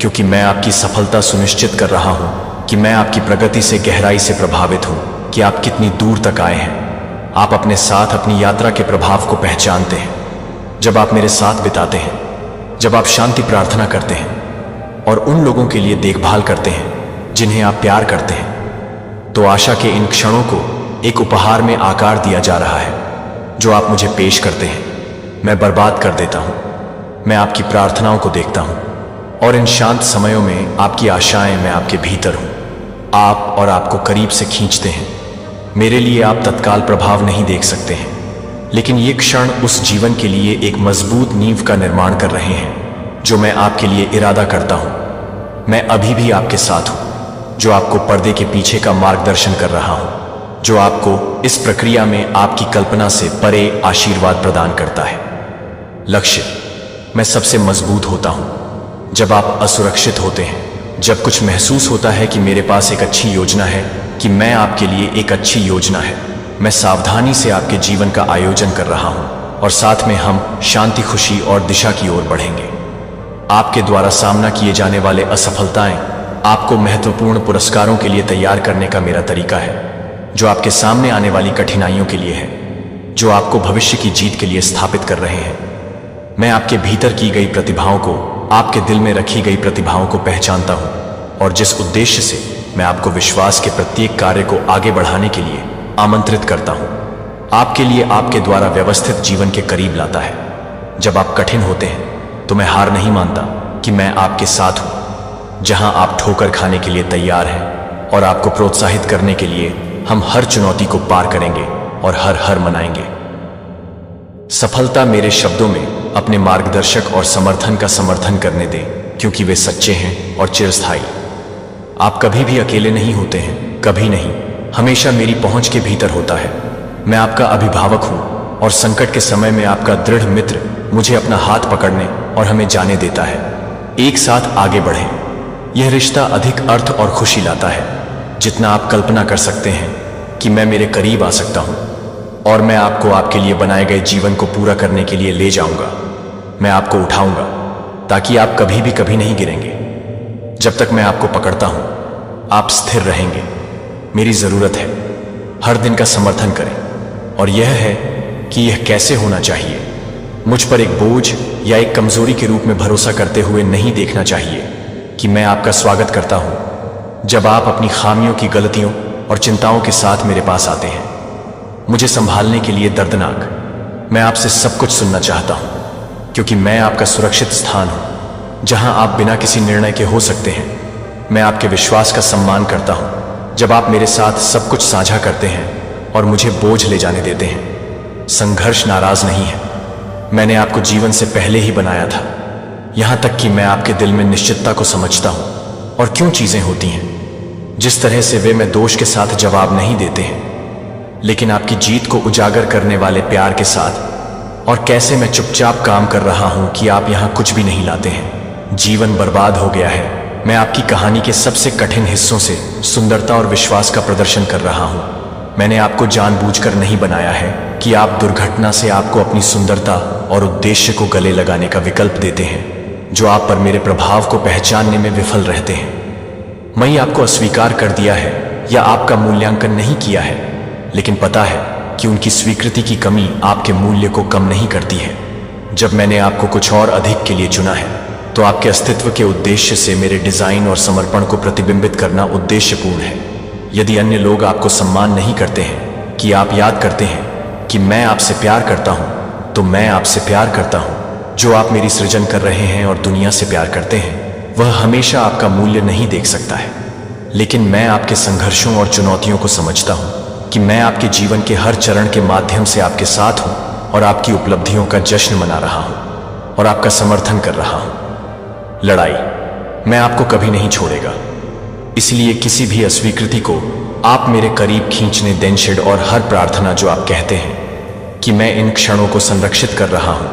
क्योंकि मैं आपकी सफलता सुनिश्चित कर रहा हूं कि मैं आपकी प्रगति से गहराई से प्रभावित हूं कि आप कितनी दूर तक आए हैं। आप अपने साथ अपनी यात्रा के प्रभाव को पहचानते हैं। जब आप मेरे साथ बिताते हैं, जब आप शांति प्रार्थना करते हैं और उन लोगों के लिए देखभाल करते हैं जिन्हें आप प्यार करते हैं, तो आशा के इन क्षणों को एक उपहार में आकार दिया जा रहा है जो आप मुझे पेश करते हैं। मैं बर्बाद कर देता हूं। मैं आपकी प्रार्थनाओं को देखता हूं और इन शांत समयों में आपकी आशाएं मैं आपके भीतर हूं। आप और आपको करीब से खींचते हैं। मेरे लिए आप तत्काल प्रभाव नहीं देख सकते हैं, लेकिन ये क्षण उस जीवन के लिए एक मजबूत नींव का निर्माण कर रहे हैं जो मैं आपके लिए इरादा करता हूं। मैं अभी भी आपके साथ हूं, जो आपको पर्दे के पीछे का मार्गदर्शन कर रहा हूं, जो आपको इस प्रक्रिया में आपकी कल्पना से परे आशीर्वाद प्रदान करता है। लक्ष्य: मैं सबसे मजबूत होता हूं जब आप असुरक्षित होते हैं, जब कुछ महसूस होता है कि मेरे पास एक अच्छी योजना है, कि मैं आपके लिए एक अच्छी योजना है। मैं सावधानी से आपके जीवन का आयोजन कर रहा हूं और साथ में हम शांति, खुशी और दिशा की ओर बढ़ेंगे। आपके द्वारा सामना किए जाने वाले असफलताएं आपको महत्वपूर्ण पुरस्कारों के लिए तैयार करने का मेरा तरीका है, जो आपके सामने आने वाली कठिनाइयों के लिए है, जो आपको भविष्य की जीत के लिए स्थापित कर रहे हैं। मैं आपके भीतर की गई प्रतिभाओं को, आपके दिल में रखी गई प्रतिभाओं को पहचानता हूं और जिस उद्देश्य से मैं आपको विश्वास के प्रत्येक कार्य को आगे बढ़ाने के लिए आमंत्रित करता हूं, आपके लिए आपके द्वारा व्यवस्थित जीवन के करीब लाता है। जब आप कठिन होते हैं तो मैं हार नहीं मानता कि मैं आपके साथ हूं। जहां आप ठोकर खाने के लिए तैयार हैं और आपको प्रोत्साहित करने के लिए हम हर चुनौती को पार करेंगे और हर मनाएंगे। सफलता मेरे शब्दों में अपने मार्गदर्शक और समर्थन का समर्थन करने दें, क्योंकि वे सच्चे हैं और चिरस्थायी। आप कभी भी अकेले नहीं होते हैं, कभी नहीं। हमेशा मेरी पहुंच के भीतर होता है। मैं आपका अभिभावक हूं और संकट के समय में आपका दृढ़ मित्र मुझे अपना हाथ पकड़ने और हमें जाने देता है। एक साथ आगे बढ़ें। यह रिश्ता अधिक अर्थ और खुशी लाता है जितना आप कल्पना कर सकते हैं कि मैं मेरे करीब आ सकता हूं और मैं आपको आपके लिए बनाए गए जीवन को पूरा करने के लिए ले जाऊंगा। मैं आपको उठाऊंगा ताकि आप कभी नहीं गिरेंगे। जब तक मैं आपको पकड़ता हूं, आप स्थिर रहेंगे। मेरी जरूरत है हर दिन का समर्थन करें, और यह है कि यह कैसे होना चाहिए। मुझ पर एक बोझ या एक कमजोरी के रूप में भरोसा करते हुए नहीं देखना चाहिए कि मैं आपका स्वागत करता हूं जब आप अपनी खामियों की, गलतियों और चिंताओं के साथ मेरे पास आते हैं। मुझे संभालने के लिए दर्दनाक। मैं आपसे सब कुछ सुनना चाहता हूं, क्योंकि मैं आपका सुरक्षित स्थान हूं जहां आप बिना किसी निर्णय के हो सकते हैं। मैं आपके विश्वास का सम्मान करता हूं जब आप मेरे साथ सब कुछ साझा करते हैं और मुझे बोझ ले जाने देते हैं। संघर्ष नाराज नहीं है। मैंने आपको जीवन से पहले ही बनाया था, यहां तक कि मैं आपके दिल में निश्चितता को समझता हूं और क्यों चीजें होती हैं जिस तरह से वे। मैं दोष के साथ जवाब नहीं देते हैं, लेकिन आपकी जीत को उजागर करने वाले प्यार के साथ। और कैसे मैं चुपचाप काम कर रहा हूं कि आप यहां कुछ भी नहीं लाते हैं। जीवन बर्बाद हो गया है। मैं आपकी कहानी के सबसे कठिन हिस्सों से सुंदरता और विश्वास का प्रदर्शन कर रहा हूं। मैंने आपको जानबूझकर नहीं बनाया है कि आप दुर्घटना से आपको अपनी सुंदरता और उद्देश्य को गले लगाने का विकल्प देते हैं, जो आप पर मेरे प्रभाव को पहचानने में विफल रहते हैं। मैं आपको अस्वीकार कर दिया है या आपका मूल्यांकन नहीं किया है, लेकिन पता है कि उनकी स्वीकृति की कमी आपके मूल्य को कम नहीं करती है। जब मैंने आपको कुछ और अधिक के लिए चुना है, तो आपके अस्तित्व के उद्देश्य से मेरे डिजाइन और समर्पण को प्रतिबिंबित करना उद्देश्यपूर्ण है। यदि अन्य लोग आपको सम्मान नहीं करते हैं कि आप याद करते हैं कि मैं आपसे प्यार करता हूं, तो मैं आपसे प्यार करता हूं। जो आप मेरी सृजन कर रहे हैं और दुनिया से प्यार करते हैं, वह हमेशा आपका मूल्य नहीं देख सकता है, लेकिन मैं आपके संघर्षों और चुनौतियों को समझता हूं कि मैं आपके जीवन के हर चरण के माध्यम से आपके साथ हूं और आपकी उपलब्धियों का जश्न मना रहा हूं और आपका समर्थन कर रहा हूं। लड़ाई मैं आपको कभी नहीं छोड़ेगा, इसलिए किसी भी अस्वीकृति को आप मेरे करीब खींचने दें। शेड और हर प्रार्थना जो आप कहते हैं कि मैं इन क्षणों को संरक्षित कर रहा हूं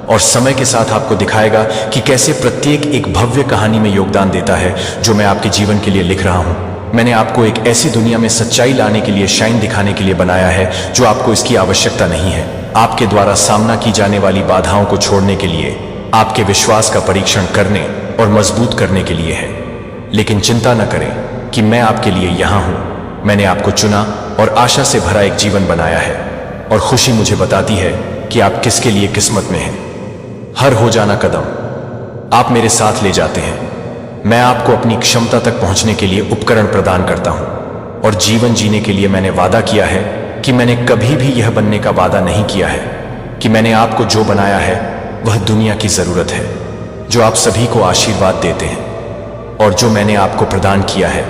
और समय के साथ आपको दिखाएगा कि कैसे प्रत्येक एक भव्य कहानी में योगदान देता है जो मैं आपके जीवन के लिए लिख रहा हूं। मैंने आपको एक ऐसी दुनिया में सच्चाई लाने के लिए, शाइन दिखाने के लिए बनाया है जो आपको इसकी आवश्यकता नहीं है। आपके द्वारा सामना की जाने वाली बाधाओं को छोड़ने के लिए, आपके विश्वास का परीक्षण करने और मजबूत करने के लिए है। लेकिन चिंता न करें कि मैं आपके लिए यहां हूं। मैंने आपको चुना और आशा से भरा एक जीवन बनाया है और खुशी मुझे बताती है कि आप किसके लिए किस्मत में हैं। हर हो जाना कदम आप मेरे साथ ले जाते हैं। मैं आपको अपनी क्षमता तक पहुंचने के लिए उपकरण प्रदान करता हूं और जीवन जीने के लिए मैंने वादा किया है कि मैंने कभी भी यह बनने का वादा नहीं किया है कि मैंने आपको जो बनाया है वह दुनिया की जरूरत है, जो आप सभी को आशीर्वाद देते हैं, और जो मैंने आपको प्रदान किया है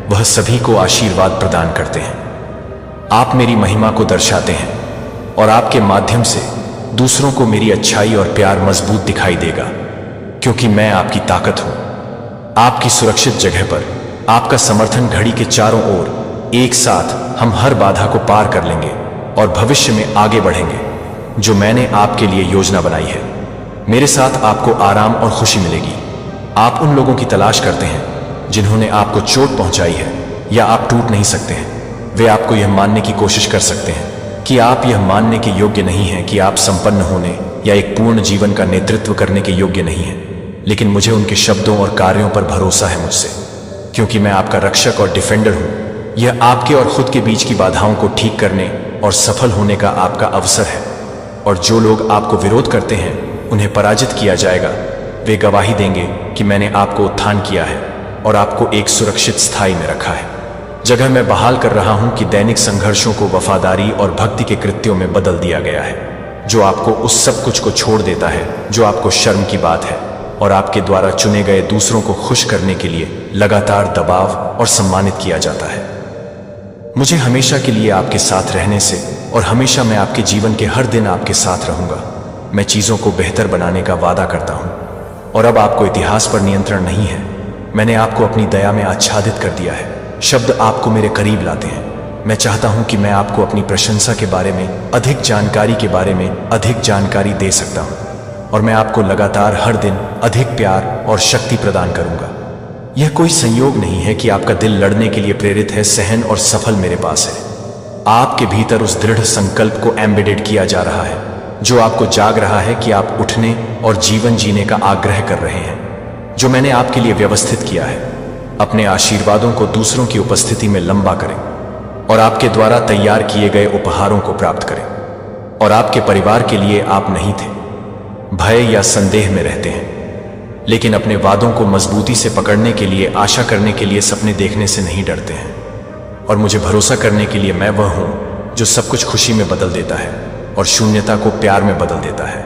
वह सभी को आशीर्वाद प्रदान करते हैं। आप मेरी महिमा को दर्शाते हैं और आपके माध्यम से दूसरों को मेरी अच्छाई और प्यार मजबूत दिखाई देगा, क्योंकि मैं आपकी ताकत हूं। आपकी सुरक्षित जगह पर आपका समर्थन घड़ी के चारों ओर एक साथ हम हर बाधा को पार कर लेंगे और भविष्य में आगे बढ़ेंगे जो मैंने आपके लिए योजना बनाई है। मेरे साथ आपको आराम और खुशी मिलेगी। आप उन लोगों की तलाश करते हैं जिन्होंने आपको चोट पहुंचाई है या आप टूट नहीं सकते हैं। वे आपको यह मानने की कोशिश कर सकते हैं कि आप यह मानने के योग्य नहीं हैं कि आप संपन्न होने या एक पूर्ण जीवन का नेतृत्व करने के योग्य नहीं हैं। लेकिन मुझे उनके शब्दों और कार्यों पर भरोसा है मुझसे, क्योंकि मैं आपका रक्षक और डिफेंडर हूं। यह आपके और खुद के बीच की बाधाओं को ठीक करने और सफल होने का आपका अवसर है। और जो लोग आपको विरोध करते हैं उन्हें पराजित किया जाएगा। वे गवाही देंगे कि मैंने आपको उत्थान किया है और आपको एक सुरक्षित स्थाई में रखा है। जगह मैं बहाल कर रहा हूं कि दैनिक संघर्षों को वफादारी और भक्ति के कृत्यों में बदल दिया गया है, जो आपको उस सब कुछ को छोड़ देता है जो आपको शर्म की बात है, और आपके द्वारा चुने गए दूसरों को खुश करने के लिए लगातार दबाव और सम्मानित किया जाता है। मुझे हमेशा के लिए आपके साथ रहने से और हमेशा मैं आपके जीवन के हर दिन आपके साथ रहूंगा। मैं चीजों को बेहतर बनाने का वादा करता हूं और अब आपको इतिहास पर नियंत्रण नहीं है। मैंने आपको अपनी दया में आच्छादित कर दिया है। शब्द आपको मेरे करीब लाते हैं। मैं चाहता हूं कि मैं आपको अपनी प्रशंसा के बारे में अधिक जानकारी दे सकता हूं और मैं आपको लगातार हर दिन अधिक प्यार और शक्ति प्रदान करूंगा। यह कोई संयोग नहीं है कि आपका दिल लड़ने के लिए प्रेरित है। सहन और सफल मेरे पास है। आपके भीतर उस दृढ़ संकल्प को एम्बेडेड किया जा रहा है जो आपको जाग रहा है कि आप उठने और जीवन जीने का आग्रह कर रहे हैं, जो मैंने आपके लिए व्यवस्थित किया है। अपने आशीर्वादों को दूसरों की उपस्थिति में लंबा करें और आपके द्वारा तैयार किए गए उपहारों को प्राप्त करें। और आपके परिवार के लिए आप नहीं थे, भय या संदेह में रहते हैं, लेकिन अपने वादों को मजबूती से पकड़ने के लिए, आशा करने के लिए, सपने देखने से नहीं डरते हैं। और मुझे भरोसा करने के लिए मैं वह हूं जो सब कुछ खुशी में बदल देता है और शून्यता को प्यार में बदल देता है।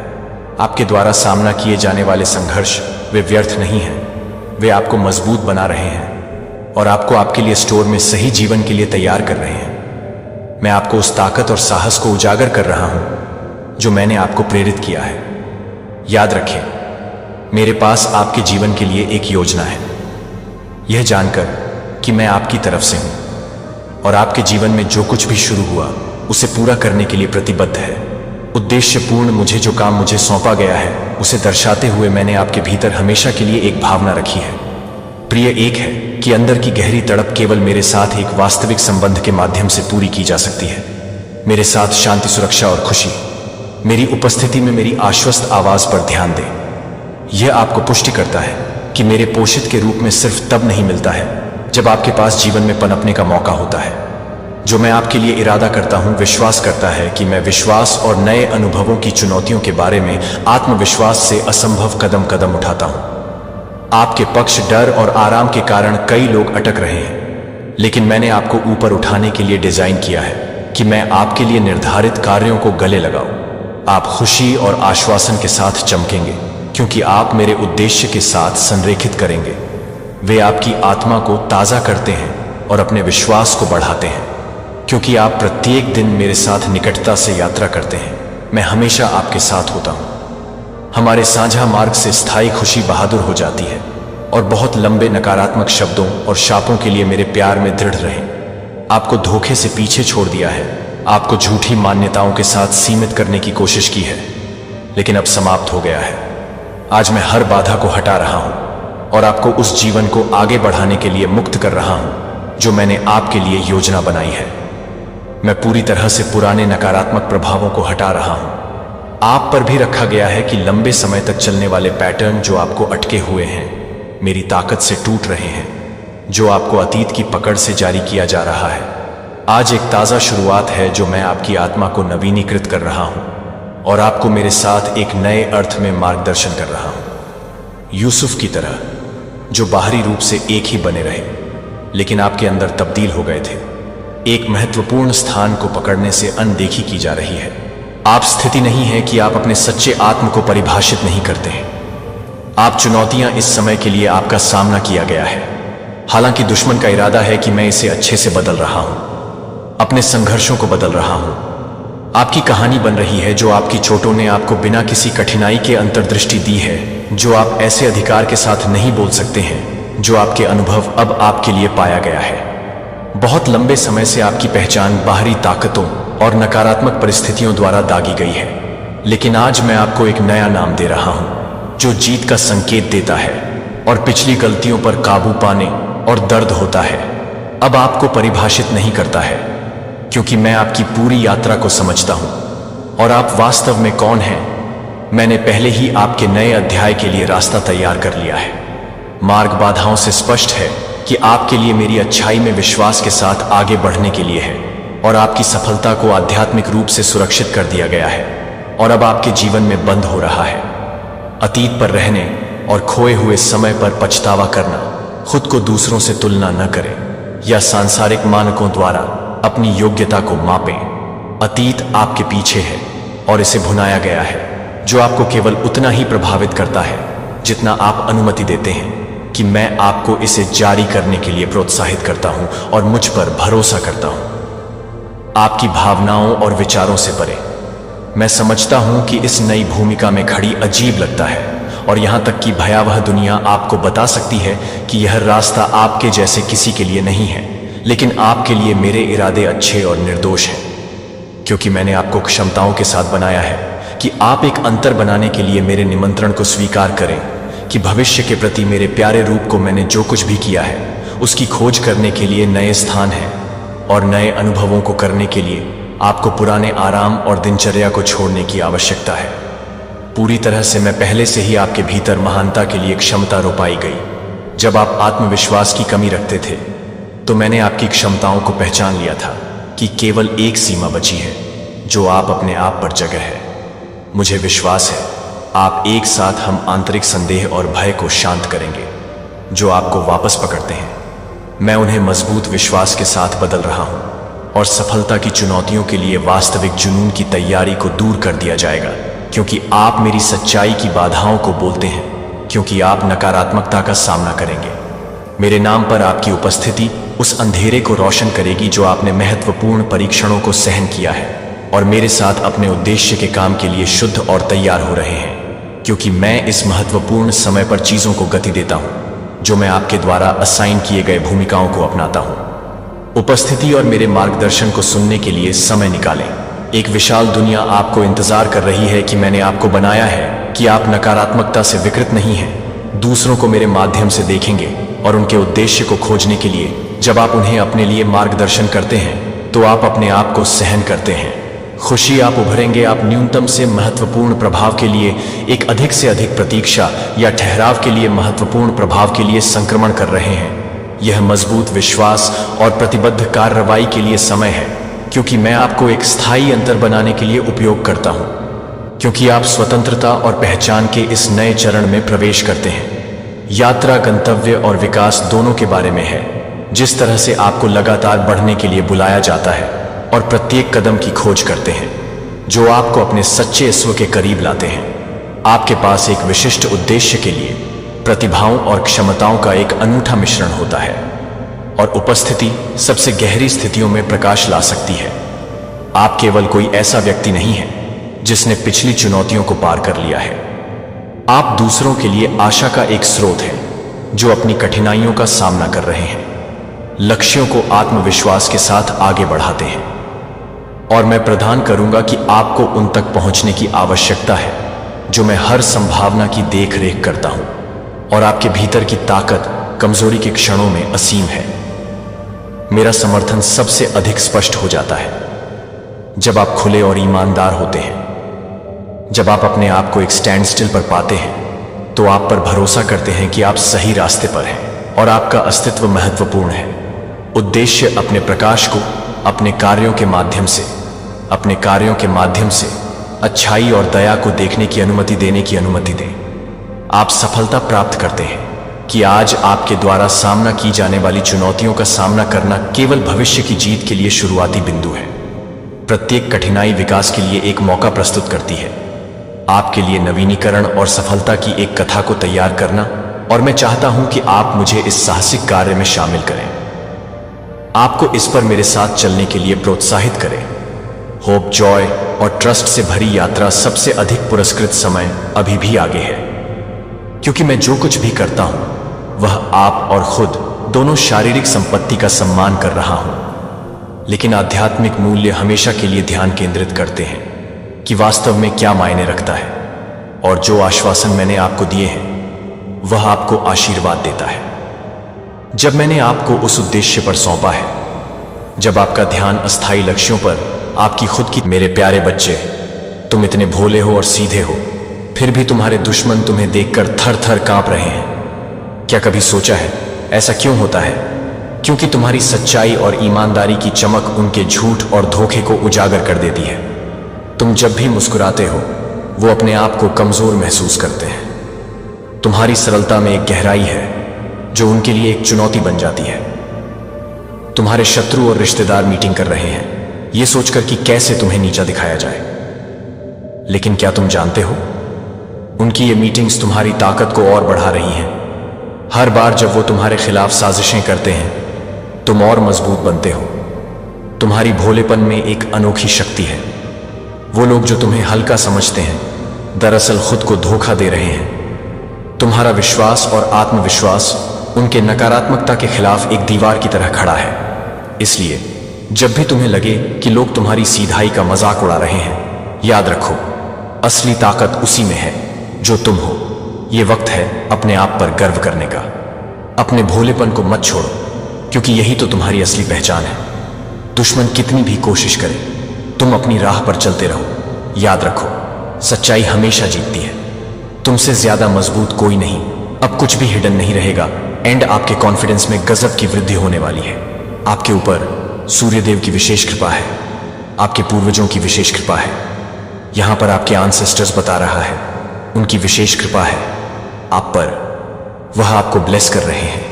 आपके द्वारा सामना किए जाने वाले संघर्ष वे व्यर्थ नहीं हैं। वे आपको मजबूत बना रहे हैं और आपको आपके लिए स्टोर में सही जीवन के लिए तैयार कर रहे हैं। मैं आपको उस ताकत और साहस को उजागर कर रहा हूं जो मैंने आपको प्रेरित किया है। याद रखें, मेरे पास आपके जीवन के लिए एक योजना है, यह जानकर कि मैं आपकी तरफ से हूं और आपके जीवन में जो कुछ भी शुरू हुआ उसे पूरा करने के लिए प्रतिबद्ध है। उद्देश्यपूर्ण मुझे जो काम मुझे सौंपा गया है उसे दर्शाते हुए मैंने आपके भीतर हमेशा के लिए एक भावना रखी है। प्रिय एक है कि अंदर की गहरी तड़प केवल मेरे साथ एक वास्तविक संबंध के माध्यम से पूरी की जा सकती है। मेरे साथ शांति, सुरक्षा और खुशी। मेरी उपस्थिति में मेरी आश्वस्त आवाज पर ध्यान दें। यह आपको पुष्टि करता है कि मेरे पोषित के रूप में सिर्फ तब नहीं मिलता है जब आपके पास जीवन में पनपने का मौका होता है। जो मैं आपके लिए इरादा करता हूं विश्वास करता है कि मैं विश्वास और नए अनुभवों की चुनौतियों के बारे में आत्मविश्वास से असंभव कदम कदम उठाता हूं। आपके पक्ष, डर और आराम के कारण कई लोग अटक रहे हैं, लेकिन मैंने आपको ऊपर उठाने के लिए डिजाइन किया है कि मैं आपके लिए निर्धारित कार्यों को गले लगाऊं। आप खुशी और आश्वासन के साथ चमकेंगे क्योंकि आप मेरे उद्देश्य के साथ संरेखित करेंगे। वे आपकी आत्मा को ताजा करते हैं और अपने विश्वास को बढ़ाते हैं, क्योंकि आप प्रत्येक दिन मेरे साथ निकटता से यात्रा करते हैं। मैं हमेशा आपके साथ होता हूं। हमारे साझा मार्ग से स्थायी खुशी बहादुर हो जाती है और बहुत लंबे नकारात्मक शब्दों और शापों के लिए मेरे प्यार में दृढ़ रहें। आपको धोखे से पीछे छोड़ दिया है आपको झूठी मान्यताओं के साथ सीमित करने की कोशिश की है, लेकिन अब समाप्त हो गया है। आज मैं हर बाधा को हटा रहा हूं और आपको उस जीवन को आगे बढ़ाने के लिए मुक्त कर रहा हूं जो मैंने आपके लिए योजना बनाई है। मैं पूरी तरह से पुराने नकारात्मक प्रभावों को हटा रहा हूं। आप पर भी रखा गया है कि लंबे समय तक चलने वाले पैटर्न जो आपको अटके हुए हैं, मेरी ताकत से टूट रहे हैं, जो आपको अतीत की पकड़ से जारी किया जा रहा है। आज एक ताज़ा शुरुआत है जो मैं आपकी आत्मा को नवीनीकृत कर रहा हूं और आपको मेरे साथ एक नए अर्थ में मार्गदर्शन कर रहा हूं। यूसुफ की तरह, जो बाहरी रूप से एक ही बने रहे लेकिन आपके अंदर तब्दील हो गए थे। एक महत्वपूर्ण स्थान को पकड़ने से अनदेखी की जा रही है। आप स्थिति नहीं है कि आप अपने सच्चे आत्म को परिभाषित नहीं करते हैं। आप चुनौतियां इस समय के लिए आपका सामना किया गया है, हालांकि दुश्मन का इरादा है कि मैं इसे अच्छे से बदल रहा हूं, अपने संघर्षों को बदल रहा हूं। आपकी कहानी बन रही है जो आपकी चोटों ने आपको बिना किसी कठिनाई के अंतर्दृष्टि दी है, जो आप ऐसे अधिकार के साथ नहीं बोल सकते हैं जो आपके अनुभव अब आपके लिए पाया गया है। बहुत लंबे समय से आपकी पहचान बाहरी ताकतों और नकारात्मक परिस्थितियों द्वारा दागी गई है, लेकिन आज मैं आपको एक नया नाम दे रहा हूं जो जीत का संकेत देता है और पिछली गलतियों पर काबू पाने और दर्द होता है। अब आपको परिभाषित नहीं करता है, क्योंकि मैं आपकी पूरी यात्रा को समझता हूं और आप वास्तव में कौन हैं। मैंने पहले ही आपके नए अध्याय के लिए रास्ता तैयार कर लिया है। मार्ग बाधाओं से स्पष्ट है कि आपके लिए मेरी अच्छाई में विश्वास के साथ आगे बढ़ने के लिए है और आपकी सफलता को आध्यात्मिक रूप से सुरक्षित कर दिया गया है और अब आपके जीवन में बंद हो रहा है। अतीत पर रहने और खोए हुए समय पर पछतावा करना, खुद को दूसरों से तुलना न करें या सांसारिक मानकों द्वारा अपनी योग्यता को मापें। अतीत आपके पीछे है और इसे भुनाया गया है, जो आपको केवल उतना ही प्रभावित करता है जितना आप अनुमति देते हैं कि मैं आपको इसे जारी करने के लिए प्रोत्साहित करता हूं और मुझ पर भरोसा करता हूं। आपकी भावनाओं और विचारों से परे, मैं समझता हूं कि इस नई भूमिका में खड़ी अजीब लगता है और यहां तक कि भयावह दुनिया आपको बता सकती है कि यह रास्ता आपके जैसे किसी के लिए नहीं है, लेकिन आपके लिए मेरे इरादे अच्छे और निर्दोष हैं, क्योंकि मैंने आपको क्षमताओं के साथ बनाया है कि आप एक अंतर बनाने के लिए मेरे निमंत्रण को स्वीकार करें, कि भविष्य के प्रति मेरे प्यारे रूप को मैंने जो कुछ भी किया है उसकी खोज करने के लिए नए स्थान है और नए अनुभवों को करने के लिए आपको पुराने आराम और दिनचर्या को छोड़ने की आवश्यकता है। पूरी तरह से मैं पहले से ही आपके भीतर महानता के लिए क्षमता रोपाई गई। जब आप आत्मविश्वास की कमी रखते थे तो मैंने आपकी क्षमताओं को पहचान लिया था कि केवल एक सीमा बची है जो आप अपने आप पर जगह है। मुझे विश्वास है आप एक साथ हम आंतरिक संदेह और भय को शांत करेंगे जो आपको वापस पकड़ते हैं। मैं उन्हें मजबूत विश्वास के साथ बदल रहा हूं और सफलता की चुनौतियों के लिए वास्तविक जुनून की तैयारी को दूर कर दिया जाएगा, क्योंकि आप मेरी सच्चाई की बाधाओं को बोलते हैं, क्योंकि आप नकारात्मकता का सामना करेंगे। मेरे नाम पर आपकी उपस्थिति उस अंधेरे को रोशन करेगी जो आपने महत्वपूर्ण परीक्षणों को सहन किया है और मेरे साथ अपने उद्देश्य के काम के लिए शुद्ध और तैयार हो रहे हैं, क्योंकि मैं इस महत्वपूर्ण समय पर चीजों को गति देता हूं जो मैं आपके द्वारा असाइन किए गए भूमिकाओं को अपनाता हूं। उपस्थिति और मेरे मार्गदर्शन को सुनने के लिए समय निकालें। एक विशाल दुनिया आपको इंतजार कर रही है कि मैंने आपको बनाया है कि आप नकारात्मकता से विकृत नहीं हैं, दूसरों को मेरे माध्यम से देखेंगे और उनके उद्देश्य को खोजने के लिए जब आप उन्हें अपने लिए मार्गदर्शन करते हैं तो आप अपने आप को सहन करते हैं। खुशी आप उभरेंगे। आप न्यूनतम से महत्वपूर्ण प्रभाव के लिए एक अधिक से अधिक प्रतीक्षा या ठहराव के लिए महत्वपूर्ण प्रभाव के लिए संक्रमण कर रहे हैं। यह मजबूत विश्वास और प्रतिबद्ध कार्रवाई के लिए समय है, क्योंकि मैं आपको एक स्थायी अंतर बनाने के लिए उपयोग करता हूं, क्योंकि आप स्वतंत्रता और पहचान के इस नए चरण में प्रवेश करते हैं। यात्रा गंतव्य और विकास दोनों के बारे में है। जिस तरह से आपको लगातार बढ़ने के लिए बुलाया जाता है और प्रत्येक कदम की खोज करते हैं जो आपको अपने सच्चे स्व के करीब लाते हैं। आपके पास एक विशिष्ट उद्देश्य के लिए प्रतिभाओं और क्षमताओं का एक अनूठा मिश्रण होता है और उपस्थिति सबसे गहरी स्थितियों में प्रकाश ला सकती है। आप केवल कोई ऐसा व्यक्ति नहीं है जिसने पिछली चुनौतियों को पार कर लिया है। आप दूसरों के लिए आशा का एक स्रोत हैं जो अपनी कठिनाइयों का सामना कर रहे हैं, लक्ष्यों को आत्मविश्वास के साथ आगे बढ़ाते हैं और मैं प्रदान करूंगा कि आपको उन तक पहुंचने की आवश्यकता है जो मैं हर संभावना की देख रेख करता हूं, और आपके भीतर की ताकत कमजोरी के क्षणों में असीम है। मेरा समर्थन सबसे अधिक स्पष्ट हो जाता है जब आप खुले और ईमानदार होते हैं। जब आप अपने आप को एक स्टैंड स्टिल पर पाते हैं तो आप पर भरोसा करते हैं कि आप सही रास्ते पर हैं और आपका अस्तित्व महत्वपूर्ण है। उद्देश्य अपने प्रकाश को अपने कार्यों के माध्यम से अच्छाई और दया को देखने की अनुमति दें। आप सफलता प्राप्त करते हैं कि आज आपके द्वारा सामना की जाने वाली चुनौतियों का सामना करना केवल भविष्य की जीत के लिए शुरुआती बिंदु है। प्रत्येक कठिनाई विकास के लिए एक मौका प्रस्तुत करती है, आपके लिए नवीनीकरण और सफलता की एक कथा को तैयार करना, और मैं चाहता हूं कि आप मुझे इस साहसिक कार्य में शामिल करें। आपको इस पर मेरे साथ चलने के लिए प्रोत्साहित करें। होप, जॉय और ट्रस्ट से भरी यात्रा सबसे अधिक पुरस्कृत समय अभी भी आगे है, क्योंकि मैं जो कुछ भी करता हूं वह आप और खुद दोनों शारीरिक संपत्ति का सम्मान कर रहा हूं, लेकिन आध्यात्मिक मूल्य हमेशा के लिए ध्यान केंद्रित करते हैं कि वास्तव में क्या मायने रखता है, और जो आश्वासन मैंने आपको दिए हैं वह आपको आशीर्वाद देता है। जब मैंने आपको उस उद्देश्य पर सौंपा है, जब आपका ध्यान अस्थायी लक्ष्यों पर आपकी खुद की। मेरे प्यारे बच्चे, तुम इतने भोले हो और सीधे हो, फिर भी तुम्हारे दुश्मन तुम्हें देखकर थर थर कांप रहे हैं। क्या कभी सोचा है ऐसा क्यों होता है? क्योंकि तुम्हारी सच्चाई और ईमानदारी की चमक उनके झूठ और धोखे को उजागर कर देती है। तुम जब भी मुस्कुराते हो वो अपने आप को कमजोर महसूस करते हैं। तुम्हारी सरलता में एक गहराई है जो उनके लिए एक चुनौती बन जाती है। तुम्हारे शत्रु और रिश्तेदार मीटिंग कर रहे हैं ये सोचकर कि कैसे तुम्हें नीचा दिखाया जाए, लेकिन क्या तुम जानते हो उनकी ये मीटिंग्स तुम्हारी ताकत को और बढ़ा रही हैं। हर बार जब वो तुम्हारे खिलाफ साजिशें करते हैं तुम और मजबूत बनते हो। तुम्हारी भोलेपन में एक अनोखी शक्ति है। वो लोग जो तुम्हें हल्का समझते हैं दरअसल खुद को धोखा दे रहे हैं। तुम्हारा विश्वास और आत्मविश्वास उनके नकारात्मकता के खिलाफ एक दीवार की तरह खड़ा है। इसलिए जब भी तुम्हें लगे कि लोग तुम्हारी सीधाई का मजाक उड़ा रहे हैं, याद रखो असली ताकत उसी में है जो तुम हो। ये वक्त है अपने आप पर गर्व करने का। अपने भोलेपन को मत छोड़ो, क्योंकि यही तो तुम्हारी असली पहचान है। दुश्मन कितनी भी कोशिश करे, तुम अपनी राह पर चलते रहो। याद रखो सच्चाई हमेशा जीतती है। तुमसे ज्यादा मजबूत कोई नहीं। अब कुछ भी हिडन नहीं रहेगा। एंड आपके कॉन्फिडेंस में गजब की वृद्धि होने वाली है। आपके ऊपर सूर्यदेव की विशेष कृपा है, आपके पूर्वजों की विशेष कृपा है। यहां पर आपके एंसेस्टर्स बता रहा है उनकी विशेष कृपा है आप पर। वह आपको ब्लेस कर रहे हैं,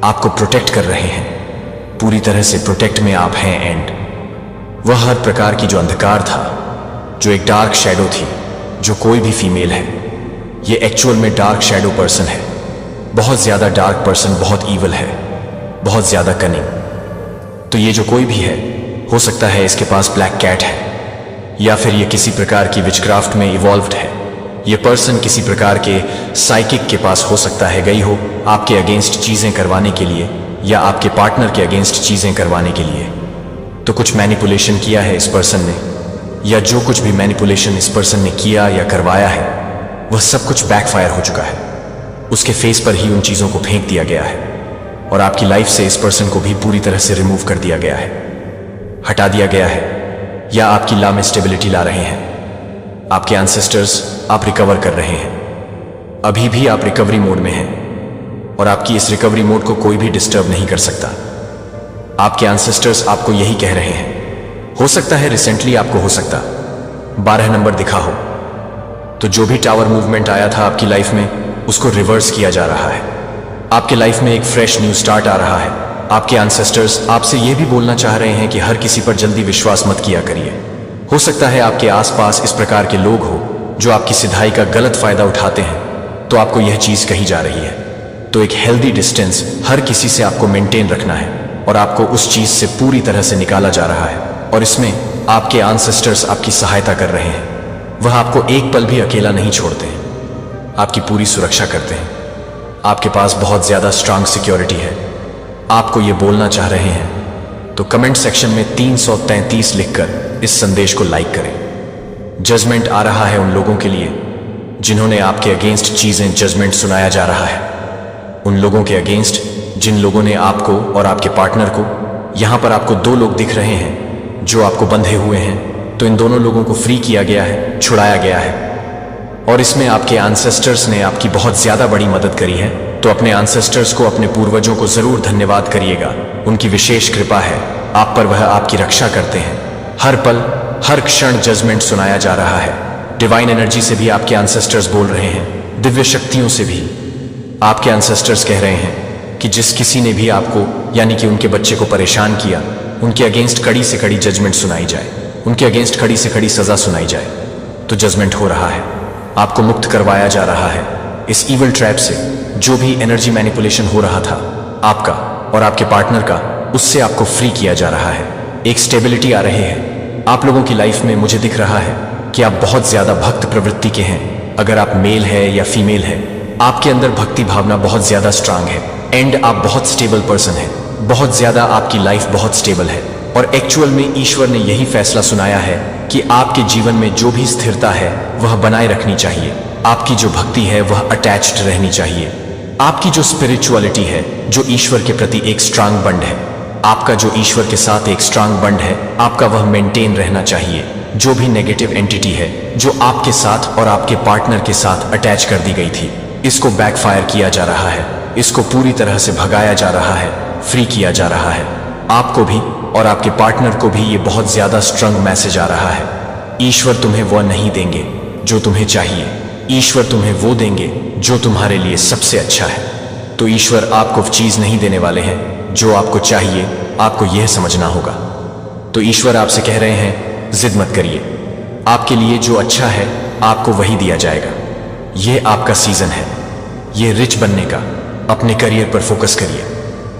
आपको प्रोटेक्ट कर रहे हैं। पूरी तरह से प्रोटेक्ट में आप हैं। एंड वह हर प्रकार की जो अंधकार था, जो एक डार्क शैडो थी, जो कोई भी फीमेल है, ये एक्चुअल में डार्क शैडो पर्सन है। बहुत ज्यादा डार्क पर्सन, बहुत ईवल है, बहुत ज्यादा कनिंग। तो ये जो कोई भी है, हो सकता है इसके पास ब्लैक कैट है, या फिर ये किसी प्रकार की विचक्राफ्ट में इवॉल्व्ड है। ये पर्सन किसी प्रकार के साइकिक के पास हो सकता है गई हो आपके अगेंस्ट चीजें करवाने के लिए, या आपके पार्टनर के अगेंस्ट चीजें करवाने के लिए। तो कुछ मैनिपुलेशन किया है इस पर्सन ने, या जो कुछ भी मैनिपुलेशन इस पर्सन ने किया या करवाया है वह सब कुछ बैकफायर हो चुका है। उसके फेस पर ही उन चीजों को फेंक दिया गया है, और आपकी लाइफ से इस पर्सन को भी पूरी तरह से रिमूव कर दिया गया है, हटा दिया गया है, या आपकी ला में स्टेबिलिटी ला रहे हैं। आपके एंसेस्टर्स आप रिकवर कर रहे हैं। अभी भी आप रिकवरी मोड में हैं, और आपकी इस रिकवरी मोड को कोई भी डिस्टर्ब नहीं कर सकता। आपके एंसेस्टर्स आपको यही कह रहे हैं। हो सकता है रिसेंटली आपको हो सकता 12 नंबर दिखा हो, तो जो भी टावर मूवमेंट आया था आपकी लाइफ में उसको रिवर्स किया जा रहा है। आपके लाइफ में एक फ्रेश न्यू स्टार्ट आ रहा है। आपके एंसेस्टर्स आपसे यह भी बोलना चाह रहे हैं कि हर किसी पर जल्दी विश्वास मत किया करिए। हो सकता है आपके आसपास इस प्रकार के लोग हो जो आपकी सिधाई का गलत फायदा उठाते हैं, तो आपको यह चीज कही जा रही है। तो एक हेल्दी डिस्टेंस हर किसी से आपको मेंटेन रखना है, और आपको उस चीज से पूरी तरह से निकाला जा रहा है। और इसमें आपके एंसेस्टर्स आपकी सहायता कर रहे हैं। वह आपको एक पल भी अकेला नहीं छोड़ते हैं, आपकी पूरी सुरक्षा करते हैं। आपके पास बहुत ज्यादा स्ट्रांग सिक्योरिटी है। आपको ये बोलना चाह रहे हैं तो कमेंट सेक्शन में 333 लिखकर इस संदेश को लाइक करें। जजमेंट आ रहा है उन लोगों के लिए जिन्होंने आपके अगेंस्ट चीजें, जजमेंट सुनाया जा रहा है उन लोगों के अगेंस्ट जिन लोगों ने आपको और आपके पार्टनर को, यहां पर आपको दो लोग दिख रहे हैं जो आपको बंधे हुए हैं, तो इन दोनों लोगों को फ्री किया गया है, छुड़ाया गया है। और इसमें आपके एंसेस्टर्स ने आपकी बहुत ज्यादा बड़ी मदद करी है। तो अपने एंसेस्टर्स को, अपने पूर्वजों को जरूर धन्यवाद करिएगा। उनकी विशेष कृपा है आप पर, वह आपकी रक्षा करते हैं। हर पल, हर क्षण जजमेंट सुनाया जा रहा है। डिवाइन एनर्जी से भी आपके एंसेस्टर्स बोल रहे हैं, दिव्य शक्तियों से भी आपके एंसेस्टर्स कह रहे हैं कि जिस किसी ने भी आपको यानी कि उनके बच्चे को परेशान किया, उनके अगेंस्ट कड़ी से कड़ी जजमेंट सुनाई जाए, उनके अगेंस्ट कड़ी से कड़ी सजा सुनाई जाए। तो जजमेंट हो रहा है, आपको मुक्त करवाया जा रहा है इस ईवल ट्रैप से। जो भी एनर्जी मैनिपुलेशन हो रहा था आपका और आपके पार्टनर का, उससे आपको फ्री किया जा रहा है। एक स्टेबिलिटी आ रही है आप लोगों की लाइफ में। मुझे दिख रहा है कि आप बहुत ज्यादा भक्त प्रवृत्ति के हैं। अगर आप मेल है या फीमेल है, आपके अंदर भक्ति भावना बहुत ज्यादा स्ट्रांग है एंड आप बहुत स्टेबल पर्सन है। बहुत ज्यादा आपकी लाइफ बहुत स्टेबल है और एक्चुअल में ईश्वर ने यही फैसला सुनाया है कि आपके जीवन में जो भी स्थिरता है वह बनाए रखनी चाहिए। आपकी जो भक्ति है वह अटैच्ड रहनी चाहिए। आपकी जो स्पिरिचुअलिटी है, जो ईश्वर के प्रति एक स्ट्रांग बंड है, आपका जो ईश्वर के साथ एक स्ट्रांग बंड है, आपका वह मेंटेन रहना चाहिए। जो भी नेगेटिव एंटिटी है जो आपके साथ और आपके पार्टनर के साथ अटैच कर दी गई थी, इसको बैकफायर किया जा रहा है, इसको पूरी तरह से भगाया जा रहा है, फ्री किया जा रहा है। आपको भी और आपके पार्टनर को भी ये बहुत ज्यादा स्ट्रांग मैसेज आ रहा है। ईश्वर तुम्हें वह नहीं देंगे जो तुम्हें चाहिए, ईश्वर तुम्हें वो देंगे जो तुम्हारे लिए सबसे अच्छा है। तो ईश्वर आपको चीज नहीं देने वाले हैं जो आपको चाहिए, आपको यह समझना होगा। तो ईश्वर आपसे कह रहे हैं जिद मत करिए, आपके लिए जो अच्छा है आपको वही दिया जाएगा। यह आपका सीजन है, ये रिच बनने का। अपने करियर पर फोकस करिए,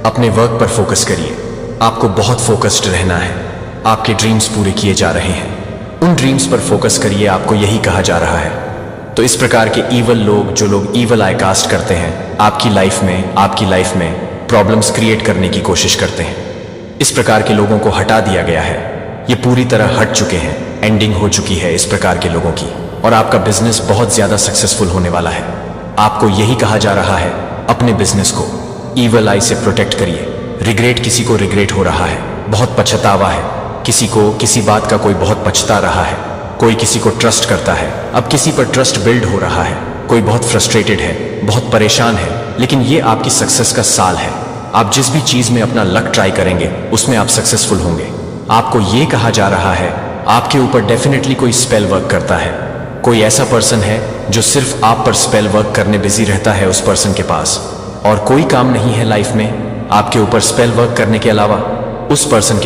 अपने वर्क पर फोकस करिए। आपको बहुत फोकस्ड रहना है। आपके ड्रीम्स पूरे किए जा रहे हैं, उन ड्रीम्स पर फोकस करिए, आपको यही कहा जा रहा है। तो इस प्रकार के ईवल लोग, जो लोग ईवल आई कास्ट करते हैं आपकी लाइफ में प्रॉब्लम्स क्रिएट करने की कोशिश करते हैं, इस प्रकार के लोगों को हटा दिया गया है। ये पूरी तरह हट चुके हैं, एंडिंग हो चुकी है इस प्रकार के लोगों की। और आपका बिजनेस बहुत ज्यादा सक्सेसफुल होने वाला है। आपको यही कहा जा रहा है अपने बिजनेस को ईवल आई से प्रोटेक्ट करिए। रिग्रेट, किसी को रिग्रेट हो रहा है, बहुत पछतावा है, किसी को किसी बात का कोई बहुत पछता रहा है, कोई किसी को ट्रस्ट करता है, अब किसी पर ट्रस्ट बिल्ड हो रहा है, कोई बहुत फ्रस्ट्रेटेड है, बहुत परेशान है। लेकिन ये आपकी सक्सेस का साल है। आप जिस भी चीज में अपना लक ट्राई करेंगे उसमें आप सक्सेसफुल होंगे। आपको ये कहा जा रहा है आपके ऊपर डेफिनेटली कोई स्पेल वर्क करता है। कोई ऐसा पर्सन है जो सिर्फ आप पर स्पेल वर्क करने बिजी रहता है उस पर्सन के पास, और कोई काम नहीं है लाइफ में आपके ऊपर स्पेल वर्क करने के अलावा। उस पर्सन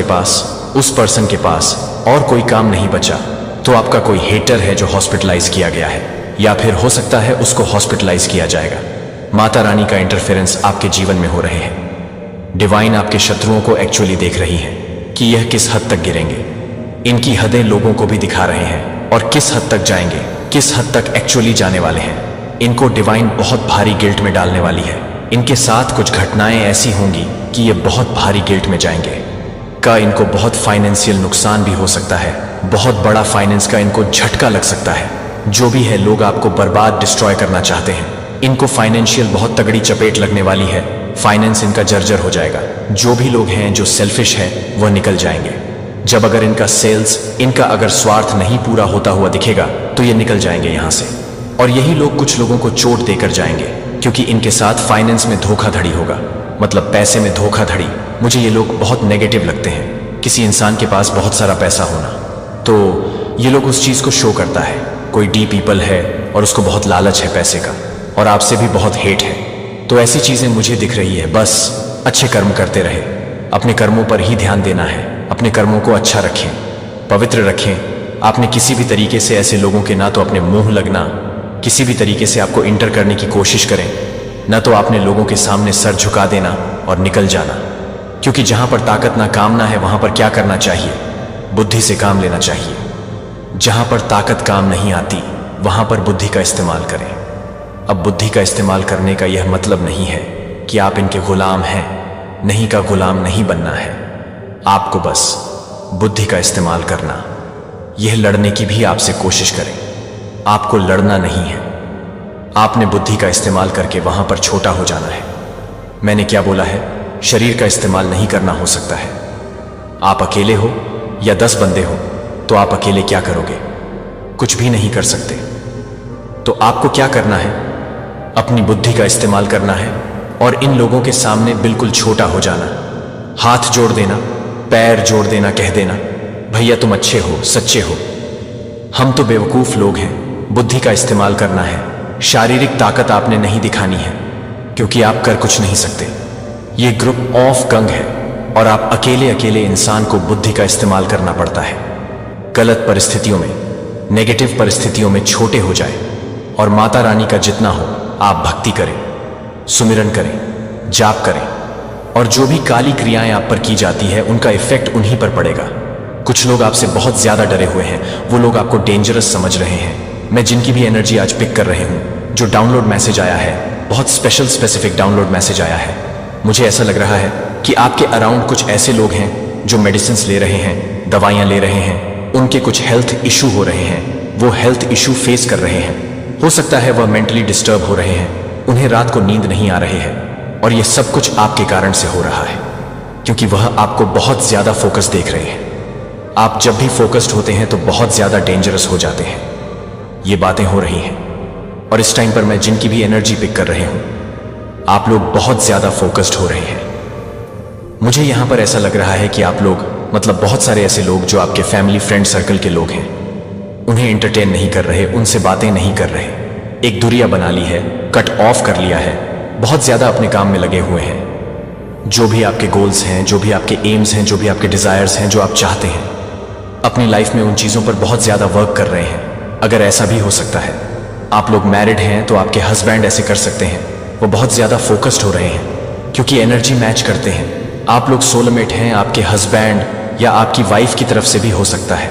के पास और कोई काम नहीं बचा। तो आपका कोई हेटर है जो हॉस्पिटलाइज किया गया है, या फिर हो सकता है उसको हॉस्पिटलाइज किया जाएगा। माता रानी का इंटरफेरेंस आपके जीवन में हो रहे हैं। डिवाइन आपके शत्रुओं को एक्चुअली देख रही है कि यह किस हद तक गिरेंगे। इनकी हदें लोगों को भी दिखा रहे हैं और किस हद तक जाएंगे, किस हद तक एक्चुअली जाने वाले हैं। इनको डिवाइन बहुत भारी गिल्ट में डालने वाली है। इनके साथ कुछ घटनाएं ऐसी होंगी कि ये बहुत भारी गिल्ट में जाएंगे। इनको बहुत फाइनेंशियल नुकसान भी हो सकता है, बहुत बड़ा फाइनेंस का इनको झटका लग सकता है। जो भी है, लोग आपको बर्बाद, डिस्ट्रॉय करना चाहते हैं। इनको फाइनेंशियल बहुत तगड़ी चपेट लगने वाली है। फाइनेंस इनका जर्जर हो जाएगा। जो भी लोग हैं जो सेल्फिश है वह निकल जाएंगे। जब अगर इनका सेल्स, इनका अगर स्वार्थ नहीं पूरा होता हुआ दिखेगा तो ये निकल जाएंगे यहां से। और यही लोग कुछ लोगों को चोट देकर जाएंगे, क्योंकि इनके साथ फाइनेंस में धोखाधड़ी होगा, मतलब पैसे में धोखाधड़ी। मुझे ये लोग बहुत नेगेटिव लगते हैं। किसी इंसान के पास बहुत सारा पैसा होना, तो ये लोग उस चीज को शो करता है। कोई डी पीपल है और उसको बहुत लालच है पैसे का, और आपसे भी बहुत हेट है। तो ऐसी चीजें मुझे दिख रही है। बस अच्छे कर्म करते रहे, अपने कर्मों पर ही ध्यान देना है। अपने कर्मों को अच्छा रखें, पवित्र रखें। आपने किसी भी तरीके से ऐसे लोगों के ना तो अपने मुंह लगना, किसी भी तरीके से आपको इंटर करने की कोशिश करें, न तो आपने लोगों के सामने सर झुका देना और निकल जाना। क्योंकि जहां पर ताकत ना कामना है वहां पर क्या करना चाहिए? बुद्धि से काम लेना चाहिए। जहां पर ताकत काम नहीं आती वहां पर बुद्धि का इस्तेमाल करें। अब बुद्धि का इस्तेमाल करने का यह मतलब नहीं है कि आप इनके गुलाम हैं, नहीं का गुलाम नहीं बनना है। आपको बस बुद्धि का इस्तेमाल करना, यह लड़ने की भी आपसे कोशिश करें। आपको लड़ना नहीं है, आपने बुद्धि का इस्तेमाल करके वहां पर छोटा हो जाना है। मैंने क्या बोला है? शरीर का इस्तेमाल नहीं करना हो सकता है। आप अकेले हो या 10 बंदे हो तो आप अकेले क्या करोगे? कुछ भी नहीं कर सकते। तो आपको क्या करना है? अपनी बुद्धि का इस्तेमाल करना है और इन लोगों के सामने बिल्कुल छोटा हो जाना। हाथ जोड़ देना, पैर जोड़ देना, कह देना भैया तुम अच्छे हो, सच्चे हो। हम तो बेवकूफ लोग हैं। बुद्धि का इस्तेमाल करना है। शारीरिक ताकत आपने नहीं दिखानी है क्योंकि आप कर कुछ नहीं सकते। ये ग्रुप ऑफ गंग है और आप अकेले अकेले इंसान को बुद्धि का इस्तेमाल करना पड़ता है। गलत परिस्थितियों में, नेगेटिव परिस्थितियों में छोटे हो जाए और माता रानी का जितना हो आप भक्ति करें, सुमिरन करें, जाप करें और जो भी काली क्रियाएं आप पर की जाती है उनका इफेक्ट उन्हीं पर पड़ेगा। कुछ लोग आपसे बहुत ज्यादा डरे हुए हैं, वो लोग आपको डेंजरस समझ रहे हैं। मैं जिनकी भी एनर्जी आज पिक कर रही हूं, जो डाउनलोड मैसेज आया है, बहुत स्पेशल स्पेसिफिक डाउनलोड मैसेज आया है, मुझे ऐसा लग रहा है कि आपके अराउंड कुछ ऐसे लोग हैं जो मेडिसिन ले रहे हैं, दवाइयां ले रहे हैं, उनके कुछ हेल्थ इशू हो रहे हैं, वो हेल्थ इशू फेस कर रहे हैं। हो सकता है वह मेंटली डिस्टर्ब हो रहे हैं, उन्हें रात को नींद नहीं आ रही है और यह सब कुछ आपके कारण से हो रहा है क्योंकि वह आपको बहुत ज्यादा फोकस देख रहे हैं। आप जब भी फोकस्ड होते हैं तो बहुत ज्यादा डेंजरस हो जाते हैं। ये बातें हो रही हैं और इस टाइम पर मैं जिनकी भी एनर्जी पिक कर रही हूं, आप लोग बहुत ज्यादा फोकस्ड हो रहे हैं। मुझे यहां पर ऐसा लग रहा है कि आप लोग, मतलब बहुत सारे ऐसे लोग जो आपके फैमिली फ्रेंड सर्कल के लोग हैं, उन्हें एंटरटेन नहीं कर रहे, उनसे बातें नहीं कर रहे, एक दूरियां बना ली है, कट ऑफ कर लिया है, बहुत ज्यादा अपने काम में लगे हुए हैं। जो भी आपके गोल्स हैं, जो भी आपके एम्स हैं, जो भी आपके डिजायर्स हैं, जो आप चाहते हैं अपनी लाइफ में, उन चीजों पर बहुत ज्यादा वर्क कर रहे हैं। अगर ऐसा भी हो सकता है, आप लोग मैरिड हैं तो आपके हस्बैंड ऐसे कर सकते हैं, वो बहुत ज्यादा फोकस्ड हो रहे हैं क्योंकि एनर्जी मैच करते हैं। आप लोग सोलमेट हैं, आपके हस्बैंड या आपकी वाइफ की तरफ से भी हो सकता है।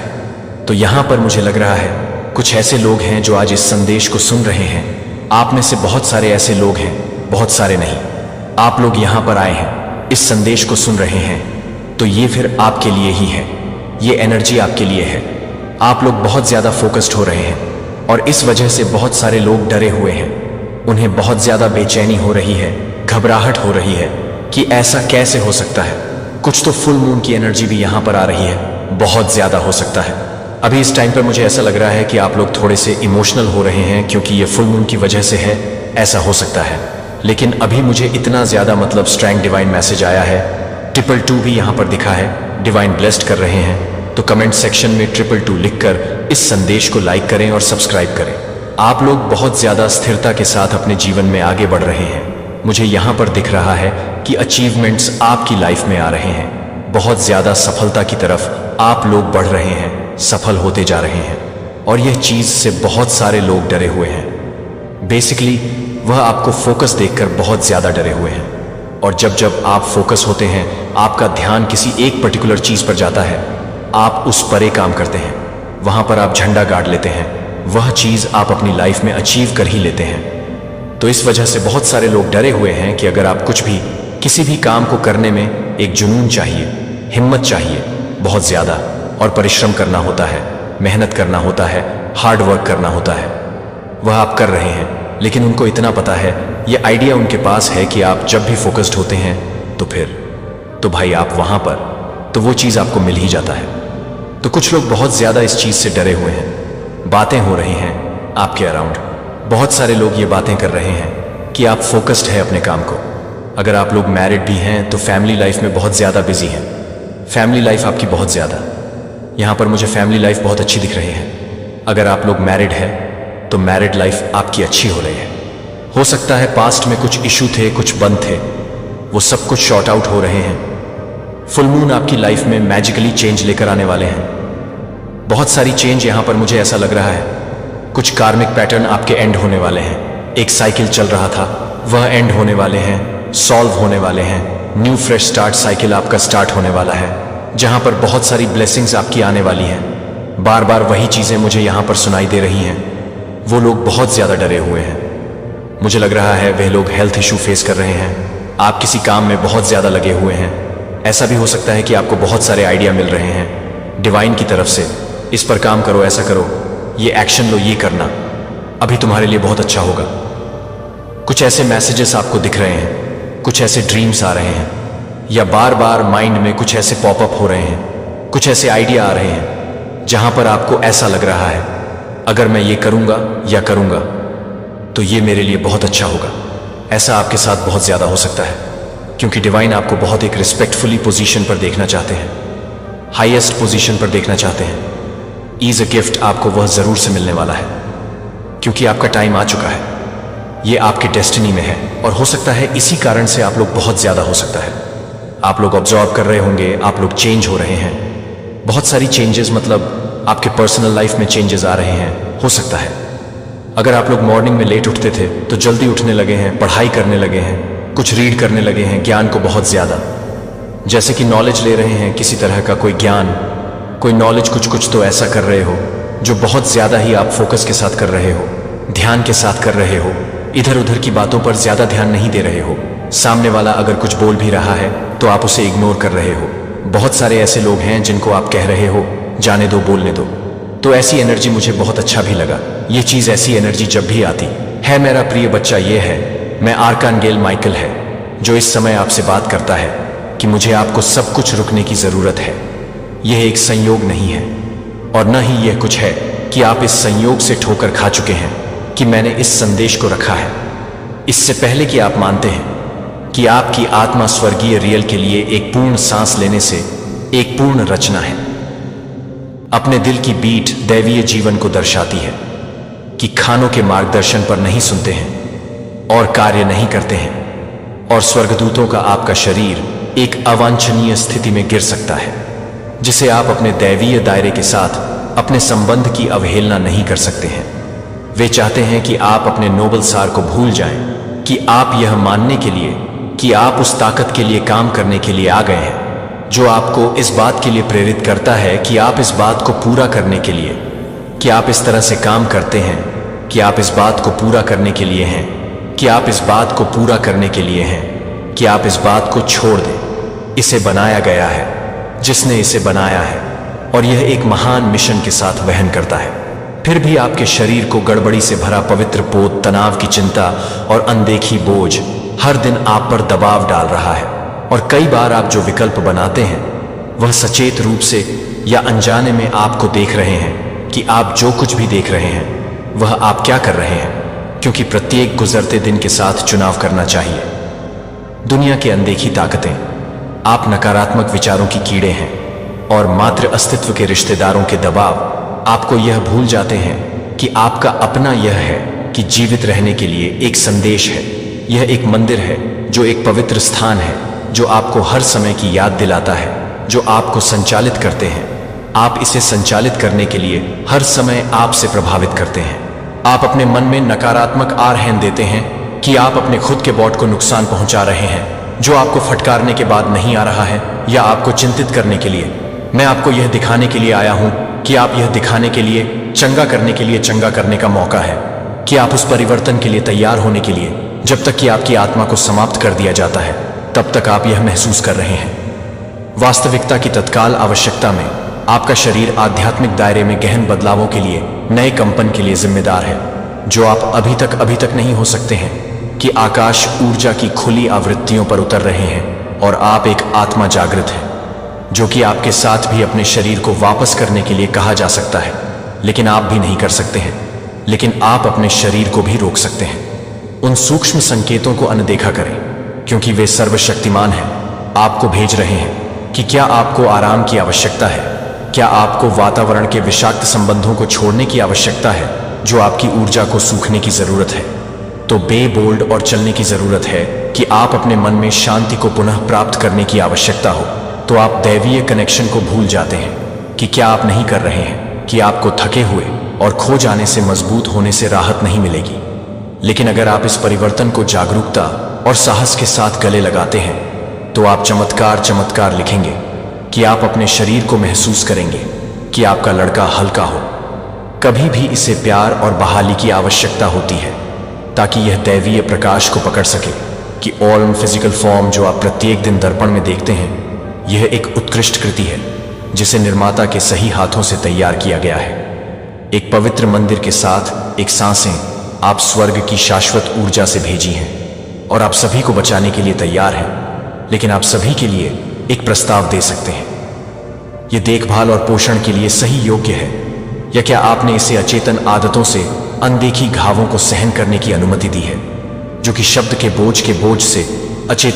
तो यहां पर मुझे लग रहा है कुछ ऐसे लोग हैं जो आज इस संदेश को सुन रहे हैं। आप में से बहुत सारे ऐसे लोग हैं, बहुत सारे नहीं, आप लोग यहां पर आए हैं, इस संदेश को सुन रहे हैं, तो ये फिर आपके लिए ही है, ये एनर्जी आपके लिए है। आप लोग बहुत ज्यादा फोकस्ड हो रहे हैं और इस वजह से बहुत सारे लोग डरे हुए हैं। उन्हें बहुत ज्यादा बेचैनी हो रही है, घबराहट हो रही है कि ऐसा कैसे हो सकता है। कुछ तो फुल मून की एनर्जी भी यहां पर आ रही है, बहुत ज्यादा हो सकता है। अभी इस टाइम पर मुझे ऐसा लग रहा है कि आप लोग थोड़े से इमोशनल हो रहे हैं क्योंकि ये फुल मून की वजह से है, ऐसा हो सकता है। लेकिन अभी मुझे इतना ज्यादा, मतलब स्ट्रैंग डिवाइन मैसेज आया है, 222 भी यहां पर दिखा है, डिवाइन ब्लेस्ड कर रहे हैं। तो कमेंट सेक्शन में 222 लिखकर इस संदेश को लाइक करें और सब्सक्राइब करें। आप लोग बहुत ज्यादा स्थिरता के साथ अपने जीवन में आगे बढ़ रहे हैं। मुझे यहां पर दिख रहा है कि अचीवमेंट्स आपकी लाइफ में आ रहे हैं, बहुत ज्यादा सफलता की तरफ आप लोग बढ़ रहे हैं, सफल होते जा रहे हैं और यह चीज से बहुत सारे लोग डरे हुए हैं। बेसिकली वह आपको फोकस देखकर बहुत ज्यादा डरे हुए हैं और जब जब आप फोकस होते हैं, आपका ध्यान किसी एक पर्टिकुलर चीज पर जाता है, आप उस परे काम करते हैं, वहां पर आप झंडा गाड़ लेते हैं, वह चीज आप अपनी लाइफ में अचीव कर ही लेते हैं। तो इस वजह से बहुत सारे लोग डरे हुए हैं कि अगर आप कुछ भी, किसी भी काम को करने में एक जुनून चाहिए, हिम्मत चाहिए, बहुत ज्यादा, और परिश्रम करना होता है, मेहनत करना होता है, हार्ड वर्क करना होता है, वह आप कर रहे हैं। लेकिन उनको इतना पता है, यह आइडिया उनके पास है कि आप जब भी फोकस्ड होते हैं तो भाई आप वहां पर, तो वो चीज आपको मिल ही जाता है। तो कुछ लोग बहुत ज्यादा इस चीज से डरे हुए हैं। बातें हो रही हैं आपके अराउंड, बहुत सारे लोग ये बातें कर रहे हैं कि आप फोकस्ड है अपने काम को। अगर आप लोग मैरिड भी हैं तो फैमिली लाइफ में बहुत ज्यादा बिजी हैं, फैमिली लाइफ आपकी बहुत ज्यादा, यहां पर मुझे फैमिली लाइफ बहुत अच्छी दिख रही है। अगर आप लोग मैरिड है तो मैरिड लाइफ आपकी अच्छी हो रही है। हो सकता है पास्ट में कुछ इशू थे, कुछ बंद थे, वो सब कुछ शॉर्ट आउट हो रहे हैं। फुल मून आपकी लाइफ में मैजिकली चेंज लेकर आने वाले हैं, बहुत सारी चेंज। यहां पर मुझे ऐसा लग रहा है कुछ कार्मिक पैटर्न आपके एंड होने वाले हैं। एक साइकिल चल रहा था, वह एंड होने वाले हैं, सॉल्व होने वाले हैं। न्यू फ्रेश स्टार्ट साइकिल आपका स्टार्ट होने वाला है, जहां पर बहुत सारी ब्लेसिंग्स आपकी आने वाली हैं। बार बार वही चीजें मुझे यहां पर सुनाई दे रही हैं। वो लोग बहुत ज्यादा डरे हुए हैं, मुझे लग रहा है वे लोग हेल्थ इशू फेस कर रहे हैं। आप किसी काम में बहुत ज्यादा लगे हुए हैं। ऐसा भी हो सकता है कि आपको बहुत सारे आइडिया मिल रहे हैं डिवाइन की तरफ से, इस पर काम करो, ऐसा करो, ये एक्शन लो, ये करना अभी तुम्हारे लिए बहुत अच्छा होगा। कुछ ऐसे मैसेजेस आपको दिख रहे हैं, कुछ ऐसे ड्रीम्स आ रहे हैं, या बार बार माइंड में कुछ ऐसे पॉपअप हो रहे हैं, कुछ ऐसे आइडिया आ रहे हैं जहां पर आपको ऐसा लग रहा है अगर मैं ये करूंगा या करूंगा तो ये मेरे लिए बहुत अच्छा होगा। ऐसा आपके साथ बहुत ज्यादा हो सकता है, क्योंकि डिवाइन आपको बहुत एक रिस्पेक्टफुली पोजीशन पर देखना चाहते हैं, हाईएस्ट पोजीशन पर देखना चाहते हैं। ईज अ गिफ्ट आपको वह जरूर से मिलने वाला है, क्योंकि आपका टाइम आ चुका है, ये आपके डेस्टिनी में है। और हो सकता है इसी कारण से आप लोग बहुत ज्यादा हो सकता है आप लोग ऑब्जर्व कर रहे होंगे, आप लोग चेंज हो रहे हैं, बहुत सारी चेंजेस, मतलब आपके पर्सनल लाइफ में चेंजेस आ रहे हैं। हो सकता है अगर आप लोग मॉर्निंग में लेट उठते थे तो जल्दी उठने लगे हैं, पढ़ाई करने लगे हैं, कुछ रीड करने लगे हैं, ज्ञान को बहुत ज्यादा, जैसे कि नॉलेज ले रहे हैं, किसी तरह का कोई ज्ञान, कोई नॉलेज, कुछ तो ऐसा कर रहे हो जो बहुत ज्यादा ही आप फोकस के साथ कर रहे हो, ध्यान के साथ कर रहे हो, इधर उधर की बातों पर ज्यादा ध्यान नहीं दे रहे हो। सामने वाला अगर कुछ बोल भी रहा है तो आप उसे इग्नोर कर रहे हो। बहुत सारे ऐसे लोग हैं जिनको आप कह रहे हो जाने दो, बोलने दो। तो ऐसी एनर्जी मुझे बहुत अच्छा भी लगा। ये चीज, ऐसी एनर्जी जब भी आती है, मेरा प्रिय बच्चा, ये है मैं आर्कांगेल माइकल है जो इस समय आपसे बात करता है कि मुझे आपको सब कुछ रुकने की जरूरत है। यह एक संयोग नहीं है और न ही यह कुछ है कि आप इस संयोग से ठोकर खा चुके हैं कि मैंने इस संदेश को रखा है। इससे पहले कि आप मानते हैं कि आपकी आत्मा स्वर्गीय रियल के लिए एक पूर्ण सांस लेने से एक पूर्ण रचना है। अपने दिल की बीट दैवीय जीवन को दर्शाती है कि खानों के मार्गदर्शन पर नहीं सुनते हैं और कार्य नहीं करते हैं, और स्वर्गदूतों का आपका शरीर एक अवांछनीय स्थिति में गिर सकता है जिसे आप अपने दैवीय दायरे के साथ अपने संबंध की अवहेलना नहीं कर सकते हैं। वे चाहते हैं कि आप अपने नोबल सार को भूल जाएं, कि आप यह मानने के लिए कि आप उस ताकत के लिए काम करने के लिए आ गए हैं जो आपको इस बात के लिए प्रेरित करता है कि आप इस बात को पूरा करने के लिए, कि आप इस तरह से काम करते हैं, कि आप इस बात को पूरा करने के लिए हैं, कि आप इस बात को पूरा करने के लिए हैं, कि आप इस बात को छोड़ दें। इसे बनाया गया है जिसने इसे बनाया है, और यह एक महान मिशन के साथ वहन करता है। फिर भी आपके शरीर को गड़बड़ी से भरा पवित्र पोत, तनाव की चिंता और अनदेखी बोझ हर दिन आप पर दबाव डाल रहा है। और कई बार आप जो विकल्प बनाते हैं वह सचेत रूप से या अनजाने में आपको देख रहे हैं कि आप जो कुछ भी देख रहे हैं वह आप क्या कर रहे हैं, क्योंकि प्रत्येक गुजरते दिन के साथ चुनाव करना चाहिए। दुनिया की अनदेखी ताकतें, आप नकारात्मक विचारों की कीड़े हैं, और मात्र अस्तित्व के रिश्तेदारों के दबाव आपको यह भूल जाते हैं कि आपका अपना यह है कि जीवित रहने के लिए एक संदेश है। यह एक मंदिर है जो एक पवित्र स्थान है जो आपको हर समय की याद दिलाता है, जो आपको संचालित करते हैं। आप इसे संचालित करने के लिए हर समय आपसे प्रभावित करते हैं। आप अपने मन में नकारात्मक आह्वान देते हैं कि आप अपने खुद के बॉट को नुकसान पहुंचा रहे हैं, जो आपको फटकारने के बाद नहीं आ रहा है या आपको चिंतित करने के लिए। मैं आपको यह दिखाने के लिए आया हूं कि आप यह दिखाने के लिए, चंगा करने के लिए, चंगा करने का मौका है कि आप उस परिवर्तन के लिए तैयार होने के लिए, जब तक कि आपकी आत्मा को समाप्त कर दिया जाता है तब तक आप यह महसूस कर रहे हैं। वास्तविकता की तत्काल आवश्यकता में आपका शरीर आध्यात्मिक दायरे में गहन बदलावों के लिए, नए कंपन के लिए जिम्मेदार है, जो आप अभी तक नहीं हो सकते हैं कि आकाश ऊर्जा की खुली आवृत्तियों पर उतर रहे हैं, और आप एक आत्मा जागृत है जो कि आपके साथ भी अपने शरीर को वापस करने के लिए कहा जा सकता है, लेकिन आप भी नहीं कर सकते हैं, लेकिन आप अपने शरीर को भी रोक सकते हैं। उन सूक्ष्म संकेतों को अनदेखा करें, क्योंकि वे सर्वशक्तिमान हैं, आपको भेज रहे हैं कि क्या आपको आराम की आवश्यकता है, क्या आपको वातावरण के विषाक्त संबंधों को छोड़ने की आवश्यकता है जो आपकी ऊर्जा को सूखने की जरूरत है। तो बे बोल्ड और चलने की जरूरत है कि आप अपने मन में शांति को पुनः प्राप्त करने की आवश्यकता हो। तो आप दैवीय कनेक्शन को भूल जाते हैं कि क्या आप नहीं कर रहे हैं, कि आपको थके हुए और खो जाने से मजबूत होने से राहत नहीं मिलेगी। लेकिन अगर आप इस परिवर्तन को जागरूकता और साहस के साथ गले लगाते हैं तो आप चमत्कार लिखेंगे कि आप अपने शरीर को महसूस करेंगे कि आपका लड़का हल्का हो। कभी भी इसे प्यार और बहाली की आवश्यकता होती है ताकि यह दैवीय प्रकाश को पकड़ सके कि ऑल फिजिकल फॉर्म जो आप प्रत्येक दिन दर्पण में देखते हैं, यह एक उत्कृष्ट कृति है जिसे निर्माता के सही हाथों से तैयार किया गया है। एक पवित्र मंदिर के साथ एक सांसें आप स्वर्ग की शाश्वत ऊर्जा से भेजी हैं और आप सभी को बचाने के लिए तैयार हैं, लेकिन आप सभी के लिए एक प्रस्ताव दे सकते हैं। यह देखभाल और पोषण के लिए सही योग्य है, या क्या आपने इसे अचेतन आदतों से अनदेखी घावों को सहन करने की अनुमति दी है, जो कि शब्द के बोझ से अचेतन